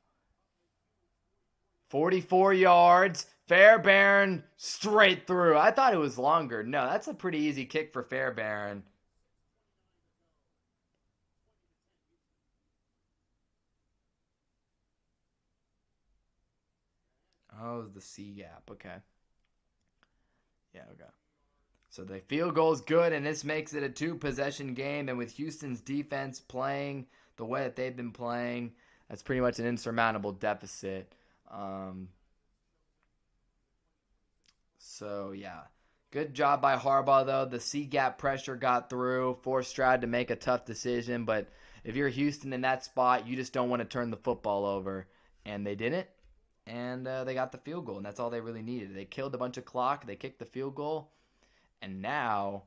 A: 44 yards. Fairbairn straight through. I thought it was longer. No, that's a pretty easy kick for Fairbairn. Oh, the C gap. Okay. Yeah, okay. So the field goal is good, and this makes it a 2-possession game. And with Houston's defense playing the way that they've been playing, that's pretty much an insurmountable deficit. So, yeah. Good job by Harbaugh, though. The C-gap pressure got through, forced Stroud to make a tough decision. But if you're Houston in that spot, you just don't want to turn the football over. And they didn't, and they got the field goal, and that's all they really needed. They killed a bunch of clock. They kicked the field goal. And now,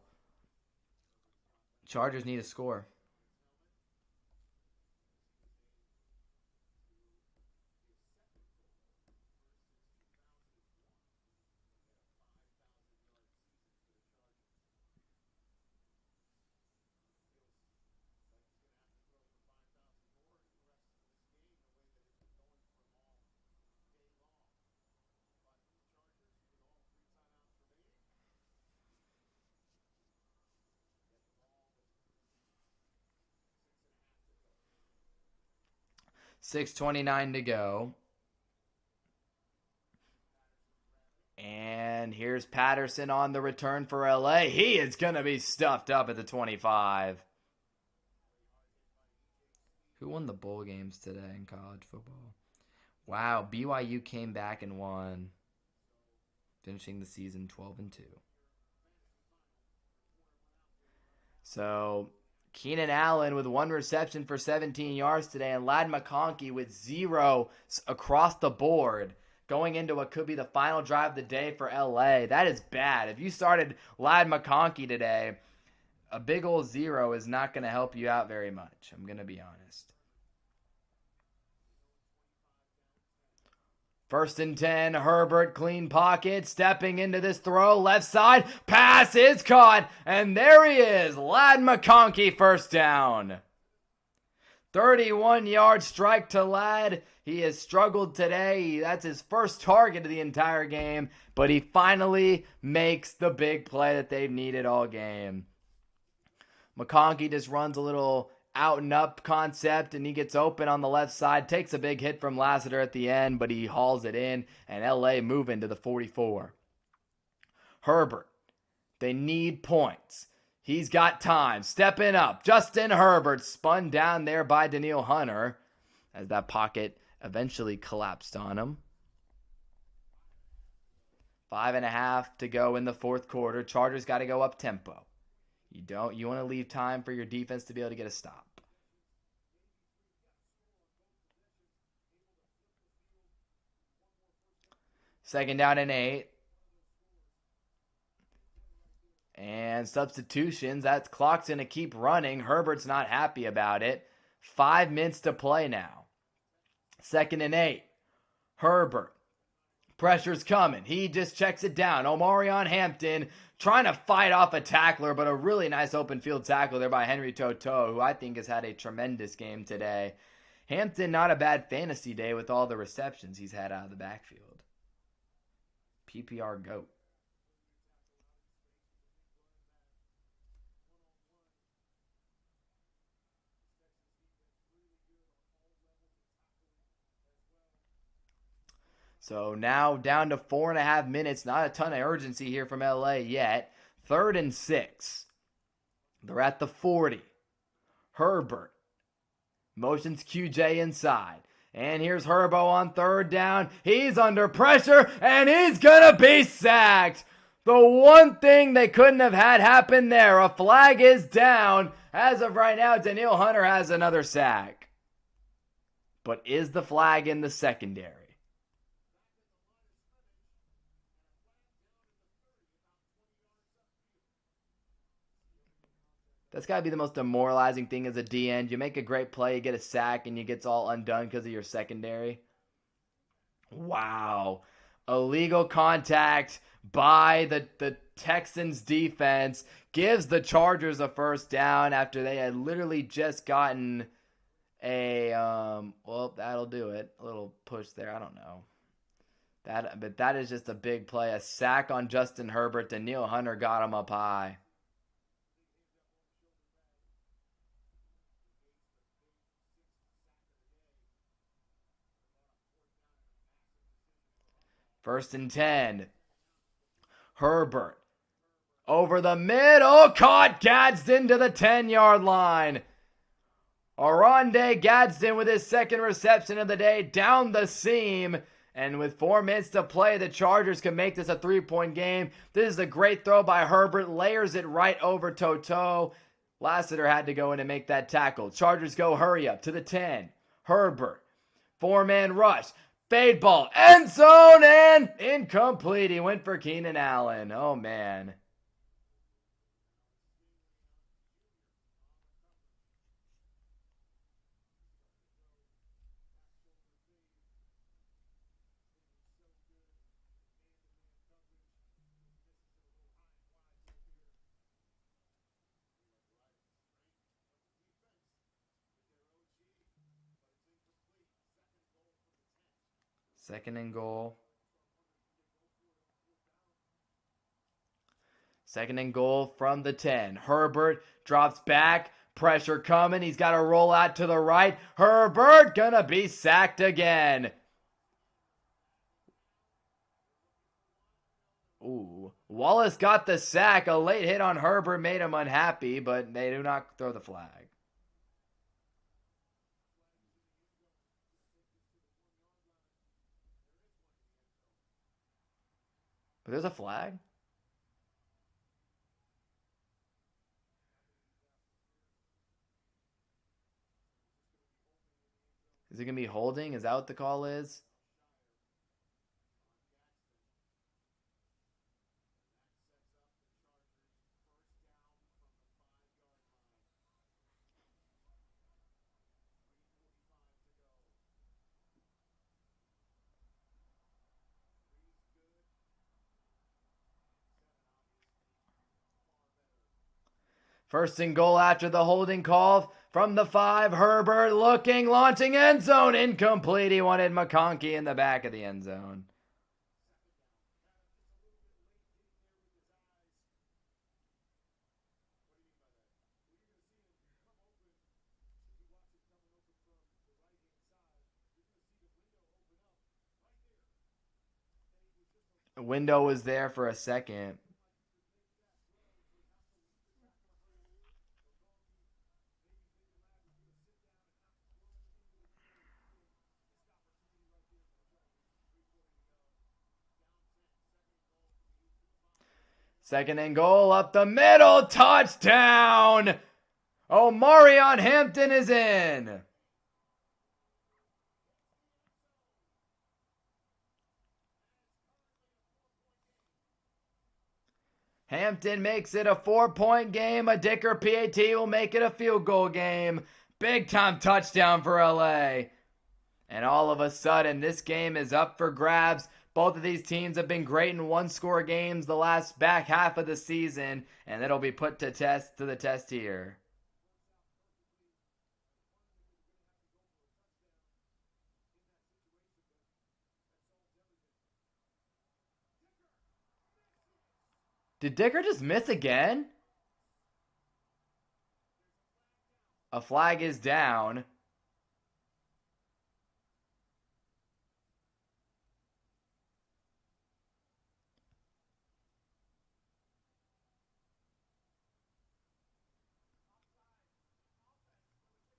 A: Chargers need a score. $6:29 to go. And here's Patterson on the return for LA. He is going to be stuffed up at the 25. Who won the bowl games today in college football? Wow, BYU came back and won, finishing the season 12-2. So Keenan Allen with 1 reception for 17 yards today, and Ladd McConkey with 0 across the board going into what could be the final drive of the day for LA. That is bad. If you started Ladd McConkey today, a big old 0 is not going to help you out very much. I'm going to be honest. 1st and 10, Herbert, clean pocket, stepping into this throw, left side, pass is caught, and there he is, Ladd McConkey, 1st down. 31-yard strike to Ladd. He has struggled today. That's his first target of the entire game, but he finally makes the big play that they've needed all game. McConkey just runs a little out and up concept, and he gets open on the left side, takes a big hit from Lassiter at the end, but he hauls it in, and LA moving to the 44. Herbert, they need points. He's got time, stepping up. Justin Herbert spun down there by Danielle Hunter as that pocket eventually collapsed on him. 5.5 to go in the 4th quarter. Chargers got to go up tempo. You want to leave time for your defense to be able to get a stop. Second down and 8. And substitutions. That clock's going to keep running. Herbert's not happy about it. 5 minutes to play now. 2nd and 8. Herbert Pressure's coming. He just checks it down. Omarion Hampton trying to fight off a tackler, but a really nice open field tackle there by Henry To'oTo'o, who I think has had a tremendous game today. Hampton, not a bad fantasy day with all the receptions he's had out of the backfield. PPR GOAT. So now down to 4.5 minutes. Not a ton of urgency here from LA yet. 3rd and 6. They're at the 40. Herbert motions QJ inside. And here's Herbo on 3rd down. He's under pressure, and he's going to be sacked. The one thing they couldn't have had happen there. A flag is down. As of right now, Danielle Hunter has another sack. But is the flag in the secondary? That's got to be the most demoralizing thing as a DN. You make a great play, you get a sack, and you get all undone because of your secondary. Wow. Illegal contact by the Texans defense gives the Chargers a 1st down after they had literally just gotten a, well, that'll do it. A little push there. I don't know. But that is just a big play. A sack on Justin Herbert. Danielle Hunter got him up high. First and 10. Herbert over the middle. Caught Gadsden to the 10-yard line. Oronde Gadsden with his 2nd reception of the day down the seam. And with 4 minutes to play, the Chargers can make this a 3-point game. This is a great throw by Herbert. Layers it right over To'oTo'o. Lassiter had to go in and make that tackle. Chargers go hurry up to the 10. Herbert. 4-man rush. Fade ball, end zone, and incomplete. He went for Keenan Allen. Oh, man. Second and goal. 2nd and goal from the 10. Herbert drops back. Pressure coming. He's got to roll out to the right. Herbert gonna be sacked again. Ooh. Wallace got the sack. A late hit on Herbert made him unhappy, but they do not throw the flag. But there's a flag? Is it going to be holding? Is that what the call is? First and goal after the holding call from the 5. Herbert looking, launching, end zone. Incomplete. He wanted McConkey in the back of the end zone. The window was there for a second. Second and goal up the middle. Touchdown. Omarion Hampton is in. Hampton makes it a 4-point game. A Dicker PAT will make it a field goal game. Big time touchdown for LA. And all of a sudden, this game is up for grabs. Both of these teams have been great in one-score games the last back half of the season, and it'll be put to the test here. Did Dicker just miss again? A flag is down.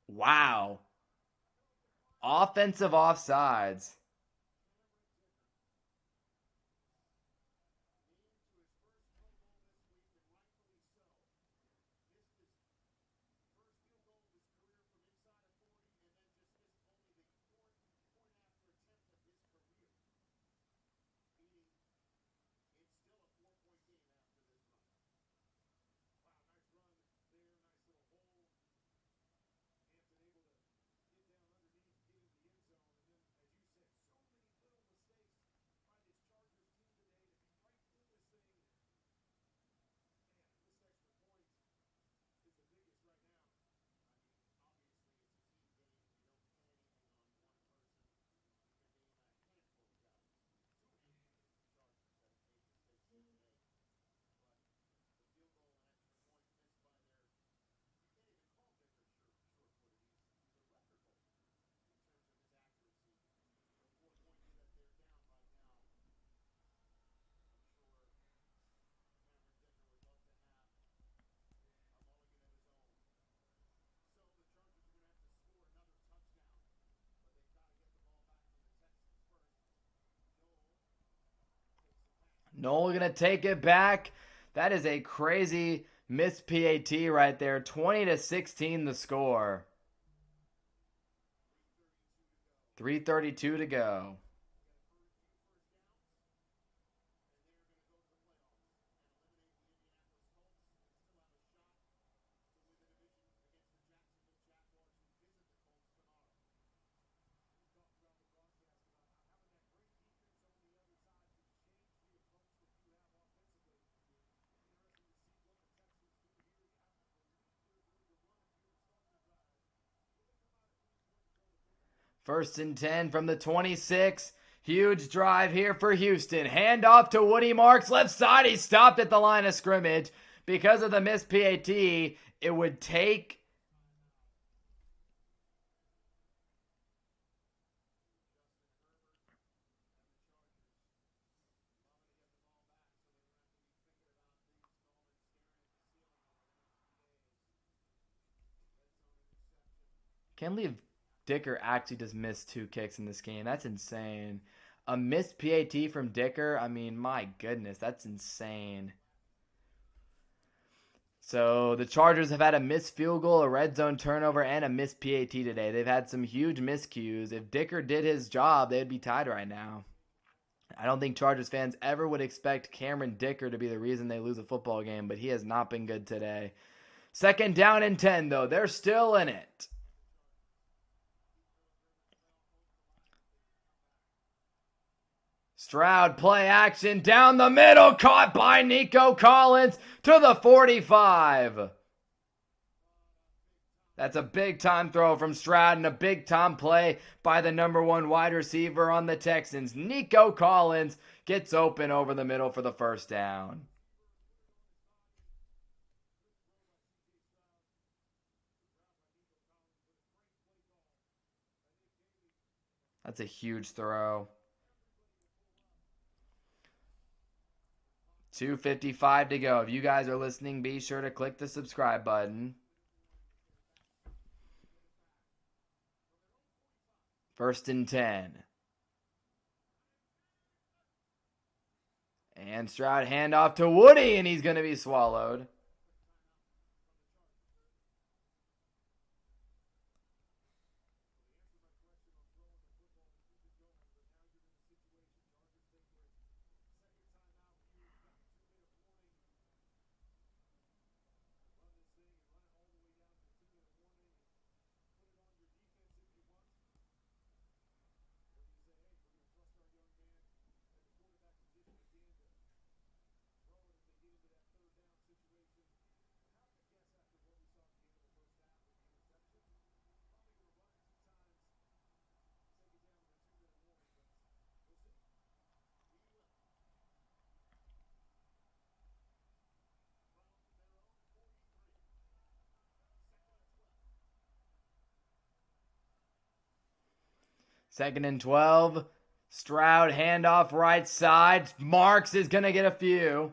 A: Wow. Offensive offsides. Noel gonna take it back. That is a crazy missed PAT right there. 20-16 the score. 3:32 to go. First and 10 from the 26. Huge drive here for Houston. Hand off to Woody Marks. Left side. He stopped at the line of scrimmage. Because of the missed PAT, it would take... Can't believe Dicker actually just missed 2 kicks in this game. That's insane. A missed PAT from Dicker, I mean, my goodness, that's insane. So the Chargers have had a missed field goal, a red zone turnover, and a missed PAT today. They've had some huge miscues. If Dicker did his job, they'd be tied right now. I don't think Chargers fans ever would expect Cameron Dicker to be the reason they lose a football game, but he has not been good today. Second down and 10, though. They're still in it. Stroud play action down the middle, caught by Nico Collins to the 45. That's a big time throw from Stroud and a big time play by the number 1 wide receiver on the Texans. Nico Collins gets open over the middle for the first down. That's a huge throw. 2:55 to go. If you guys are listening, be sure to click the subscribe button. First and 10. And Stroud handoff to Woody, and he's going to be swallowed. 2nd and 12. Stroud handoff right side. Marks is going to get a few.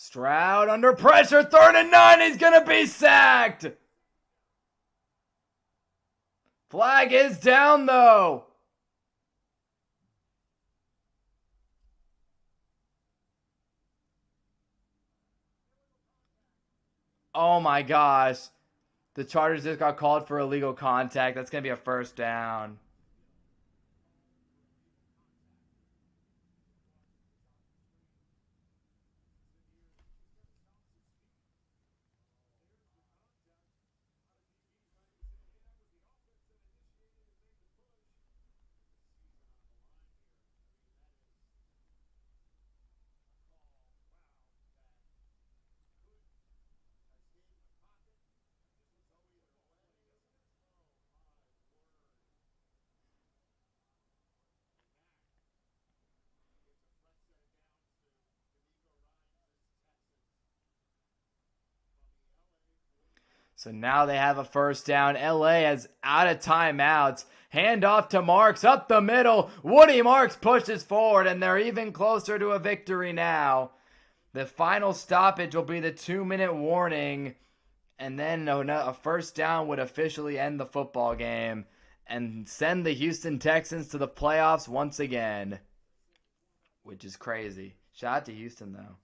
A: Stroud under pressure. 3rd and 9. He's going to be sacked. Flag is down, though. Oh my gosh. The Chargers just got called for illegal contact. That's going to be a first down. So now they have a first down. LA is out of timeouts. Hand off to Marks up the middle. Woody Marks pushes forward, and they're even closer to a victory now. The final stoppage will be the 2-minute warning, and then a first down would officially end the football game and send the Houston Texans to the playoffs once again, which is crazy. Shout out to Houston, though.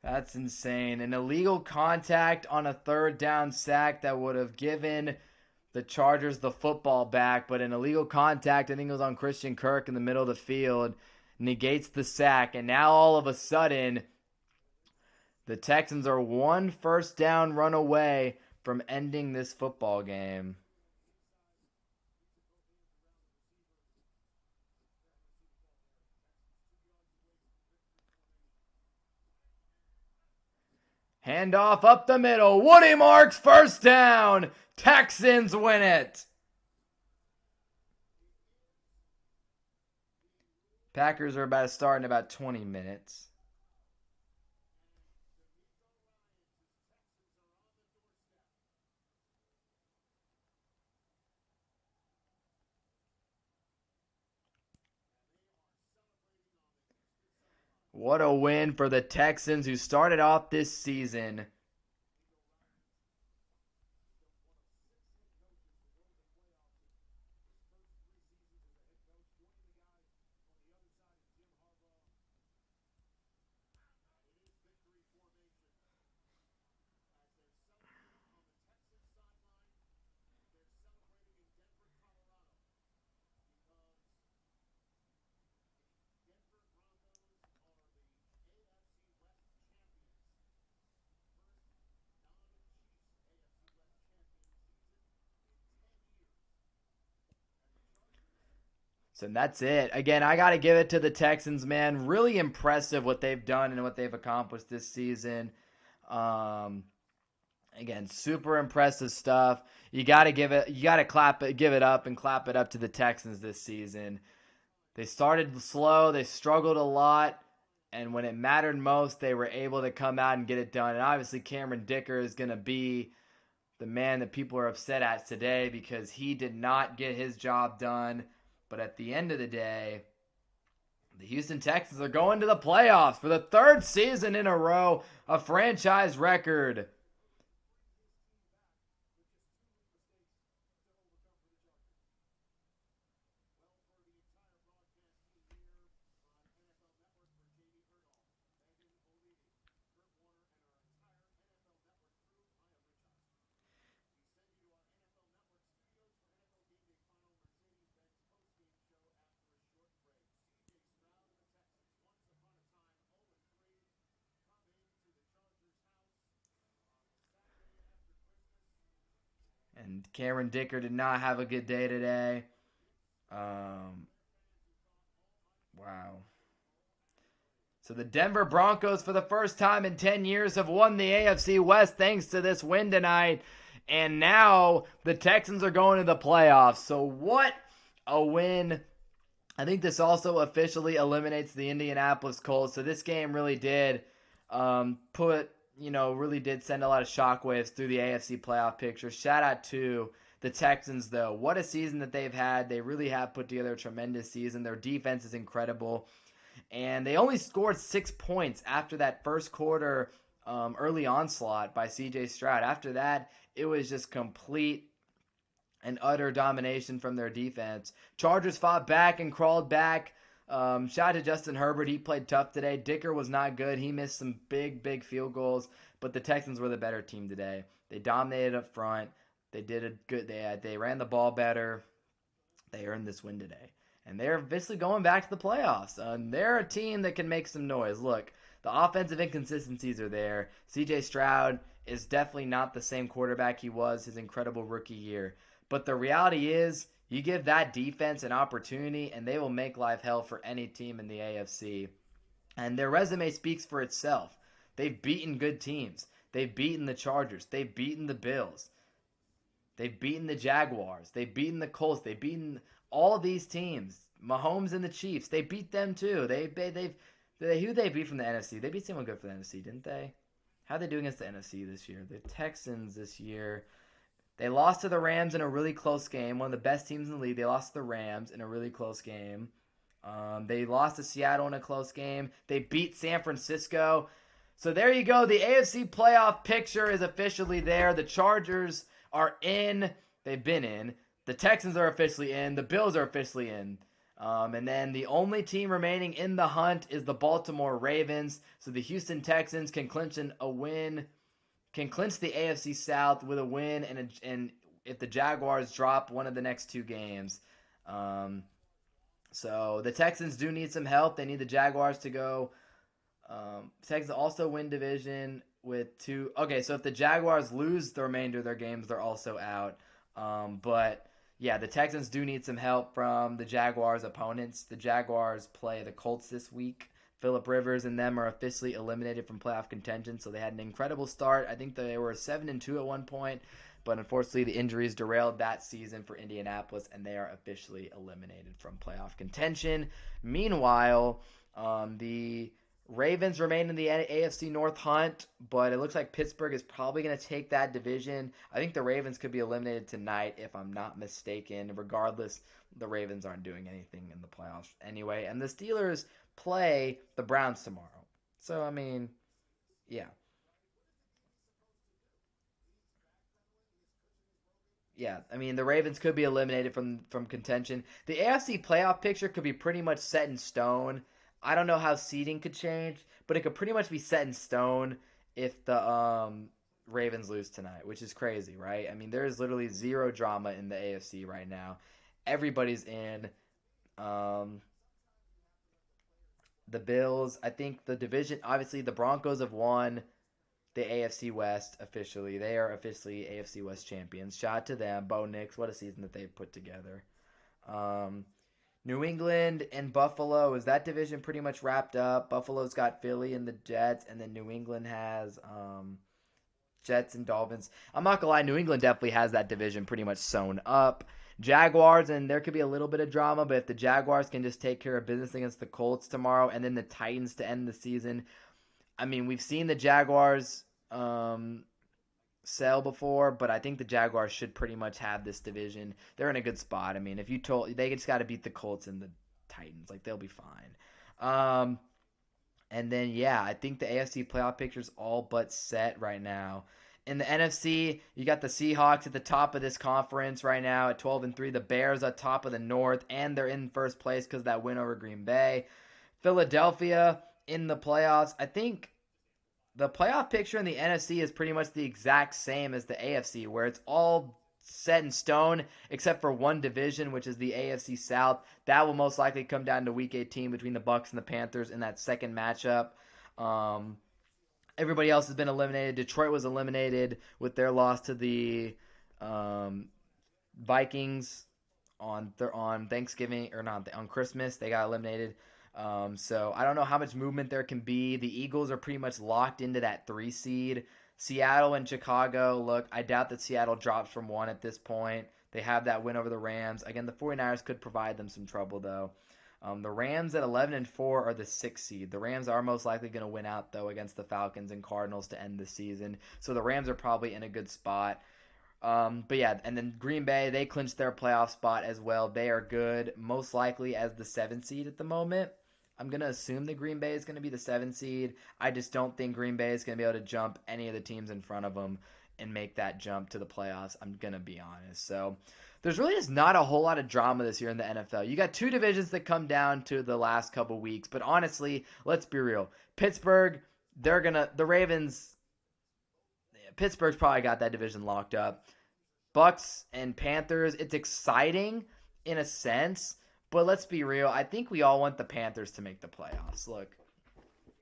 A: That's insane. An illegal contact on a third down sack that would have given the Chargers the football back, but an illegal contact, I think it was on Christian Kirk in the middle of the field, negates the sack. And now all of a sudden, the Texans are one first down run away from ending this football game. Handoff up the middle. Woody Marks first down. Texans win it. Packers are about to start in about 20 minutes. What a win for the Texans, who started off this season So that's it. Again, I got to give it to the Texans, man. Really impressive what they've done and what they've accomplished this season. Um, Again, super impressive stuff. You got to give it up and clap it up to the Texans this season. They started slow, they struggled a lot, and when it mattered most, they were able to come out and get it done. And obviously, Cameron Dicker is going to be the man that people are upset at today because he did not get his job done. But at the end of the day, the Houston Texans are going to the playoffs for the third season in a row, a franchise record. And Cameron Dicker did not have a good day today. Um, wow. So the Denver Broncos, for the first time in 10 years, have won the AFC West thanks to this win tonight. And now the Texans are going to the playoffs. So what a win. I think this also officially eliminates the Indianapolis Colts. So this game really did really did send a lot of shockwaves through the AFC playoff picture. Shout out to the Texans, though. What a season that they've had. They really have put together a tremendous season. Their defense is incredible. And they only scored 6 points after that first quarter early onslaught by C.J. Stroud. After that, it was just complete and utter domination from their defense. Chargers fought back and crawled back. Shout out to Justin Herbert. He played tough today. Dicker was not good. He missed some big field goals, but the Texans were the better team today. They dominated up front. They did a good. They ran the ball better. They earned this win today, and they're obviously going back to the playoffs. They're a team that can make some noise. Look, the offensive inconsistencies are there. C.J. Stroud is definitely not the same quarterback he was his incredible rookie year. But the reality is, you give that defense an opportunity, and they will make life hell for any team in the AFC. And their resume speaks for itself. They've beaten good teams. They've beaten the Chargers. They've beaten the Bills. They've beaten the Jaguars. They've beaten the Colts. They've beaten all these teams. Mahomes and the Chiefs. They beat them too. Who they beat from the NFC? They beat someone good for the NFC, didn't they? How'd they do against the NFC this year? The Texans this year. They lost to the Rams in a really close game. One of the best teams in the league. They lost to the Rams in a really close game. They lost to Seattle in a close game. They beat San Francisco. So there you go. The AFC playoff picture is officially there. The Chargers are in. They've been in. The Texans are officially in. The Bills are officially in. And then the only team remaining in the hunt is the Baltimore Ravens. So the Houston Texans can clinch a win, can clinch the AFC South with a win, and if the Jaguars drop one of the next two games. Um, so the Texans do need some help. They need the Jaguars to go. Texans also win division with two. Okay, so if the Jaguars lose the remainder of their games, they're also out. But yeah, the Texans do need some help from the Jaguars' opponents. The Jaguars play the Colts this week. Phillip Rivers and them are officially eliminated from playoff contention, so they had an incredible start. I think they were 7-2 at one point, but unfortunately the injuries derailed that season for Indianapolis, and they are officially eliminated from playoff contention. Meanwhile, the Ravens remain in the AFC North hunt, but it looks like Pittsburgh is probably going to take that division. I think the Ravens could be eliminated tonight, if I'm not mistaken. Regardless, the Ravens aren't doing anything in the playoffs anyway. And the Steelers play the Browns tomorrow. So, I mean, yeah. Yeah, I mean the Ravens could be eliminated from contention. The AFC playoff picture could be pretty much set in stone. I don't know how seeding could change, but it could pretty much be set in stone if the Ravens lose tonight, which is crazy, right? I mean, there is literally zero drama in the AFC right now. Everybody's in. Um, the Bills, I think the division, obviously the Broncos have won the AFC West officially. They are officially AFC West champions. Shout out to them. Bo Nix, what a season that they've put together. Um, New England and Buffalo, is that division pretty much wrapped up? Buffalo's got Philly and the Jets, and then New England has Jets and Dolphins. I'm not gonna lie, New England definitely has that division pretty much sewn up. Jaguars, and there could be a little bit of drama, but if the Jaguars can just take care of business against the Colts tomorrow, and then the Titans to end the season, I mean, we've seen the Jaguars sell before, but I think the Jaguars should pretty much have this division. They're in a good spot. I mean, if you told they just got to beat the Colts and the Titans, like they'll be fine. And then yeah, I think the AFC playoff picture's all but set right now. In the NFC, you got the Seahawks at the top of this conference right now at 12-3. The Bears at top of the North, and they're in first place because of that win over Green Bay. Philadelphia in the playoffs. I think the playoff picture in the NFC is pretty much the exact same as the AFC, where it's all set in stone except for one division, which is the AFC South. That will most likely come down to Week 18 between the Bucks and the Panthers in that second matchup. Um, Everybody else has been eliminated. Detroit was eliminated with their loss to the um, Vikings on Thanksgiving, or not, on Christmas. They got eliminated. So I don't know how much movement there can be. The Eagles are pretty much locked into that 3 seed. Seattle and Chicago, look, I doubt that Seattle drops from 1 at this point. They have that win over the Rams. Again, the 49ers could provide them some trouble, though. The Rams at 11-4 are the 6th seed. The Rams are most likely going to win out, though, against the Falcons and Cardinals to end the season. So the Rams are probably in a good spot. But yeah, and then Green Bay, they clinched their playoff spot as well. They are good, most likely as the 7th seed at the moment. I'm going to assume that Green Bay is going to be the 7th seed. I just don't think Green Bay is going to be able to jump any of the teams in front of them and make that jump to the playoffs. I'm going to be honest. So there's really just not a whole lot of drama this year in the NFL. You got 2 divisions that come down to the last couple weeks. But honestly, let's be real. Pittsburgh, the Ravens, Pittsburgh's probably got that division locked up. Bucks and Panthers, it's exciting in a sense, but let's be real. I think we all want the Panthers to make the playoffs. Look,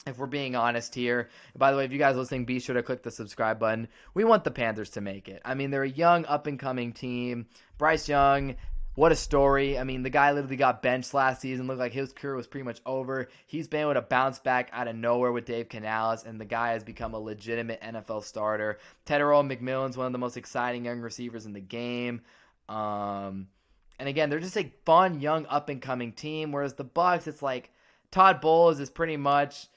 A: if we're being honest here. By the way, if you guys are listening, be sure to click the subscribe button. We want the Panthers to make it. I mean, they're a young, up-and-coming team. Bryce Young, what a story. I mean, the guy literally got benched last season. Looked like his career was pretty much over. He's been able to bounce back out of nowhere with Dave Canales, and the guy has become a legitimate NFL starter. Tedero McMillan's one of the most exciting young receivers in the game. And again, they're just a fun, young, up-and-coming team, whereas the Bucs, it's like Todd Bowles is pretty much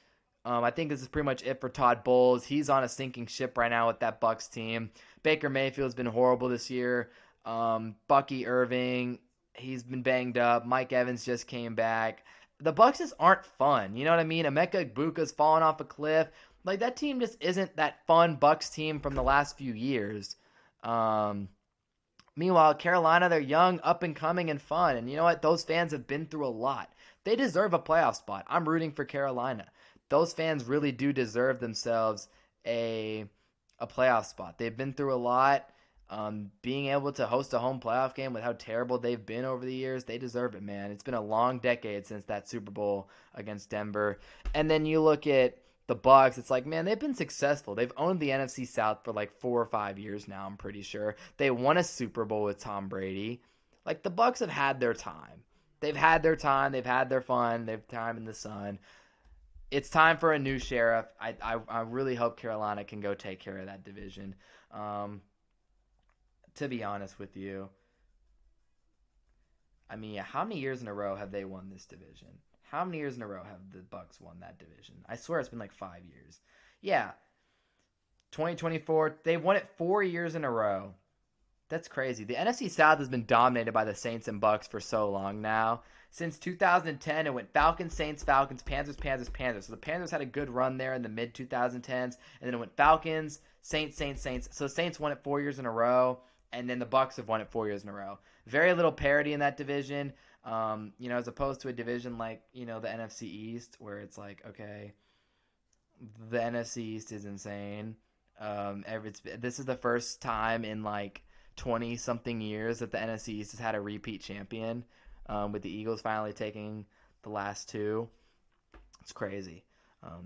A: I think this is pretty much it for Todd Bowles. He's on a sinking ship right now with that Bucs team. Baker Mayfield's been horrible this year. Bucky Irving, he's been banged up. Mike Evans just came back. The Bucs just aren't fun. You know what I mean? Emeka Egbuka's fallen off a cliff. Like, that team just isn't that fun Bucs team from the last few years. Meanwhile, Carolina, they're young, up and coming, and fun. And you know what? Those fans have been through a lot. They deserve a playoff spot. I'm rooting for Carolina. Those fans really do deserve themselves a a playoff spot. They've been through a lot. Being able to host a home playoff game with how terrible they've been over the years, they deserve it, man. It's been a long decade since that Super Bowl against Denver. And then you look at the Bucks, it's like, man, they've been successful. They've owned the NFC South for like 4 or 5 years now, I'm pretty sure. They won a Super Bowl with Tom Brady. Like the Bucks have had their time. They've had their time, they've had their fun, they've time in the sun. It's time for a new sheriff. I really hope Carolina can go take care of that division. Um, to be honest with you, I mean, how many years in a row have they won this division? How many years in a row have the Bucks won that division? I swear it's been like 5 years. Yeah, 2024. They've won it 4 years in a row. That's crazy. The NFC South has been dominated by the Saints and Bucks for so long now. Since 2010, it went Falcons, Saints, Falcons, Panthers, Panthers, Panthers. So the Panthers had a good run there in the mid 2010s, and then it went Falcons, Saints, Saints, Saints. So the Saints won it 4 years in a row, and then the Bucks have won it 4 years in a row. Very little parity in that division. As opposed to a division like the NFC East, where it's like, okay, the NFC East is insane. This is the first time in like 20 something years that the NFC East has had a repeat champion, with the Eagles finally taking the last two. It's crazy.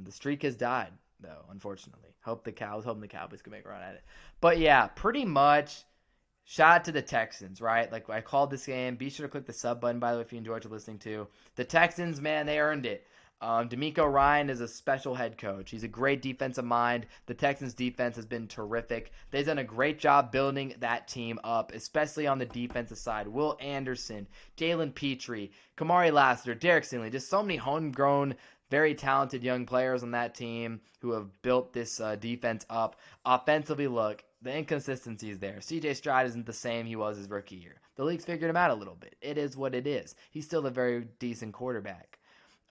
A: The streak has died though, unfortunately. Hoping the Cowboys can make a run at it. But yeah, pretty much. Shout out to the Texans, right? Like I called this game. Be sure to click the sub button, by the way, if you enjoyed listening to. The Texans, man, they earned it. D'Amico Ryan is a special head coach. He's a great defensive mind. The Texans' defense has been terrific. They've done a great job building that team up, especially on the defensive side. Will Anderson, Jalen Petrie, Kamari Lassiter, Derek Stingley, just so many homegrown, very talented young players on that team who have built this defense up. Offensively, look, the inconsistency is there. C.J. Stroud isn't the same he was his rookie year. The league's figured him out a little bit. It is what it is. He's still a very decent quarterback.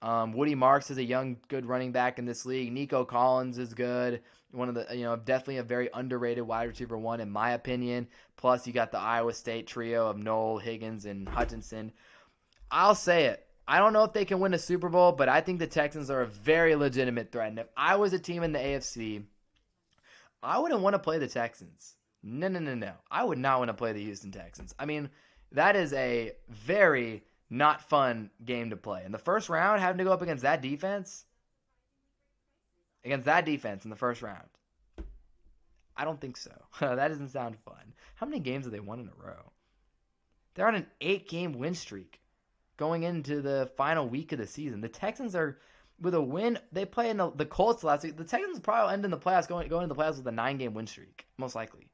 A: Woody Marks is a young, good running back in this league. Nico Collins is good. One of the, definitely a very underrated wide receiver one, in my opinion. Plus, you got the Iowa State trio of Noel, Higgins, and Hutchinson. I'll say it. I don't know if they can win a Super Bowl, but I think the Texans are a very legitimate threat. And if I was a team in the AFC, I wouldn't want to play the Texans. No, no, no, no. I would not want to play the Houston Texans. I mean, that is a very not fun game to play. In the first round, having to go up against that defense, in the first round, I don't think so. That doesn't sound fun. How many games have they won in a row? They're on an 8-game win streak going into the final week of the season. The Texans are, with a win, they play in the Colts last week. The Texans probably end in the playoffs, going into the playoffs with a 9-game win streak, most likely.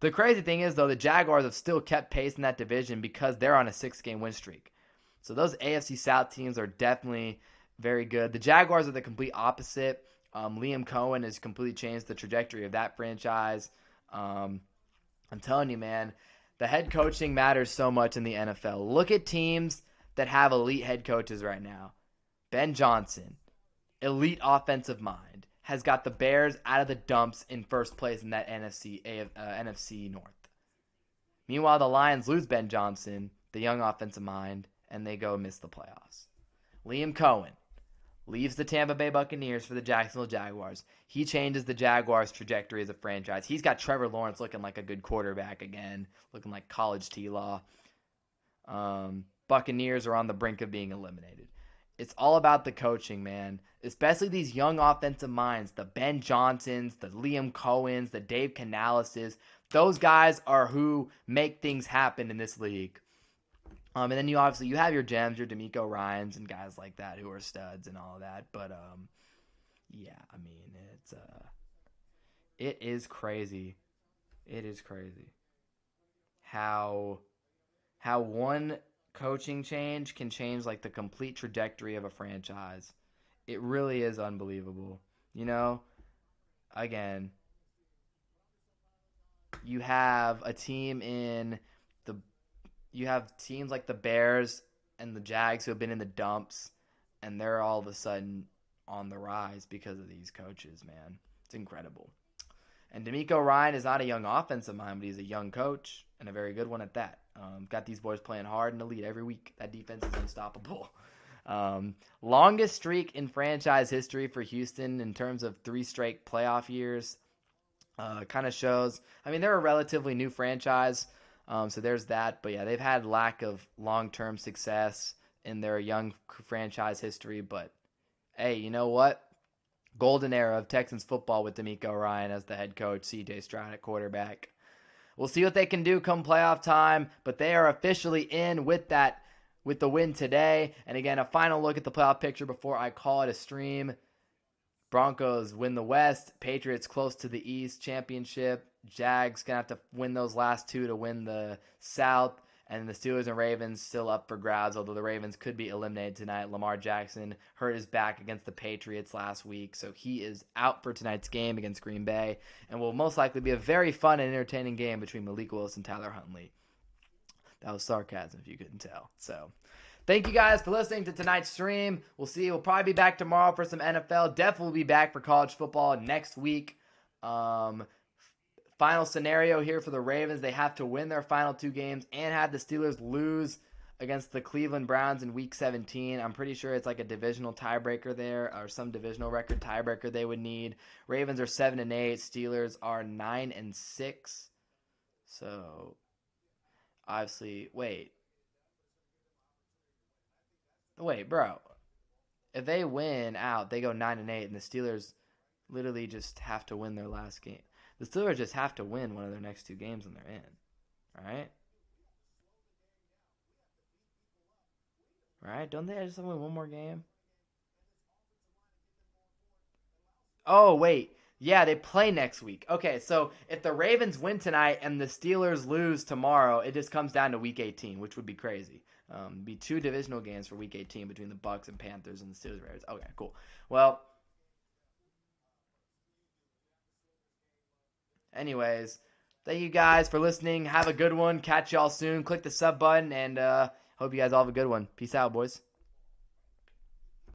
A: The crazy thing is, though, the Jaguars have still kept pace in that division because they're on a 6-game win streak. So those AFC South teams are definitely very good. The Jaguars are the complete opposite. Liam Cohen has completely changed the trajectory of that franchise. I'm telling you, man, the head coaching matters so much in the NFL. Look at teams that have elite head coaches right now. Ben Johnson, elite offensive mind, has got the Bears out of the dumps in first place in that NFC North. Meanwhile, the Lions lose Ben Johnson, the young offensive mind, and they go miss the playoffs. Liam Cohen leaves the Tampa Bay Buccaneers for the Jacksonville Jaguars. He changes the Jaguars' trajectory as a franchise. He's got Trevor Lawrence looking like a good quarterback again, looking like college T-Law. Buccaneers are on the brink of being eliminated. It's all about the coaching, man. Especially these young offensive minds, the Ben Johnsons, the Liam Cohens, the Dave Canaleses. Those guys are who make things happen in this league. And then you have your gems, your D'Amico Ryans and guys like that who are studs and all of that. But yeah, I mean, it is crazy. It is crazy how one coaching change can change like the complete trajectory of a franchise. It really is unbelievable. Again, you have a team in the you have teams like the Bears and the Jags who have been in the dumps, and they're all of a sudden on the rise because of these coaches, man. It's incredible. And D'Amico Ryan is not a young offensive mind, but he's a young coach and a very good one at that. Got these boys playing hard in the lead every week. That defense is unstoppable. Longest streak in franchise history for Houston in terms of 3 straight playoff years. Kind of shows. I mean, they're a relatively new franchise, so there's that. But yeah, they've had lack of long-term success in their young franchise history. But hey, you know what? Golden era of Texans football with D'Amico Ryan as the head coach, C.J. Stroud at quarterback. We'll see what they can do come playoff time, but they are officially in with the win today. And again, a final look at the playoff picture before I call it a stream. Broncos win the West. Patriots close to the East championship. Jags going to have to win those last 2 to win the South. And the Steelers and Ravens still up for grabs, although the Ravens could be eliminated tonight. Lamar Jackson hurt his back against the Patriots last week, so he is out for tonight's game against Green Bay, and will most likely be a very fun and entertaining game between Malik Willis and Tyler Huntley. That was sarcasm if you couldn't tell. So thank you guys for listening to tonight's stream. We'll see. We'll probably be back tomorrow for some NFL. Definitely be back for college football next week. Final scenario here for the Ravens. They have to win their final 2 games and have the Steelers lose against the Cleveland Browns in Week 17. I'm pretty sure it's like a divisional tiebreaker there, or some divisional record tiebreaker they would need. Ravens are 7-8. Steelers are 9-6. So, obviously, wait, bro. If they win out, they go 9-8, and the Steelers literally just have to win their last game. The Steelers just have to win one of their next 2 games and they're in. All right? Right? Don't they just win one more game? Oh, wait. Yeah, they play next week. Okay, so if the Ravens win tonight and the Steelers lose tomorrow, it just comes down to Week 18, which would be crazy. Be 2 divisional games for Week 18 between the Bucs and Panthers and the Steelers and Ravens. Okay, cool. Well, anyways, thank you guys for listening. Have a good one. Catch y'all soon. Click the sub button, and hope you guys all have a good one. Peace out, boys.